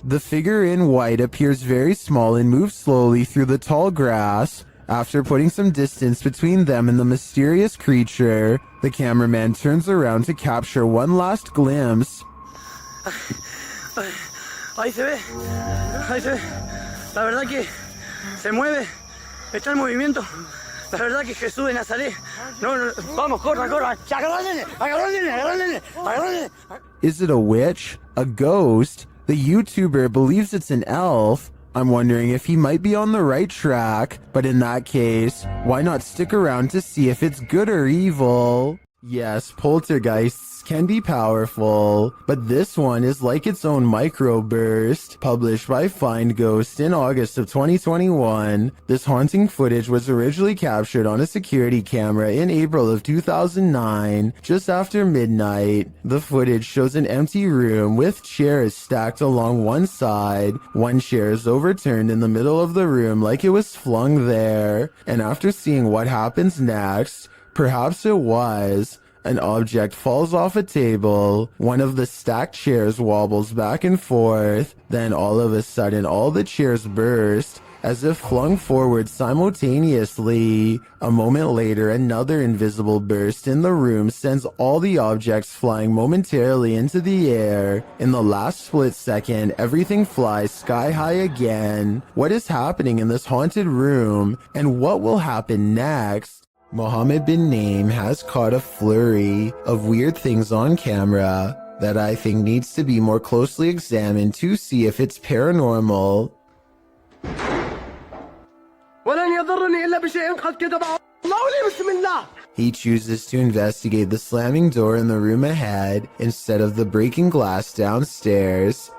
The figure in white appears very small and moves slowly through the tall grass. After putting some distance between them and the mysterious creature, the cameraman turns around to capture one last glimpse. Ahí se ve. La verdad que se mueve, está en movimiento. La verdad que Jesús de Nazaret. No, vamos, corran. Agarrá. Is it a witch? A ghost? The YouTuber believes it's an elf. I'm wondering if he might be on the right track, but in that case, why not stick around to see if it's good or evil? Yes, poltergeists can be powerful, but this one is like its own microburst. Published by Find Ghost in August of 2021, this haunting footage was originally captured on a security camera in April of 2009, just after midnight. The footage shows an empty room with chairs stacked along one side. One chair is overturned in the middle of the room like it was flung there, and after seeing what happens next, perhaps it was, an object falls off a table, one of the stacked chairs wobbles back and forth, then all of a sudden all the chairs burst, as if flung forward simultaneously. A moment later, another invisible burst in the room sends all the objects flying momentarily into the air. In the last split second, everything flies sky high again. What is happening in this haunted room, and what will happen next? Mohammed bin Naim has caught a flurry of weird things on camera that I think needs to be more closely examined to see if it's paranormal. He chooses to investigate the slamming door in the room ahead instead of the breaking glass downstairs.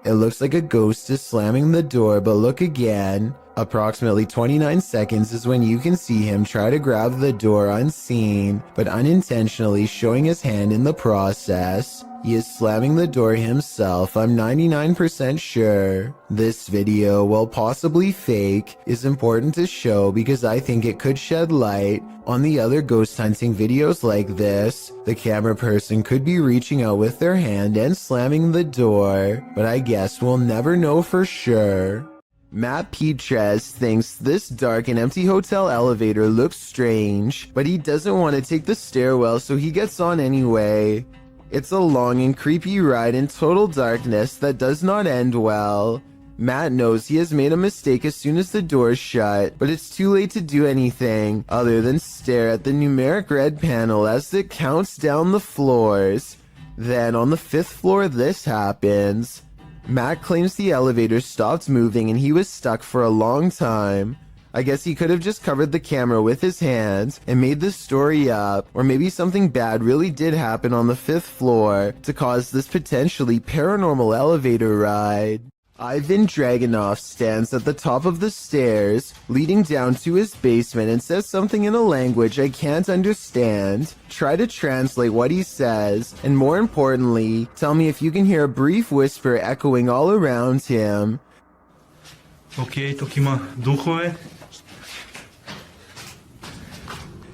It looks like a ghost is slamming the door, but look again. Approximately 29 seconds is when you can see him try to grab the door unseen, but unintentionally showing his hand in the process. He is slamming the door himself, I'm 99% sure. This video, while possibly fake, is important to show because I think it could shed light on the other ghost hunting videos like this. The camera person could be reaching out with their hand and slamming the door, but I guess we'll never know for sure. Matt Petres thinks this dark and empty hotel elevator looks strange, but he doesn't want to take the stairwell, so he gets on anyway. It's a long and creepy ride in total darkness that does not end well. Matt knows he has made a mistake as soon as the doors shut, but it's too late to do anything other than stare at the numeric red panel as it counts down the floors. Then on the 5th floor, this happens. Matt claims the elevator stopped moving and he was stuck for a long time. I guess he could have just covered the camera with his hands and made the story up, or maybe something bad really did happen on the 5th floor to cause this potentially paranormal elevator ride. Ivan Dragunov stands at the top of the stairs, leading down to his basement, and says something in a language I can't understand. Try to translate what he says, and more importantly, tell me if you can hear a brief whisper echoing all around him. Okay, Tokima, duchoe.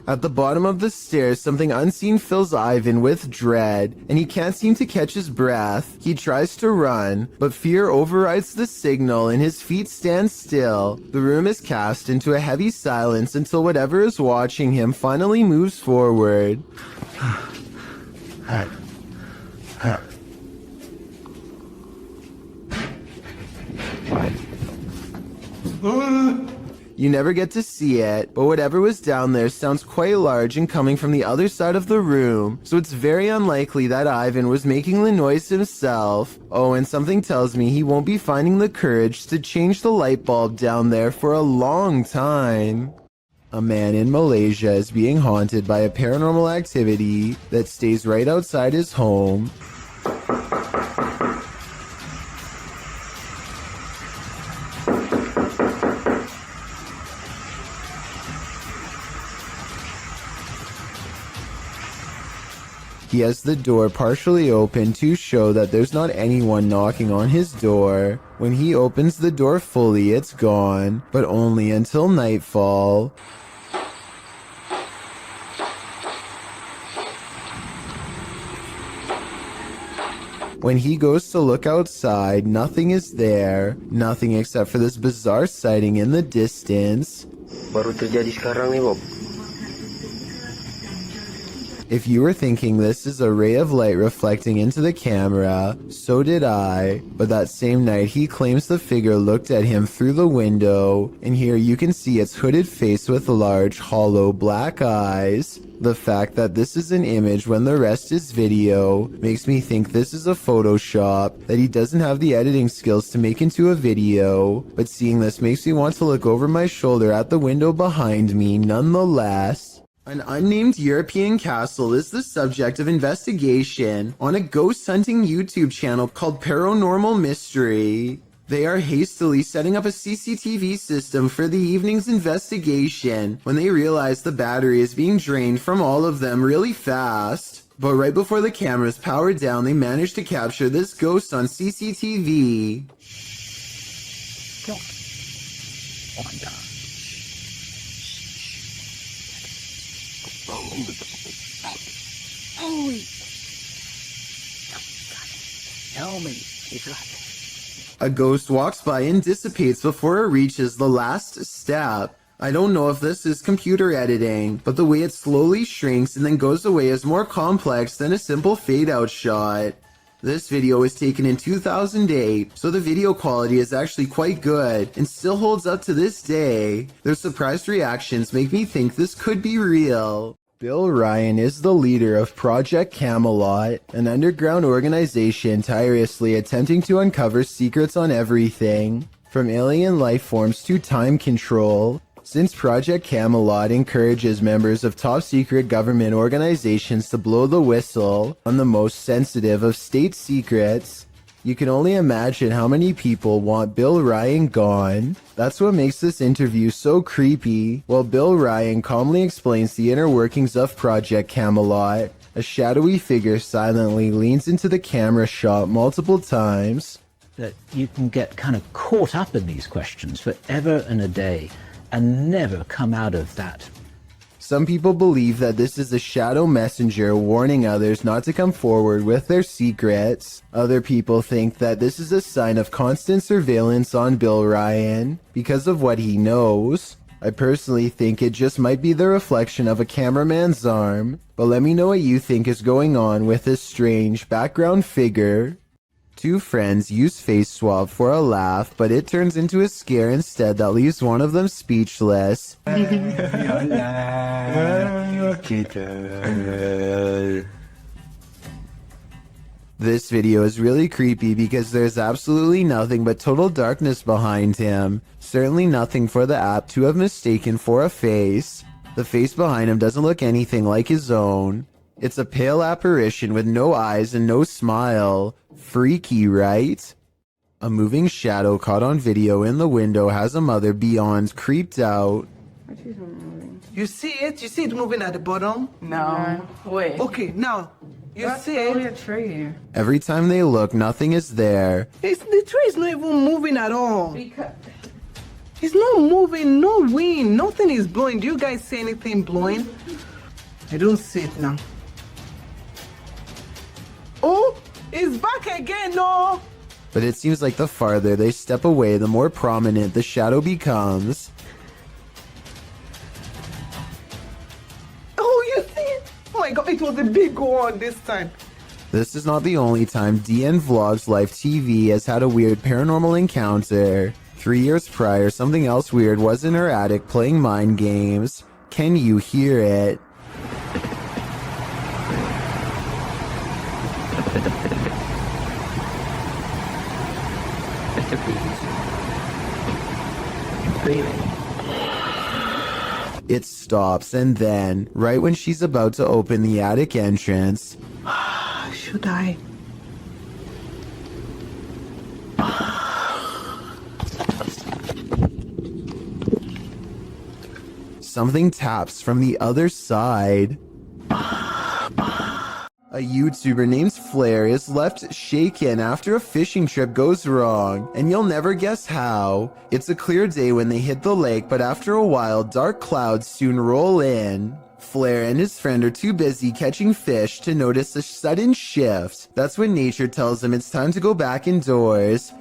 At the bottom of the stairs, something unseen fills Ivan with dread, and he can't seem to catch his breath. He tries to run, but fear overrides the signal and his feet stand still. The room is cast into a heavy silence until whatever is watching him finally moves forward. Right. You never get to see it, but whatever was down there sounds quite large and coming from the other side of the room, so it's very unlikely that Ivan was making the noise himself. Oh, and something tells me he won't be finding the courage to change the light bulb down there for a long time. A man in Malaysia is being haunted by a paranormal activity that stays right outside his home. He has the door partially open to show that there's not anyone knocking on his door. When he opens the door fully, it's gone, but only until nightfall. When he goes to look outside, nothing is there. Nothing except for this bizarre sighting in the distance. Baru terjadi sekarang nih, Bob. If you were thinking this is a ray of light reflecting into the camera, so did I. But that same night, he claims the figure looked at him through the window, and here you can see its hooded face with large, hollow black eyes. The fact that this is an image when the rest is video makes me think this is a Photoshop that he doesn't have the editing skills to make into a video. But seeing this makes me want to look over my shoulder at the window behind me nonetheless. An unnamed European castle is the subject of investigation on a ghost hunting YouTube channel called Paranormal Mystery. They are hastily setting up a CCTV system for the evening's investigation when they realize the battery is being drained from all of them really fast. But right before the cameras power down, they manage to capture this ghost on CCTV. Holy. Tell me. He's got it. A ghost walks by and dissipates before it reaches the last step. I don't know if this is computer editing, but the way it slowly shrinks and then goes away is more complex than a simple fade-out shot. This video was taken in 2008, so the video quality is actually quite good and still holds up to this day. Their surprised reactions make me think this could be real. Bill Ryan is the leader of Project Camelot, an underground organization tirelessly attempting to uncover secrets on everything, from alien life forms to time control. Since Project Camelot encourages members of top-secret government organizations to blow the whistle on the most sensitive of state secrets, you can only imagine how many people want Bill Ryan gone. That's what makes this interview so creepy. While Bill Ryan calmly explains the inner workings of Project Camelot, a shadowy figure silently leans into the camera shot multiple times. That you can get kind of caught up in these questions forever and a day and never come out of that. Some people believe that this is a shadow messenger warning others not to come forward with their secrets. Other people think that this is a sign of constant surveillance on Bill Ryan because of what he knows. I personally think it just might be the reflection of a cameraman's arm, but let me know what you think is going on with this strange background figure. Two friends use face swap for a laugh, but it turns into a scare instead that leaves one of them speechless. This video is really creepy because there's absolutely nothing but total darkness behind him. Certainly nothing for the app to have mistaken for a face. The face behind him doesn't look anything like his own. It's a pale apparition with no eyes and no smile. Freaky, right? A moving shadow caught on video in the window has a mother beyond creeped out. You see it? You see it moving at the bottom? No. Wait. Okay, now. You see it? Only a tree. Every time they look, nothing is there. The tree is not even moving at all. It's not moving, no wind, nothing is blowing. Do you guys see anything blowing? I don't see it now. Oh, it's back again, no! But it seems like the farther they step away, the more prominent the shadow becomes. Oh, you see it? Oh my god, it was a big one this time. This is not the only time DN Vlogs Live TV has had a weird paranormal encounter. 3 years prior, something else weird was in her attic playing mind games. Can you hear it? It stops, and then, right when she's about to open the attic entrance, Should I? something taps from the other side. A YouTuber named Flair is left shaken after a fishing trip goes wrong, and you'll never guess how. It's a clear day when they hit the lake, but after a while, dark clouds soon roll in. Flair and his friend are too busy catching fish to notice a sudden shift. That's when nature tells him it's time to go back indoors.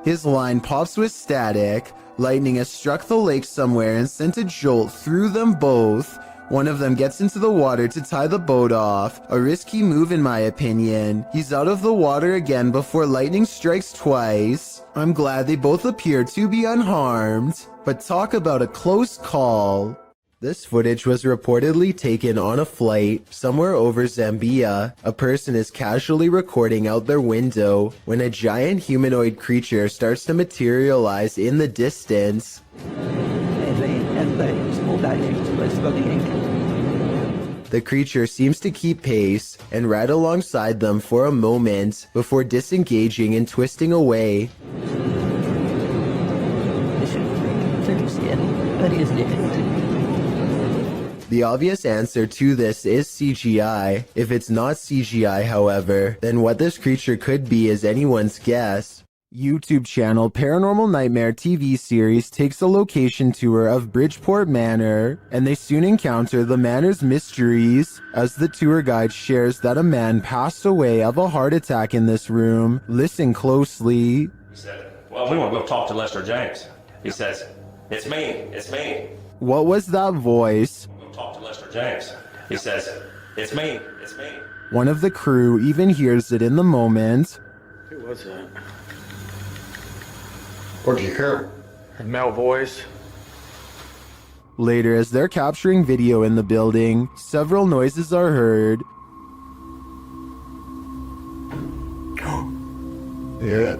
His line pops with static. Lightning has struck the lake somewhere and sent a jolt through them both. One of them gets into the water to tie the boat off. A risky move in my opinion. He's out of the water again before lightning strikes twice. I'm glad they both appear to be unharmed. But talk about a close call. This footage was reportedly taken on a flight somewhere over Zambia. A person is casually recording out their window when a giant humanoid creature starts to materialize in the distance. The creature seems to keep pace and ride alongside them for a moment before disengaging and twisting away. The obvious answer to this is CGI. If it's not CGI, however, then what this creature could be is anyone's guess. YouTube channel Paranormal Nightmare TV series takes a location tour of Bridgeport Manor, and they soon encounter the manor's mysteries as the tour guide shares that a man passed away of a heart attack in this room. Listen closely. He said, well, we want to go talk to Lester James. He says, it's me. What was that voice? Go talk to Lester James. He says, it's me. One of the crew even hears it in the moment. Who was that? Where'd you hear? A male voice. Later, as they're capturing video in the building, several noises are heard. Yeah.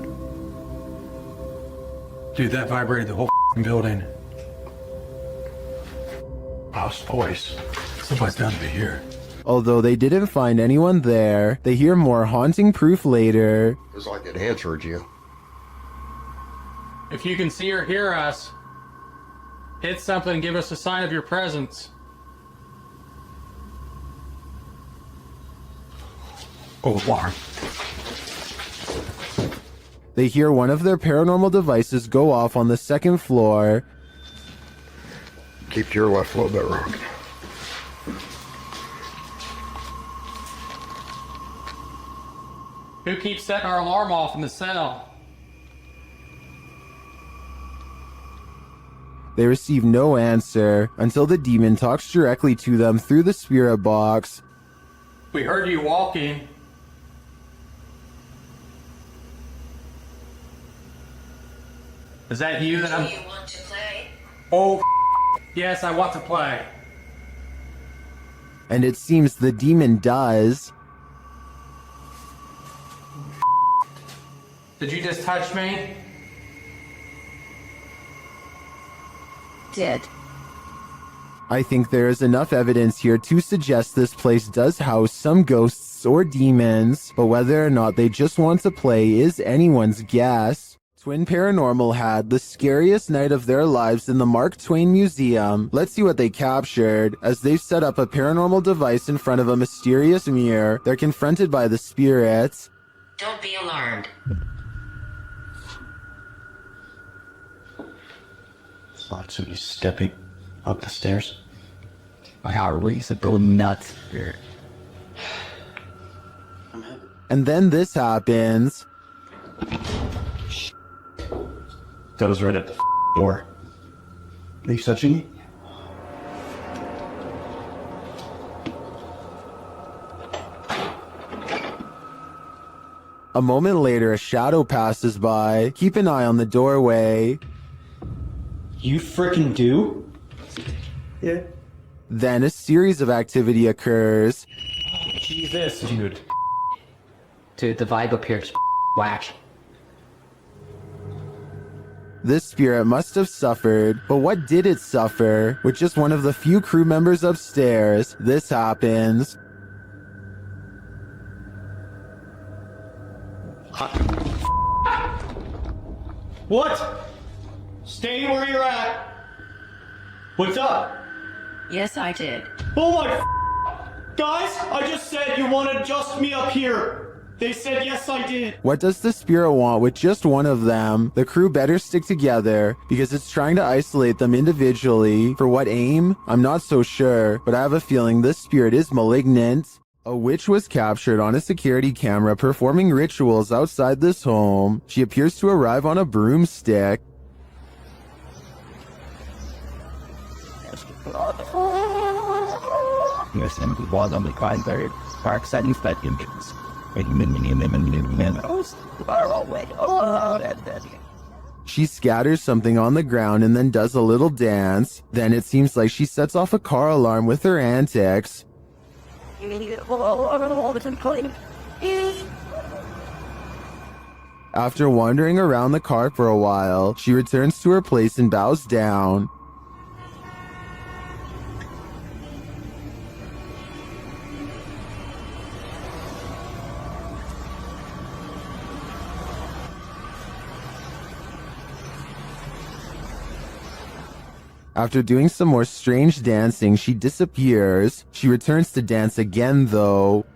Dude, that vibrated the whole building. House voice. Somebody's bound to be here. Although they didn't find anyone there, they hear more haunting proof later. It's like it answered you. If you can see or hear us, hit something and give us a sign of your presence. Oh, alarm. They hear one of their paranormal devices go off on the second floor. Keep to your left a little bit, Rock. Who keeps setting our alarm off in the cell? They receive no answer until the demon talks directly to them through the spirit box. We heard you walking. Is that you that I'm... Do you want to play? Oh, yes, I want to play. And it seems the demon does. Did you just touch me? Did. I think there is enough evidence here to suggest this place does house some ghosts or demons, but whether or not they just want to play is anyone's guess. Twin Paranormal had the scariest night of their lives in the Mark Twain Museum. Let's see what they captured. As they set up a paranormal device in front of a mysterious mirror, they're confronted by the spirits. Don't be alarmed. Thought somebody stepping up the stairs. My heart raced, it go nuts. And then this happens. That was right at the door. Are you touching me? A moment later, a shadow passes by. Keep an eye on the doorway. You frickin' do? Yeah. Then a series of activity occurs. Jesus, dude. Dude, the vibe up here is whack. This spirit must have suffered, but what did it suffer? With just one of the few crew members upstairs, this happens. What? Stay where you're at. What's up? Yes, I did. Oh my guys, I just said you wanted just me up here. They said yes, I did. What does the spirit want with just one of them? The crew better stick together because it's trying to isolate them individually. For what aim? I'm not so sure, but I have a feeling this spirit is malignant. A witch was captured on a security camera performing rituals outside this home. She appears to arrive on a broomstick. Listen, we was on the Kleinberg Park setting Fetchins. She scatters something on the ground and then does a little dance. Then it seems like she sets off a car alarm with her antics. After wandering around the car for a while, she returns to her place and bows down. After doing some more strange dancing, she disappears. She returns to dance again, though.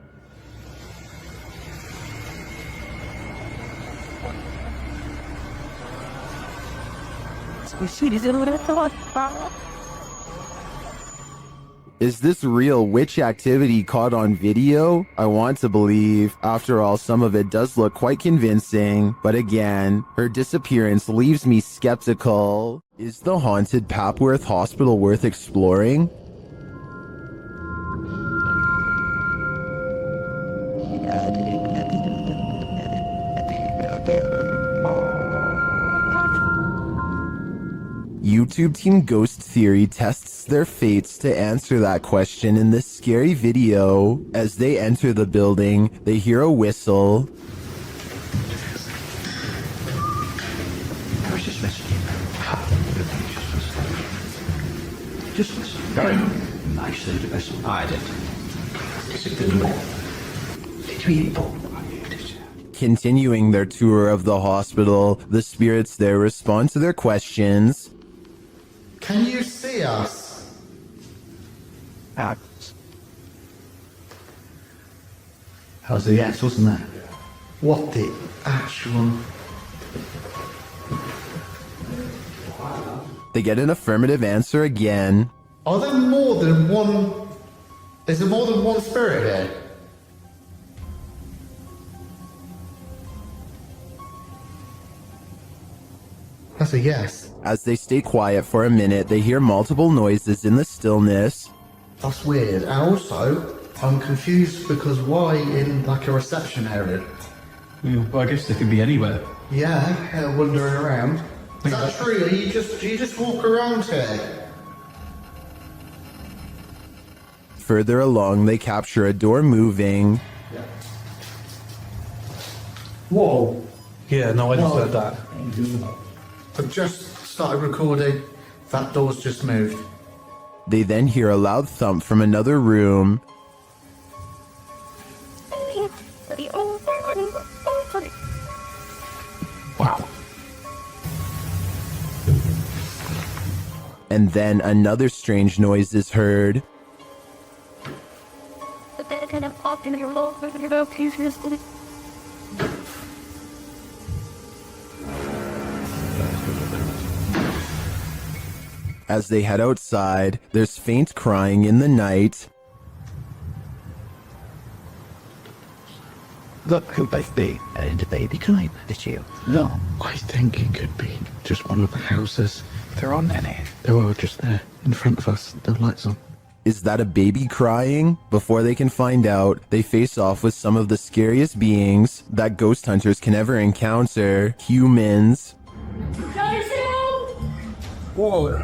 Is this real witch activity caught on video? I want to believe. After all, some of it does look quite convincing. But again, her disappearance leaves me skeptical. Is the haunted Papworth Hospital worth exploring? YouTube Team Ghost Theory tests their fates to answer that question in this scary video. As they enter the building, they hear a whistle. I was just listening. Just listen. Very nicely to listen. I did. Continuing their tour of the hospital, the spirits there respond to their questions. Can you see us? How's the yes, wasn't that? What the actual... They get an affirmative answer again. Are there more than one... Is there more than one spirit here? That's a yes. As they stay quiet for a minute, they hear multiple noises in the stillness. That's weird. And also, I'm confused because why in like a reception area? Well, I guess they could be anywhere. Yeah, wandering around. Is that true? Do you just walk around here? Further along, they capture a door moving. Whoa. Yeah, no, I just heard that. I've just started recording. That door's just moved. They then hear a loud thump from another room. Wow. And then another strange noise is heard. As they head outside, there's faint crying in the night. Look, could both be and a baby climb this year. No, I think it could be just one of the houses. There aren't any. They're all just there in front of us. The lights on. Is that a baby crying? Before they can find out, they face off with some of the scariest beings that ghost hunters can ever encounter, humans. Whoa.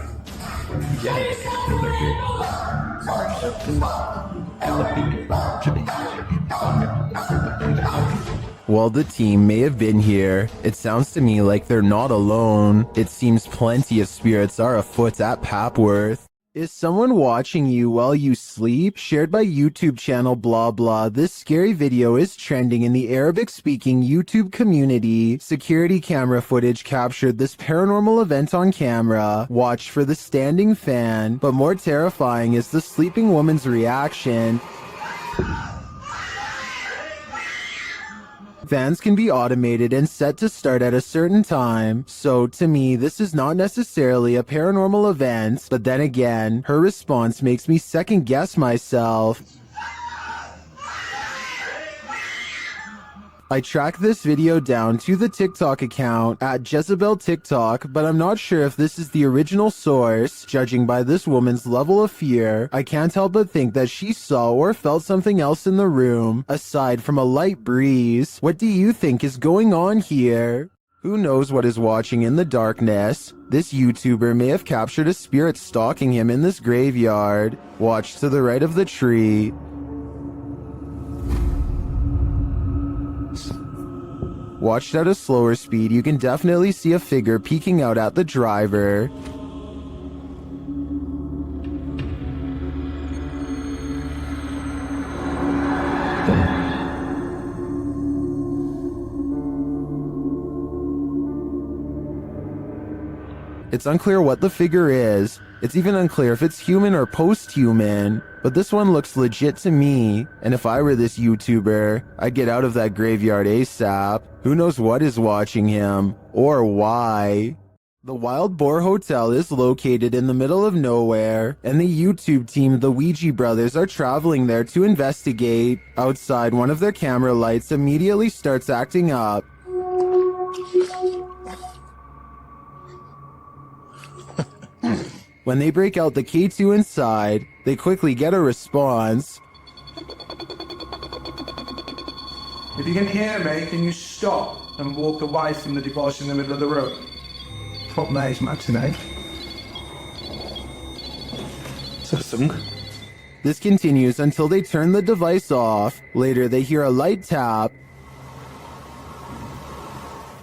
While the team may have been here, it sounds to me like they're not alone. It seems plenty of spirits are afoot at Papworth. Is someone watching you while you sleep? Shared by YouTube channel blah blah. This scary video is trending in the Arabic-speaking YouTube community. Security camera footage captured this paranormal event on camera. Watch for the standing fan. But more terrifying is the sleeping woman's reaction. Fans can be automated and set to start at a certain time, so to me this is not necessarily a paranormal event, but then again, her response makes me second guess myself. I tracked this video down to the TikTok account at Jezebel TikTok, but I'm not sure if this is the original source. Judging by this woman's level of fear, I can't help but think that she saw or felt something else in the room, aside from a light breeze. What do you think is going on here? Who knows what is watching in the darkness? This YouTuber may have captured a spirit stalking him in this graveyard. Watch to the right of the tree. Watched at a slower speed, you can definitely see a figure peeking out at the driver. It's unclear what the figure is. It's even unclear if it's human or post-human. But this one looks legit to me, and if I were this YouTuber, I'd get out of that graveyard ASAP. Who knows what is watching him, or why? The Wild Boar Hotel is located in the middle of nowhere, and the YouTube team, the Ouija Brothers, are traveling there to investigate. Outside, one of their camera lights immediately starts acting up. When they break out the K2 inside, they quickly get a response. If you can hear me, can you stop and walk away from the device in the middle of the room? Fuck me, it's matinee. This continues until they turn the device off. Later, they hear a light tap.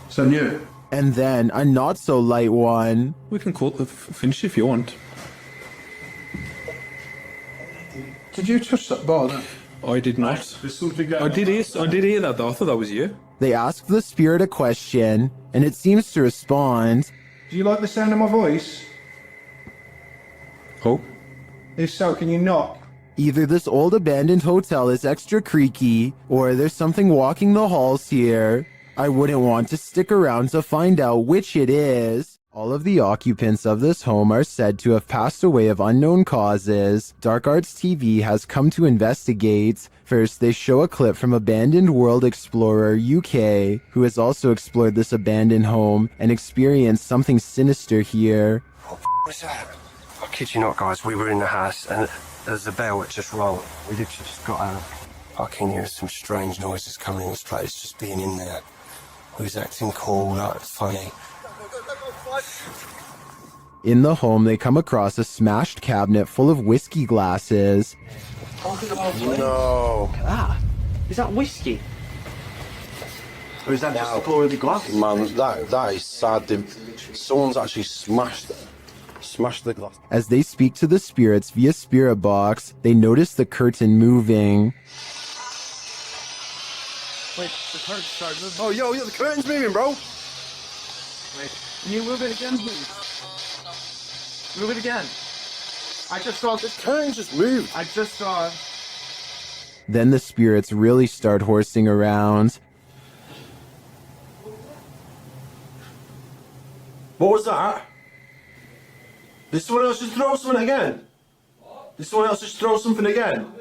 So new. And then a not so light one. We can call it finish if you want. Did you touch that bar then? I did not. There's something going I did hear that though. I thought that was you. They ask the spirit a question, and it seems to respond. Do you like the sound of my voice? Oh. If so, can you knock? Either this old abandoned hotel is extra creaky, or there's something walking the halls here. I wouldn't want to stick around to find out which it is. All of the occupants of this home are said to have passed away of unknown causes. Dark Arts TV has come to investigate. First, they show a clip from Abandoned World Explorer UK, who has also explored this abandoned home and experienced something sinister here. What was that? I kid you not, guys, we were in the house and there's a bell that just rolled. We literally just got out. I can hear some strange noises coming in this place, just being in there. We was acting cool, like funny. In the home, they come across a smashed cabinet full of whiskey glasses. No. Ah, is that whiskey? Or is that just the floor of the glass? Man, that is sad. Someone's actually smashed the glass. As they speak to the spirits via spirit box, they notice the curtain moving. Wait, the curtain started moving. Oh, yo, the curtain's moving, bro. Wait, can you move it again, please? Move it again. I just saw this curtain just moved. I just saw. Then the spirits really start horsing around. What was that? Did someone else just throw something again? Did someone else just throw something again?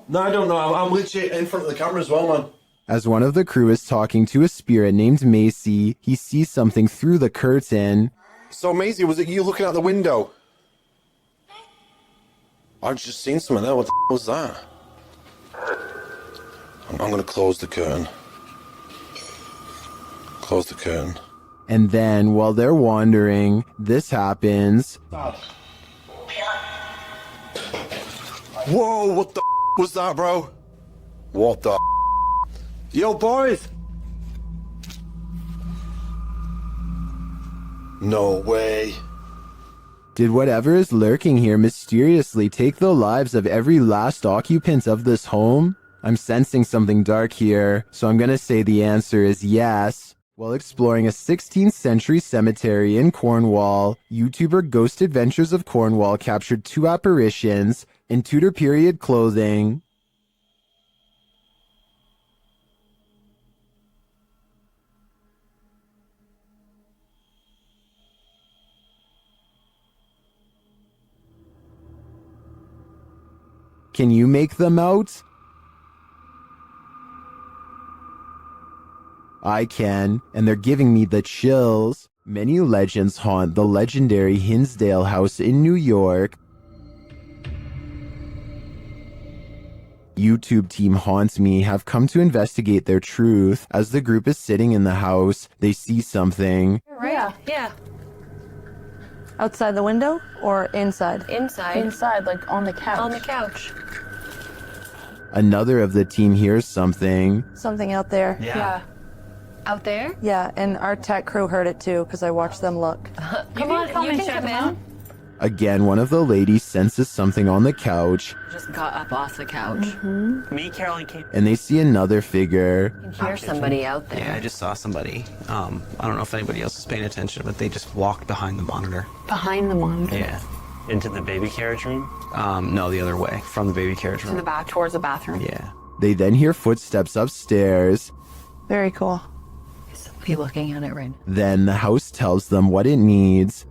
No, I don't know. I'm literally in front of the camera as well, man. As one of the crew is talking to a spirit named Macy, he sees something through the curtain. So, Maisie, was it you looking out the window? I just seen something there. What the was that? I'm gonna close the curtain. Close the curtain. And then, while they're wandering, this happens. Whoa, what the was that, bro? What the Yo, boys! No way. Did whatever is lurking here mysteriously take the lives of every last occupant of this home? I'm sensing something dark here, so I'm gonna say the answer is yes. While exploring a 16th century cemetery in Cornwall, YouTuber Ghost Adventures of Cornwall captured 2 apparitions in Tudor period clothing. Can you make them out? I can, and they're giving me the chills. Many legends haunt the legendary Hinsdale House in New York. YouTube team Haunts Me have come to investigate their truth. As the group is sitting in the house, they see something. Right? Yeah. Outside the window or inside? Inside. Inside, like on the couch. On the couch. Another of the team hears something. Something out there. Yeah. Out there? Yeah, and our tech crew heard it too because I watched them look. Come on, you can come in. Again, one of the ladies senses something on the couch. Just got up off the couch. Me, Caroline came. And they see another figure. You can hear somebody out there. Yeah, I just saw somebody. I don't know if anybody else is paying attention, but they just walked behind the monitor. Behind the monitor. Yeah. Into the baby carriage room? No, the other way, from the baby carriage room. To the back, towards the bathroom. Yeah. They then hear footsteps upstairs. Very cool. Is somebody looking at it right now? Then the house tells them what it needs.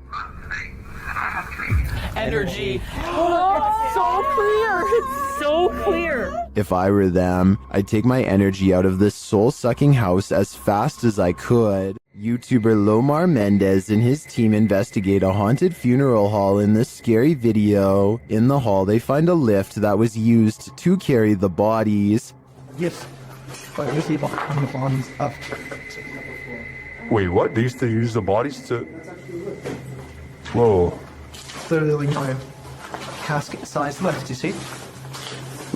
Energy. Oh, so clear. It's so clear. If I were them, I'd take my energy out of this soul-sucking house as fast as I could. YouTuber Lomar Mendez and his team investigate a haunted funeral hall in this scary video. In the hall, they find a lift that was used to carry the bodies. Yes. But we see the bodies up. Wait, what? They used to use the bodies to... Whoa. Literally like a casket-sized lift, you see?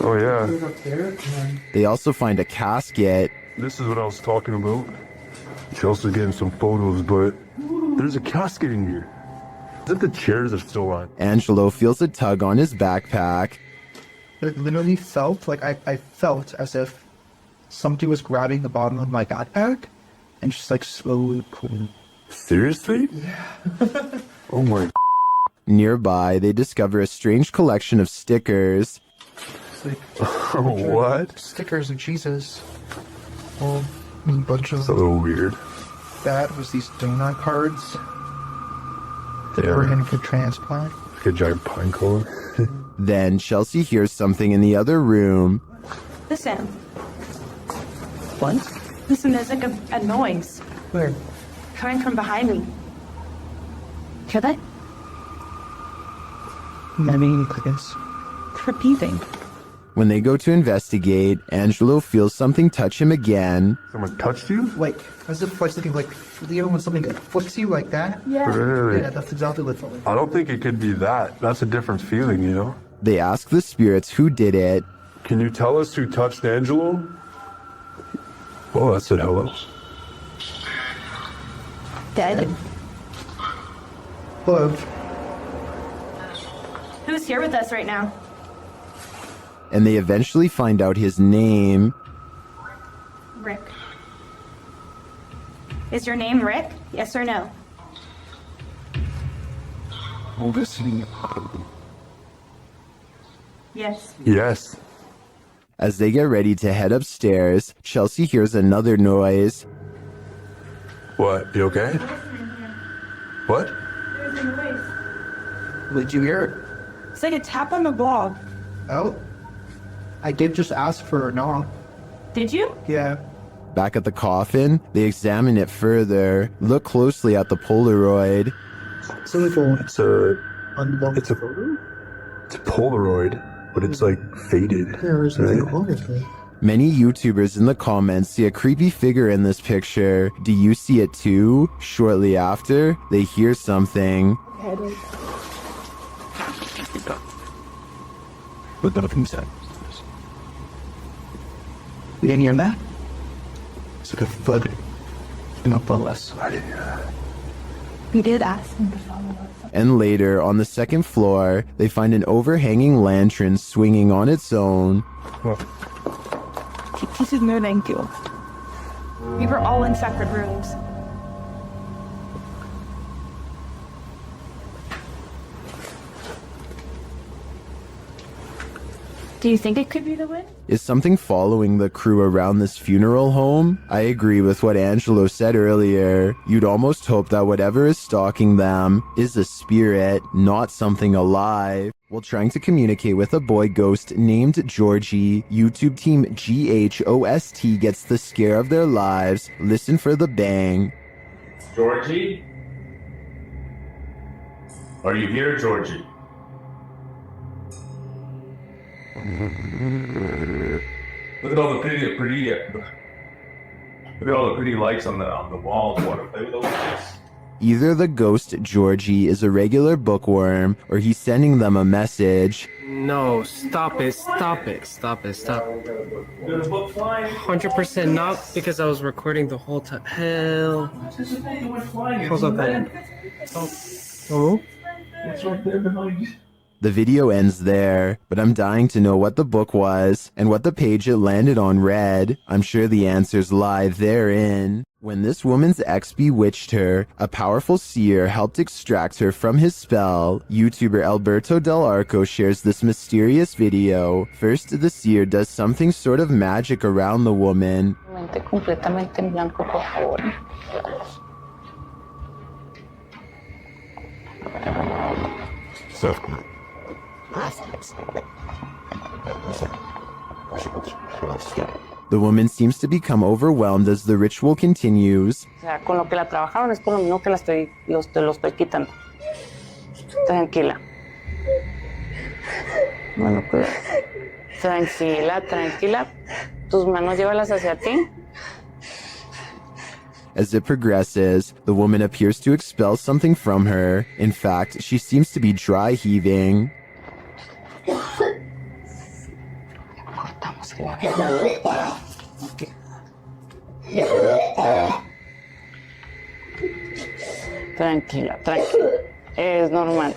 Oh, yeah. Up there, and then They also find a casket. This is what I was talking about. Chelsea's getting some photos, but there's a casket in here. Is it the chairs are still on? Angelo feels a tug on his backpack. it literally felt like I felt as if somebody was grabbing the bottom of my backpack and just like slowly pulling. Seriously? Yeah. Oh my. Nearby, they discover a strange collection of stickers. It's like what? Stickers of Jesus. Well, a bunch of. It's a little weird. That was these donut cards that Yeah. were in for transplant. Like a giant pine cone. Then Chelsea hears something in the other room. Listen. What? Listen, there's like a noise Where? coming from behind me. Hear that? I mean, I guess. Repeating. When they go to investigate, Angelo feels something touch him again. Someone touched you? Like, as if like something like Leo when something flicks you like that. Yeah. Really? Yeah, that's exactly what it felt like. I don't think it could be that. That's a different feeling, you know? They ask the spirits who did it. Can you tell us who touched Angelo? Oh, that said hello. Dead. Hello. Who's here with us right now? And they eventually find out his name. Rick. Is your name Rick? Yes or no? Listening. Yes. Yes. As they get ready to head upstairs, Chelsea hears another noise. What? You okay? What? There's a noise. Did you hear it? It's like a tap on the blog. Oh. I did just ask for a knock. Did you? Yeah. Back at the coffin, they examine it further, look closely at the Polaroid. It's only for It's a unlocked it's a photo. it's a Polaroid, but it's like faded. Right? Many YouTubers in the comments see a creepy figure in this picture. Do you see it too? Shortly after, they hear something. But nothing said. You didn't hear that? It's like a thud. Not follow us. I didn't hear that. We did ask him to follow us. And later, on the second floor, they find an overhanging lantern swinging on its own. This is no thank you. We were all in separate rooms. Do you think it could be the wind? Is something following the crew around this funeral home? I agree with what Angelo said earlier. You'd almost hope that whatever is stalking them is a spirit, not something alive. While trying to communicate with a boy ghost named Georgie, YouTube team GHOST gets the scare of their lives. Listen for the bang. Georgie? Are you here, Georgie? Look at all the pretty lights on the walls. Want to play with those lights? Either the ghost Georgie is a regular bookworm, or he's sending them a message. No, stop it, stop it, stop it, stop. 100% not, because I was recording the whole time. Hell. Hold up, man. Oh? What's right there behind you? The video ends there, but I'm dying to know what the book was and what the page it landed on read. I'm sure the answers lie therein. When this woman's ex bewitched her, a powerful seer helped extract her from his spell. YouTuber Alberto Del Arco shares this mysterious video. First, the seer does something sort of magic around the woman. Completamente en blanco, por favor. The woman seems to become overwhelmed as the ritual continues. O sea, con lo que la trabajaron es con lo mismo que lo estoy quitando. Tranquila. Bueno, pues. Tranquila. Tus manos llévalas hacia ti. As it progresses, the woman appears to expel something from her. In fact, she seems to be dry heaving. Tranquila. Es normal.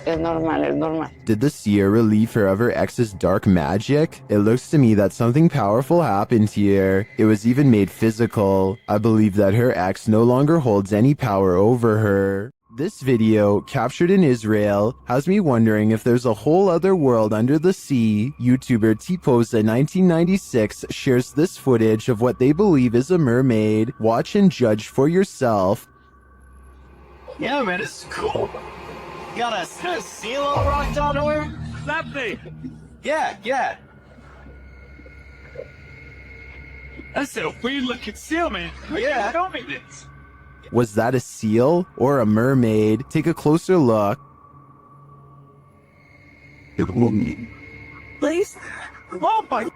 Did the seer relieve her of her ex's dark magic? It looks to me that something powerful happened here. It was even made physical. I believe that her ex no longer holds any power over her. This video, captured in Israel, has me wondering if there's a whole other world under the sea. YouTuber Tposa1996 shares this footage of what they believe is a mermaid. Watch and judge for yourself. Yeah, man, it's cool. You got a seal on the rock down nowhere? That thing. Yeah. That's a weird looking seal, man. Yeah. Show me this. Was that a seal or a mermaid? Take a closer look. Please? Oh my!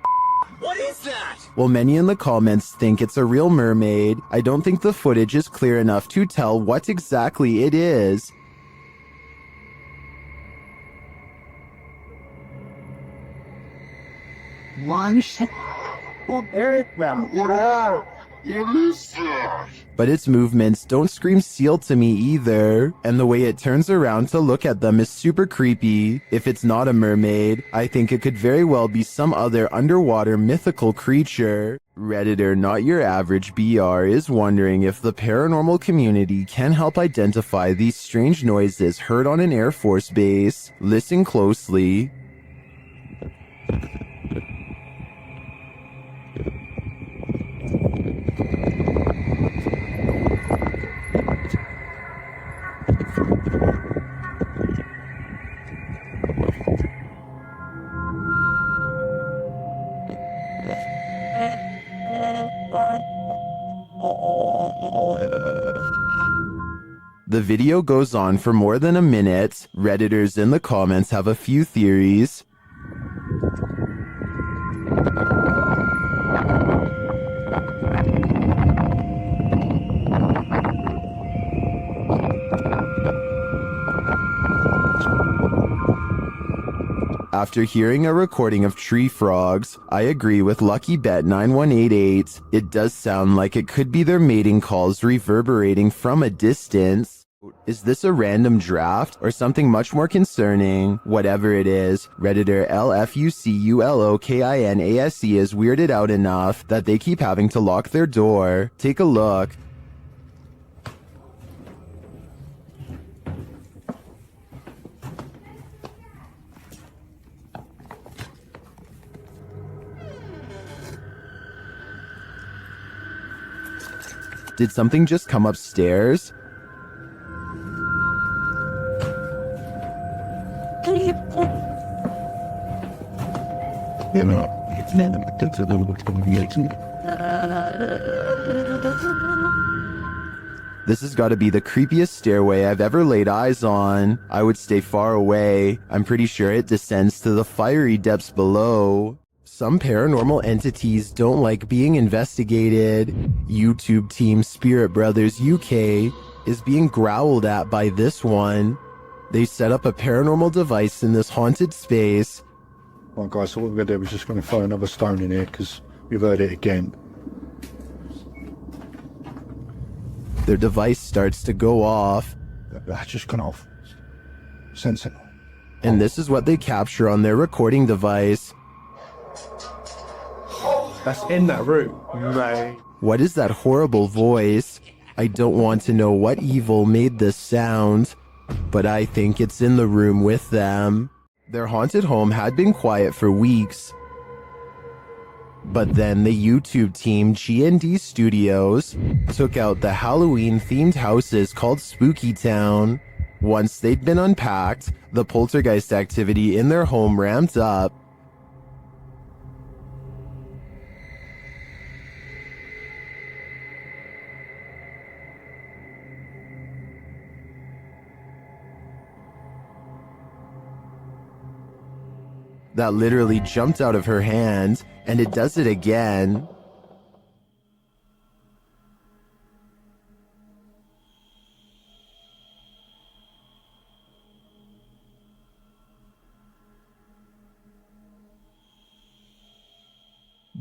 What is that? While many in the comments think it's a real mermaid, I don't think the footage is clear enough to tell what exactly it is. But its movements don't scream seal to me either, and the way it turns around to look at them is super creepy. If it's not a mermaid, I think it could very well be some other underwater mythical creature. Redditor Not Your Average BR is wondering if the paranormal community can help identify these strange noises heard on an Air Force base. Listen closely. The video goes on for more than a minute. Redditors in the comments have a few theories. After hearing a recording of tree frogs, I agree with Lucky Bet 9188. It does sound like it could be their mating calls reverberating from a distance. Is this a random draft or something much more concerning? Whatever it is, Redditor LFUCULOKINASE is weirded out enough that they keep having to lock their door. Take a look. Did something just come upstairs? This has got to be the creepiest stairway I've ever laid eyes on. I would stay far away. I'm pretty sure it descends to the fiery depths below. Some paranormal entities don't like being investigated. YouTube team Spirit Brothers UK is being growled at by this one. They set up a paranormal device in this haunted space. Right, guys, so what we're going to do is just going to throw another stone in here because we've heard it again. Their device starts to go off. That's just gone off. Sensible. And this is what they capture on their recording device. That's in that room. Mate. What is that horrible voice? I don't want to know what evil made this sound, but I think it's in the room with them. Their haunted home had been quiet for weeks. But then the YouTube team G&D Studios took out the Halloween-themed houses called Spooky Town. Once they'd been unpacked, the poltergeist activity in their home ramped up. That literally jumped out of her hand, and it does it again.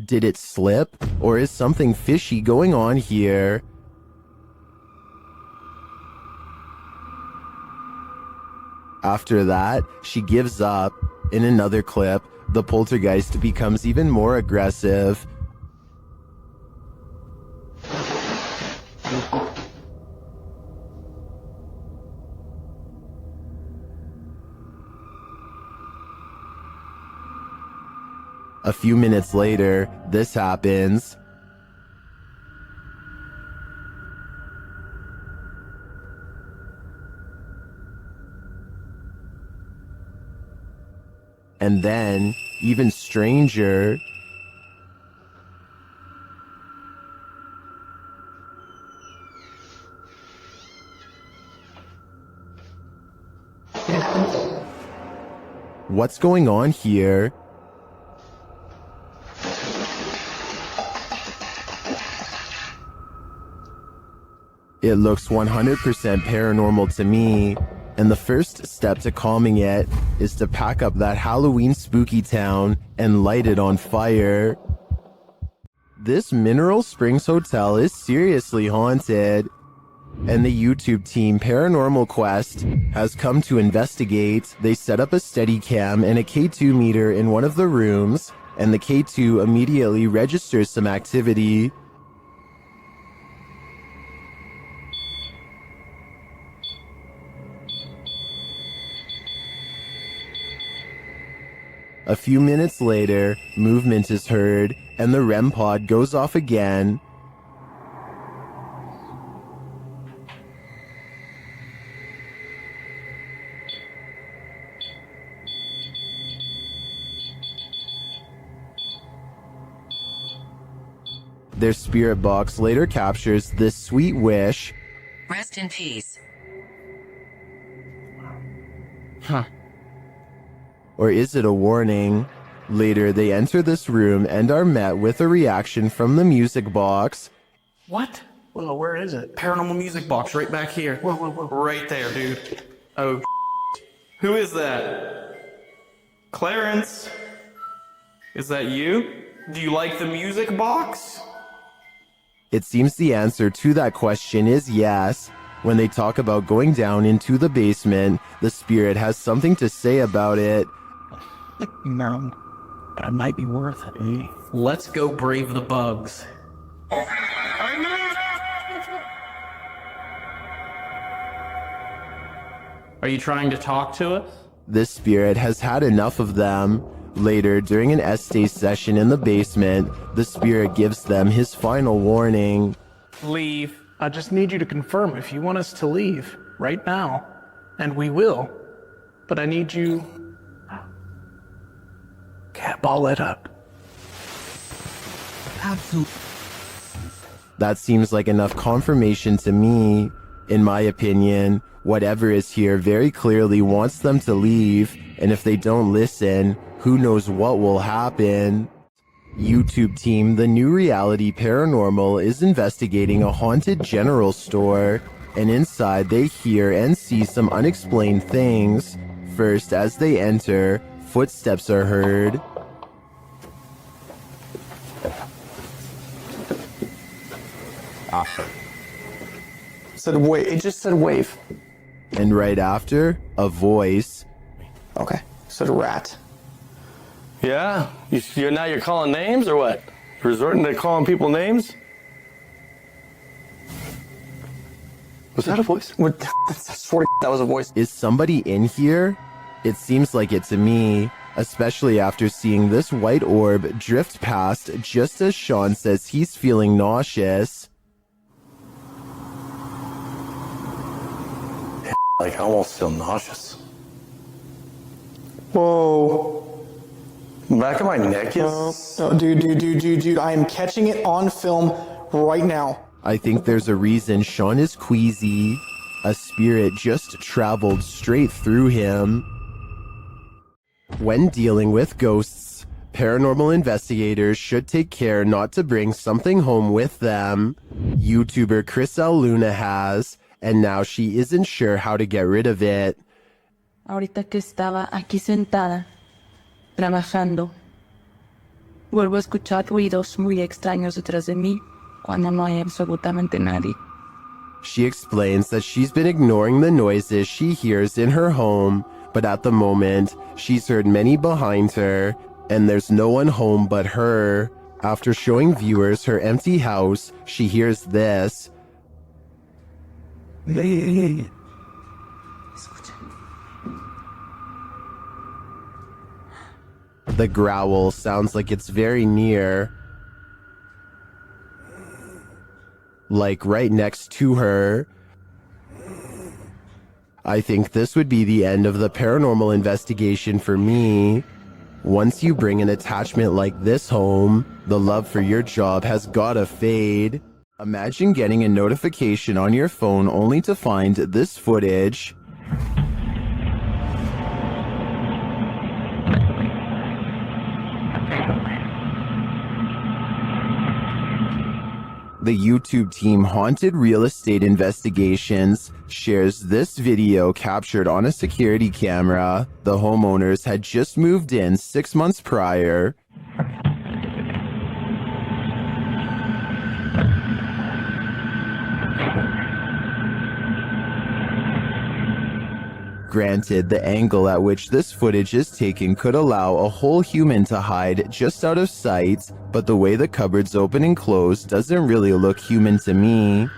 Did it slip, or is something fishy going on here? After that, she gives up. In another clip, the poltergeist becomes even more aggressive. A few minutes later, this happens. And then, even stranger, what's going on here? It looks 100% paranormal to me. And the first step to calming it is to pack up that Halloween spooky town and light it on fire. This Mineral Springs Hotel is seriously haunted, and the YouTube team Paranormal Quest has come to investigate. They set up a Steadicam and a K2 meter in one of the rooms, and the K2 immediately registers some activity. A few minutes later, movement is heard, and the REM pod goes off again. Their spirit box later captures this sweet wish. Rest in peace. Huh. Or is it a warning? Later, they enter this room and are met with a reaction from the music box. What? Well, where is it? Paranormal music box right back here. Whoa. Right there, dude. Oh, who is that? Clarence, is that you? Do you like the music box? It seems the answer to that question is yes. When they talk about going down into the basement, the spirit has something to say about it. No, but it might be worth it, eh? Let's go brave the bugs. Are you trying to talk to us? This spirit has had enough of them. Later, during an Estee session in the basement, the spirit gives them his final warning. Leave. I just need you to confirm if you want us to leave right now. And we will. But I need you... Cat, ball it up. Absolutely. That seems like enough confirmation to me. In my opinion, whatever is here very clearly wants them to leave, and if they don't listen, who knows what will happen. YouTube team The New Reality Paranormal is investigating a haunted general store, and inside they hear and see some unexplained things. First, as they enter, footsteps are heard. Said wave. It just said wave. And right after, a voice. Okay. Said rat. Yeah? Now you're calling names or what? Resorting to calling people names? Was that a voice? I swear that was a voice. Is somebody in here? It seems like it to me, especially after seeing this white orb drift past just as Sean says he's feeling nauseous. Like, I almost feel nauseous. Whoa. The back of my neck is... No, dude. I am catching it on film right now. I think there's a reason Sean is queasy. A spirit just traveled straight through him. When dealing with ghosts, paranormal investigators should take care not to bring something home with them. YouTuber Chris L. Luna has, and now she isn't sure how to get rid of it. Ahorita que estaba aquí sentada, trabajando, vuelvo a escuchar ruidos muy extraños detrás de mí cuando no hay absolutamente nadie. She explains that she's been ignoring the noises she hears in her home, but at the moment, she's heard many behind her, and there's no one home but her. After showing viewers her empty house, she hears this. The growl sounds like it's very near. Like right next to her. I think this would be the end of the paranormal investigation for me. Once you bring an attachment like this home, the love for your job has gotta fade. Imagine getting a notification on your phone only to find this footage. The YouTube team Haunted Real Estate Investigations shares this video captured on a security camera. The homeowners had just moved in 6 months prior. Granted, the angle at which this footage is taken could allow a whole human to hide just out of sight, but the way the cupboards open and close doesn't really look human to me.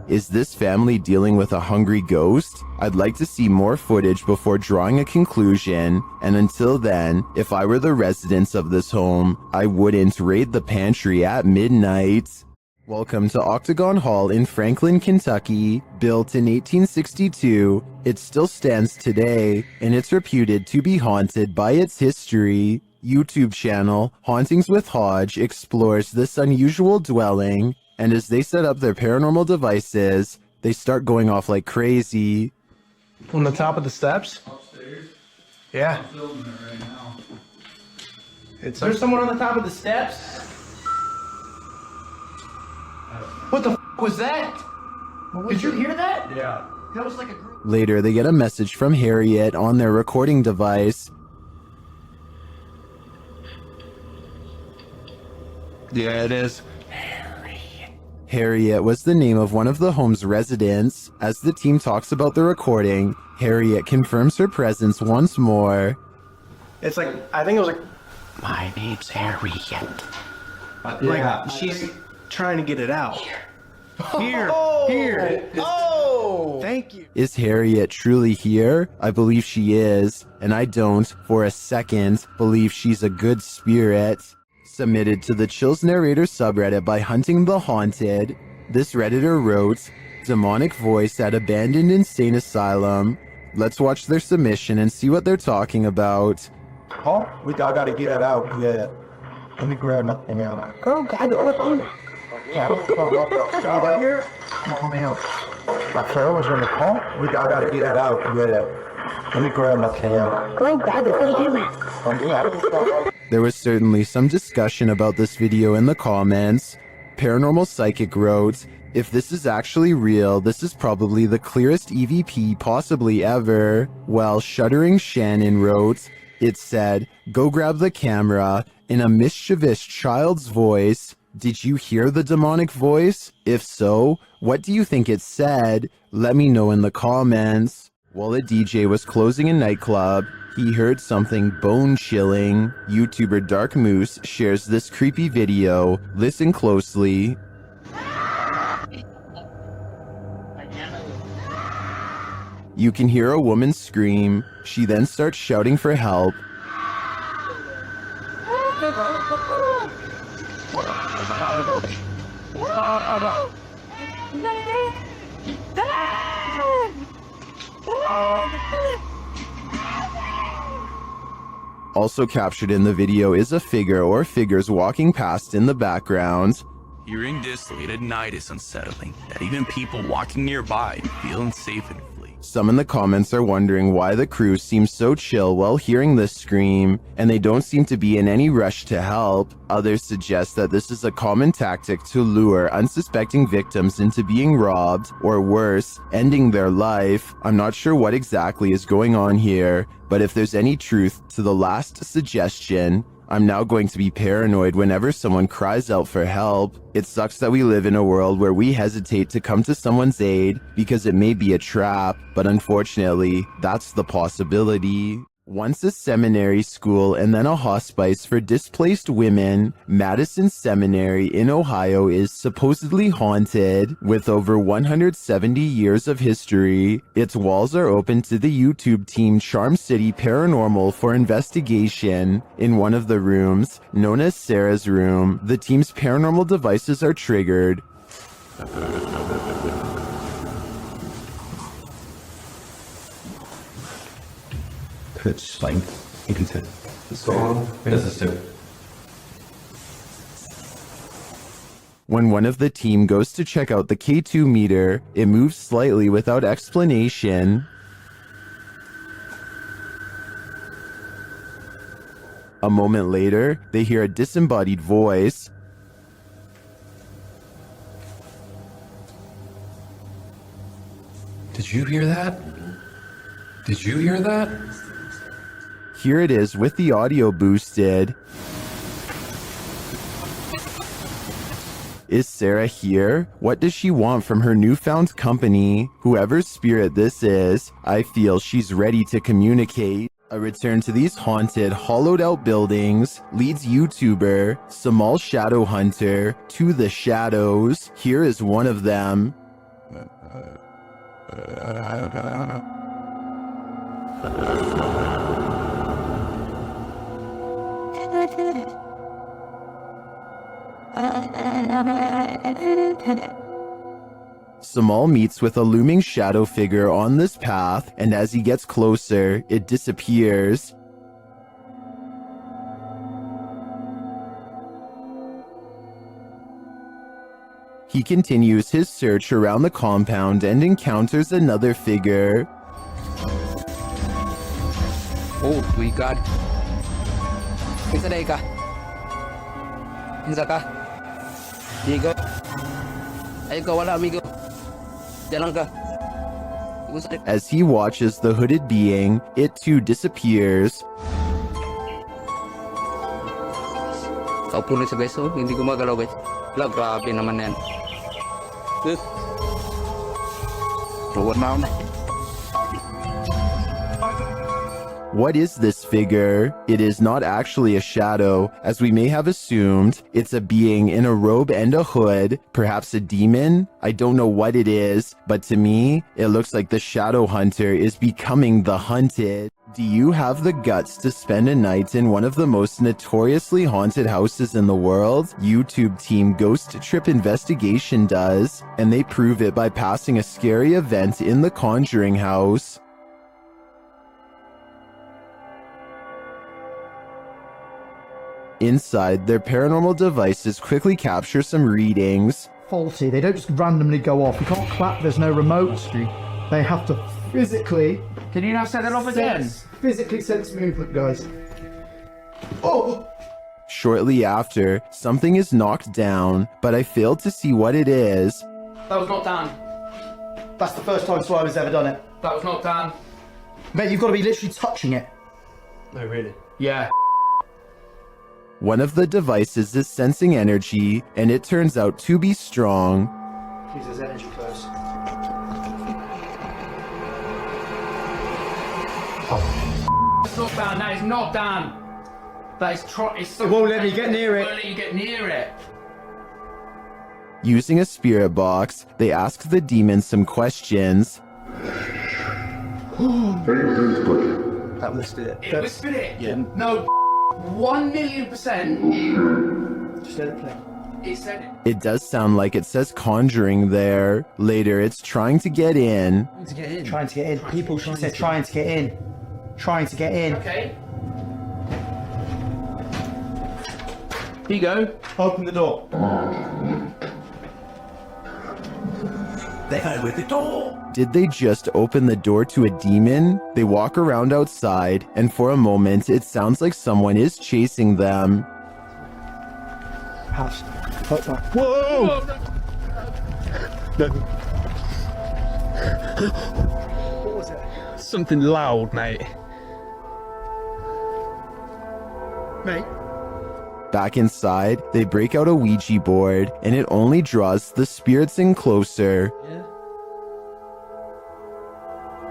Is this family dealing with a hungry ghost? I'd like to see more footage before drawing a conclusion, and until then, if I were the residents of this home, I wouldn't raid the pantry at midnight. Welcome to Octagon Hall in Franklin, Kentucky. Built in 1862, it still stands today, and it's reputed to be haunted by its history. YouTube channel Hauntings with Hodge explores this unusual dwelling, and as they set up their paranormal devices, they start going off like crazy. On the top of the steps? Upstairs? Yeah. I'm filming it right now. There's someone on the top of the steps? What the was that? Did you hear that? Yeah. That was like a group. Later, they get a message from Harriet on their recording device. Yeah, it is. Harriet was the name of one of the home's residents. As the team talks about the recording, Harriet confirms her presence once more. It's like, I think it was like, My name's Harriet. like she's trying to get it out. Here. Oh! Thank you. Is Harriet truly here? I believe she is, and I don't, for a second, believe she's a good spirit. Submitted to the Chills Narrator subreddit by Hunting the Haunted, this Redditor wrote, Demonic voice at abandoned insane asylum. Let's watch their submission and see what they're talking about. Oh, I gotta get it out. Yeah. Let me grab nothing out. Oh, God, yeah, right here. Come on, my phone was in the car. I gotta get it out. Yeah. Let me grab nothing out. Oh, God, There was certainly some discussion about this video in the comments. Paranormal Psychic wrote, if this is actually real, this is probably the clearest EVP possibly ever. While Shuddering Shannon wrote, it said, go grab the camera, in a mischievous child's voice. Did you hear the demonic voice? If so, what do you think it said? Let me know in the comments. While a DJ was closing a nightclub, he heard something bone-chilling. YouTuber Dark Moose shares this creepy video. Listen closely. You can hear a woman scream. She then starts shouting for help. Also captured in the video is a figure or figures walking past in the background. Hearing this late at night is unsettling, that even people walking nearby feel unsafe and flee. Some in the comments are wondering why the crew seems so chill while hearing this scream, and they don't seem to be in any rush to help. Others suggest that this is a common tactic to lure unsuspecting victims into being robbed, or worse, ending their life. I'm not sure what exactly is going on here, but if there's any truth to the last suggestion, I'm now going to be paranoid whenever someone cries out for help. It sucks that we live in a world where we hesitate to come to someone's aid because it may be a trap, but unfortunately, that's the possibility. Once a seminary school and then a hospice for displaced women, Madison Seminary in Ohio is supposedly haunted. With over 170 years of history, its walls are open to the YouTube team Charm City Paranormal for investigation. In one of the rooms, known as Sarah's room, the team's paranormal devices are triggered. It's like, you can sit. Let's go. This is too. When one of the team goes to check out the K2 meter, it moves slightly without explanation. A moment later, they hear a disembodied voice. Did you hear that? Did you hear that? Here it is with the audio boosted. Is Sarah here? What does she want from her newfound company? Whoever's spirit this is, I feel she's ready to communicate. A return to these haunted, hollowed out buildings leads YouTuber Samal Shadow Hunter to the shadows. Here is one of them. Samal meets with a looming shadow figure on this path, and as he gets closer, it disappears. He continues his search around the compound and encounters another figure. Oh my god. Kinsa day ka? Kinsa ka? Digo. Ay, ikaw wala, amigo. Diyan lang ka. As he watches the hooded being, it too disappears. Kaupo na siya guys, oh. Hindi gumagalaw guys. Wala, grabe naman yan. What now? What is this figure? It is not actually a shadow, as we may have assumed. It's a being in a robe and a hood, perhaps a demon? I don't know what it is, but to me, it looks like the shadow hunter is becoming the hunted. Do you have the guts to spend a night in one of the most notoriously haunted houses in the world? YouTube team Ghost Trip Investigation does, and they prove it by passing a scary event in the Conjuring house. Inside, their paranormal devices quickly capture some readings. Faulty. They don't just randomly go off. You can't clap. There's no remote. They have to physically. Can you now set it off again? Physically sense movement, guys. Oh! Shortly after, something is knocked down, but I failed to see what it is. That was not Dan. That's the first time Slimer's ever done it. That was not Dan. Mate, you've got to be literally touching it. No, really? Yeah. One of the devices is sensing energy, and it turns out to be strong. Please, there's energy close. It's not Dan. That is not Dan. That is it's It won't let me get near it. It won't let you get near it. Using a spirit box, they ask the demon some questions. That whispered it. It whispered it? Yeah. No, 1,000,000%. Just let it play. It said it. It does sound like it says conjuring there. Later, it's trying to get in. Trying to get in. People should say trying to get in. Trying to get in. Okay. Here you go. Open the door. They go with the door. Did they just open the door to a demon? They walk around outside, and for a moment, it sounds like someone is chasing them. House. Whoa! What was it? Something loud, mate. Mate? Back inside, they break out a Ouija board, and it only draws the spirits in closer. Yeah.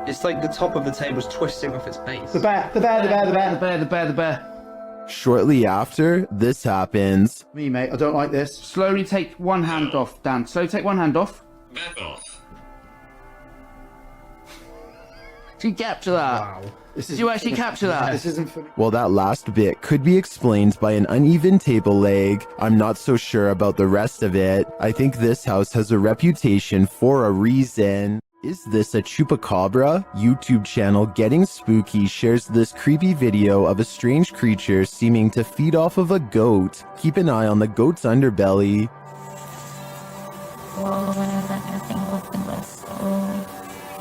It's like the top of the table's twisting off its base. The bear, the bear, the bear, the bear. The bear, the bear, the bear. Shortly after, this happens. Me, mate, I don't like this. Slowly take one hand off, Dan. Slowly take one hand off. Back off. Did you capture that? Wow. Did you actually capture that? This isn't for me. Well, that last bit could be explained by an uneven table leg. I'm not so sure about the rest of it. I think this house has a reputation for a reason. Is this a chupacabra? YouTube channel Getting Spooky shares this creepy video of a strange creature seeming to feed off of a goat. Keep an eye on the goat's underbelly.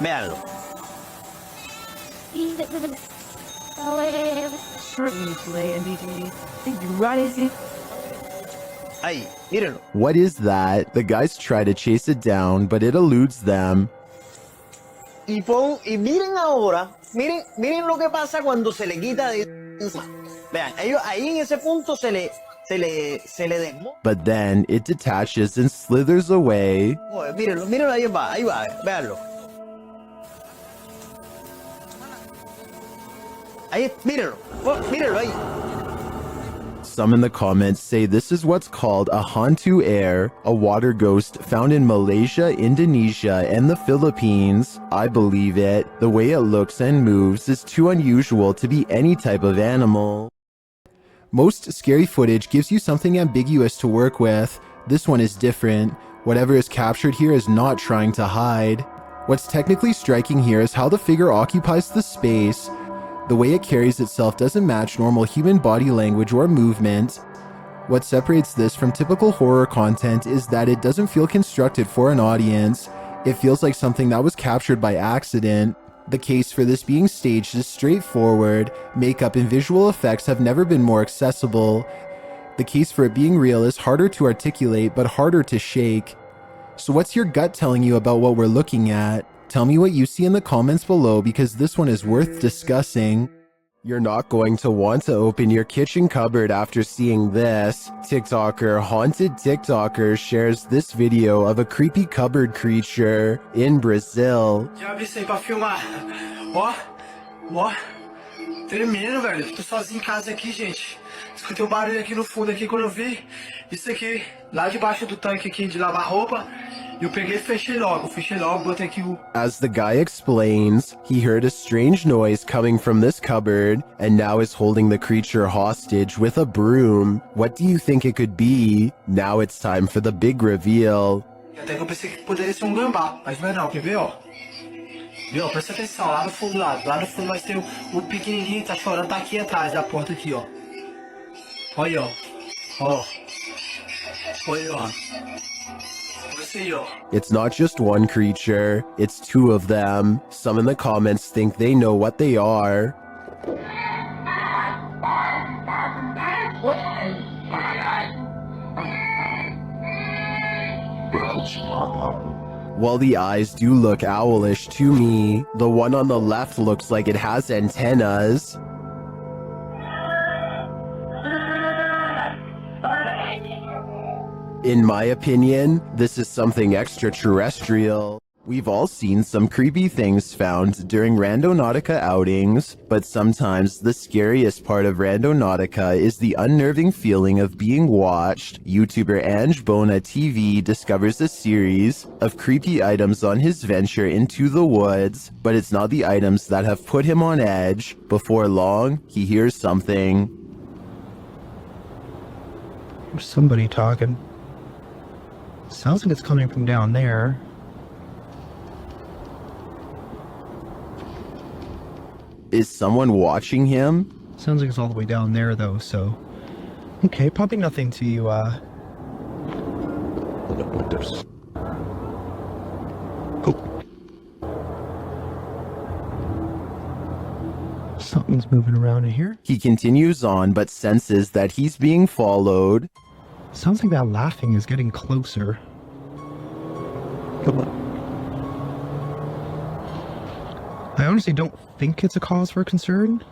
Véanlo. Ahí, mírenlo. What is that? The guys try to chase it down, but it eludes them. Y miren ahora, miren lo que pasa cuando se le quita de encima. Vean, ellos ahí en ese punto se le desmonta. But then it detaches and slithers away. Mírenlo, ahí va, véanlo. Ahí, mírenlo ahí. Some in the comments say this is what's called a hantu air, a water ghost found in Malaysia, Indonesia, and the Philippines. I believe it. The way it looks and moves is too unusual to be any type of animal. Most scary footage gives you something ambiguous to work with. This one is different. Whatever is captured here is not trying to hide. What's technically striking here is how the figure occupies the space. The way it carries itself doesn't match normal human body language or movement. What separates this from typical horror content is that it doesn't feel constructed for an audience. It feels like something that was captured by accident. The case for this being staged is straightforward. Makeup and visual effects have never been more accessible. The case for it being real is harder to articulate but harder to shake. So what's your gut telling you about what we're looking at? Tell me what you see in the comments below because this one is worth discussing. You're not going to want to open your kitchen cupboard after seeing this. TikToker Haunted TikToker shares this video of a creepy cupboard creature in Brazil. Já vi isso aí pra filmar. Ó. Tremendo, velho. Tô sozinho em casa aqui, gente. Escutei um barulho aqui no fundo aqui quando eu vi. Isso aqui, lá debaixo do tanque aqui de lavar roupa. Eu peguei e fechei logo, botei aqui o... As the guy explains, he heard a strange noise coming from this cupboard and now is holding the creature hostage with a broom. What do you think it could be? Now it's time for the big reveal. Até que eu pensei que poderia ser um gambá, mas não é não, quer ver, ó? Viu? Presta atenção, lá no fundo, lá no fundo nós tem o pequenininho que tá chorando, tá aqui atrás da porta aqui, ó. Olha, ó. Olha, ó. It's not just one creature, it's two of them. Some in the comments think they know what they are. While the eyes do look owlish to me, the one on the left looks like it has antennas. In my opinion, this is something extraterrestrial. We've all seen some creepy things found during Randonautica outings, but sometimes the scariest part of Randonautica is the unnerving feeling of being watched. YouTuber Ange Bona TV discovers a series of creepy items on his venture into the woods, but it's not the items that have put him on edge. Before long, he hears something. There's somebody talking. Sounds like it's coming from down there. Is someone watching him? Sounds like it's all the way down there though, so... Okay, probably nothing to, Something's moving around in here. He continues on, but senses that he's being followed. Sounds like that laughing is getting closer. Come on. I honestly don't think it's a cause for concern.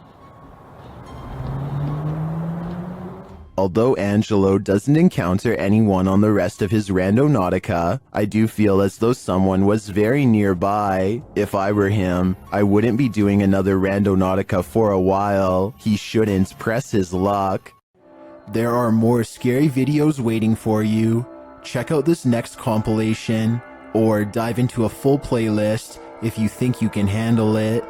Although Angelo doesn't encounter anyone on the rest of his Randonautica, I do feel as though someone was very nearby. If I were him, I wouldn't be doing another Randonautica for a while. He shouldn't press his luck. There are more scary videos waiting for you. Check out this next compilation, or dive into a full playlist if you think you can handle it.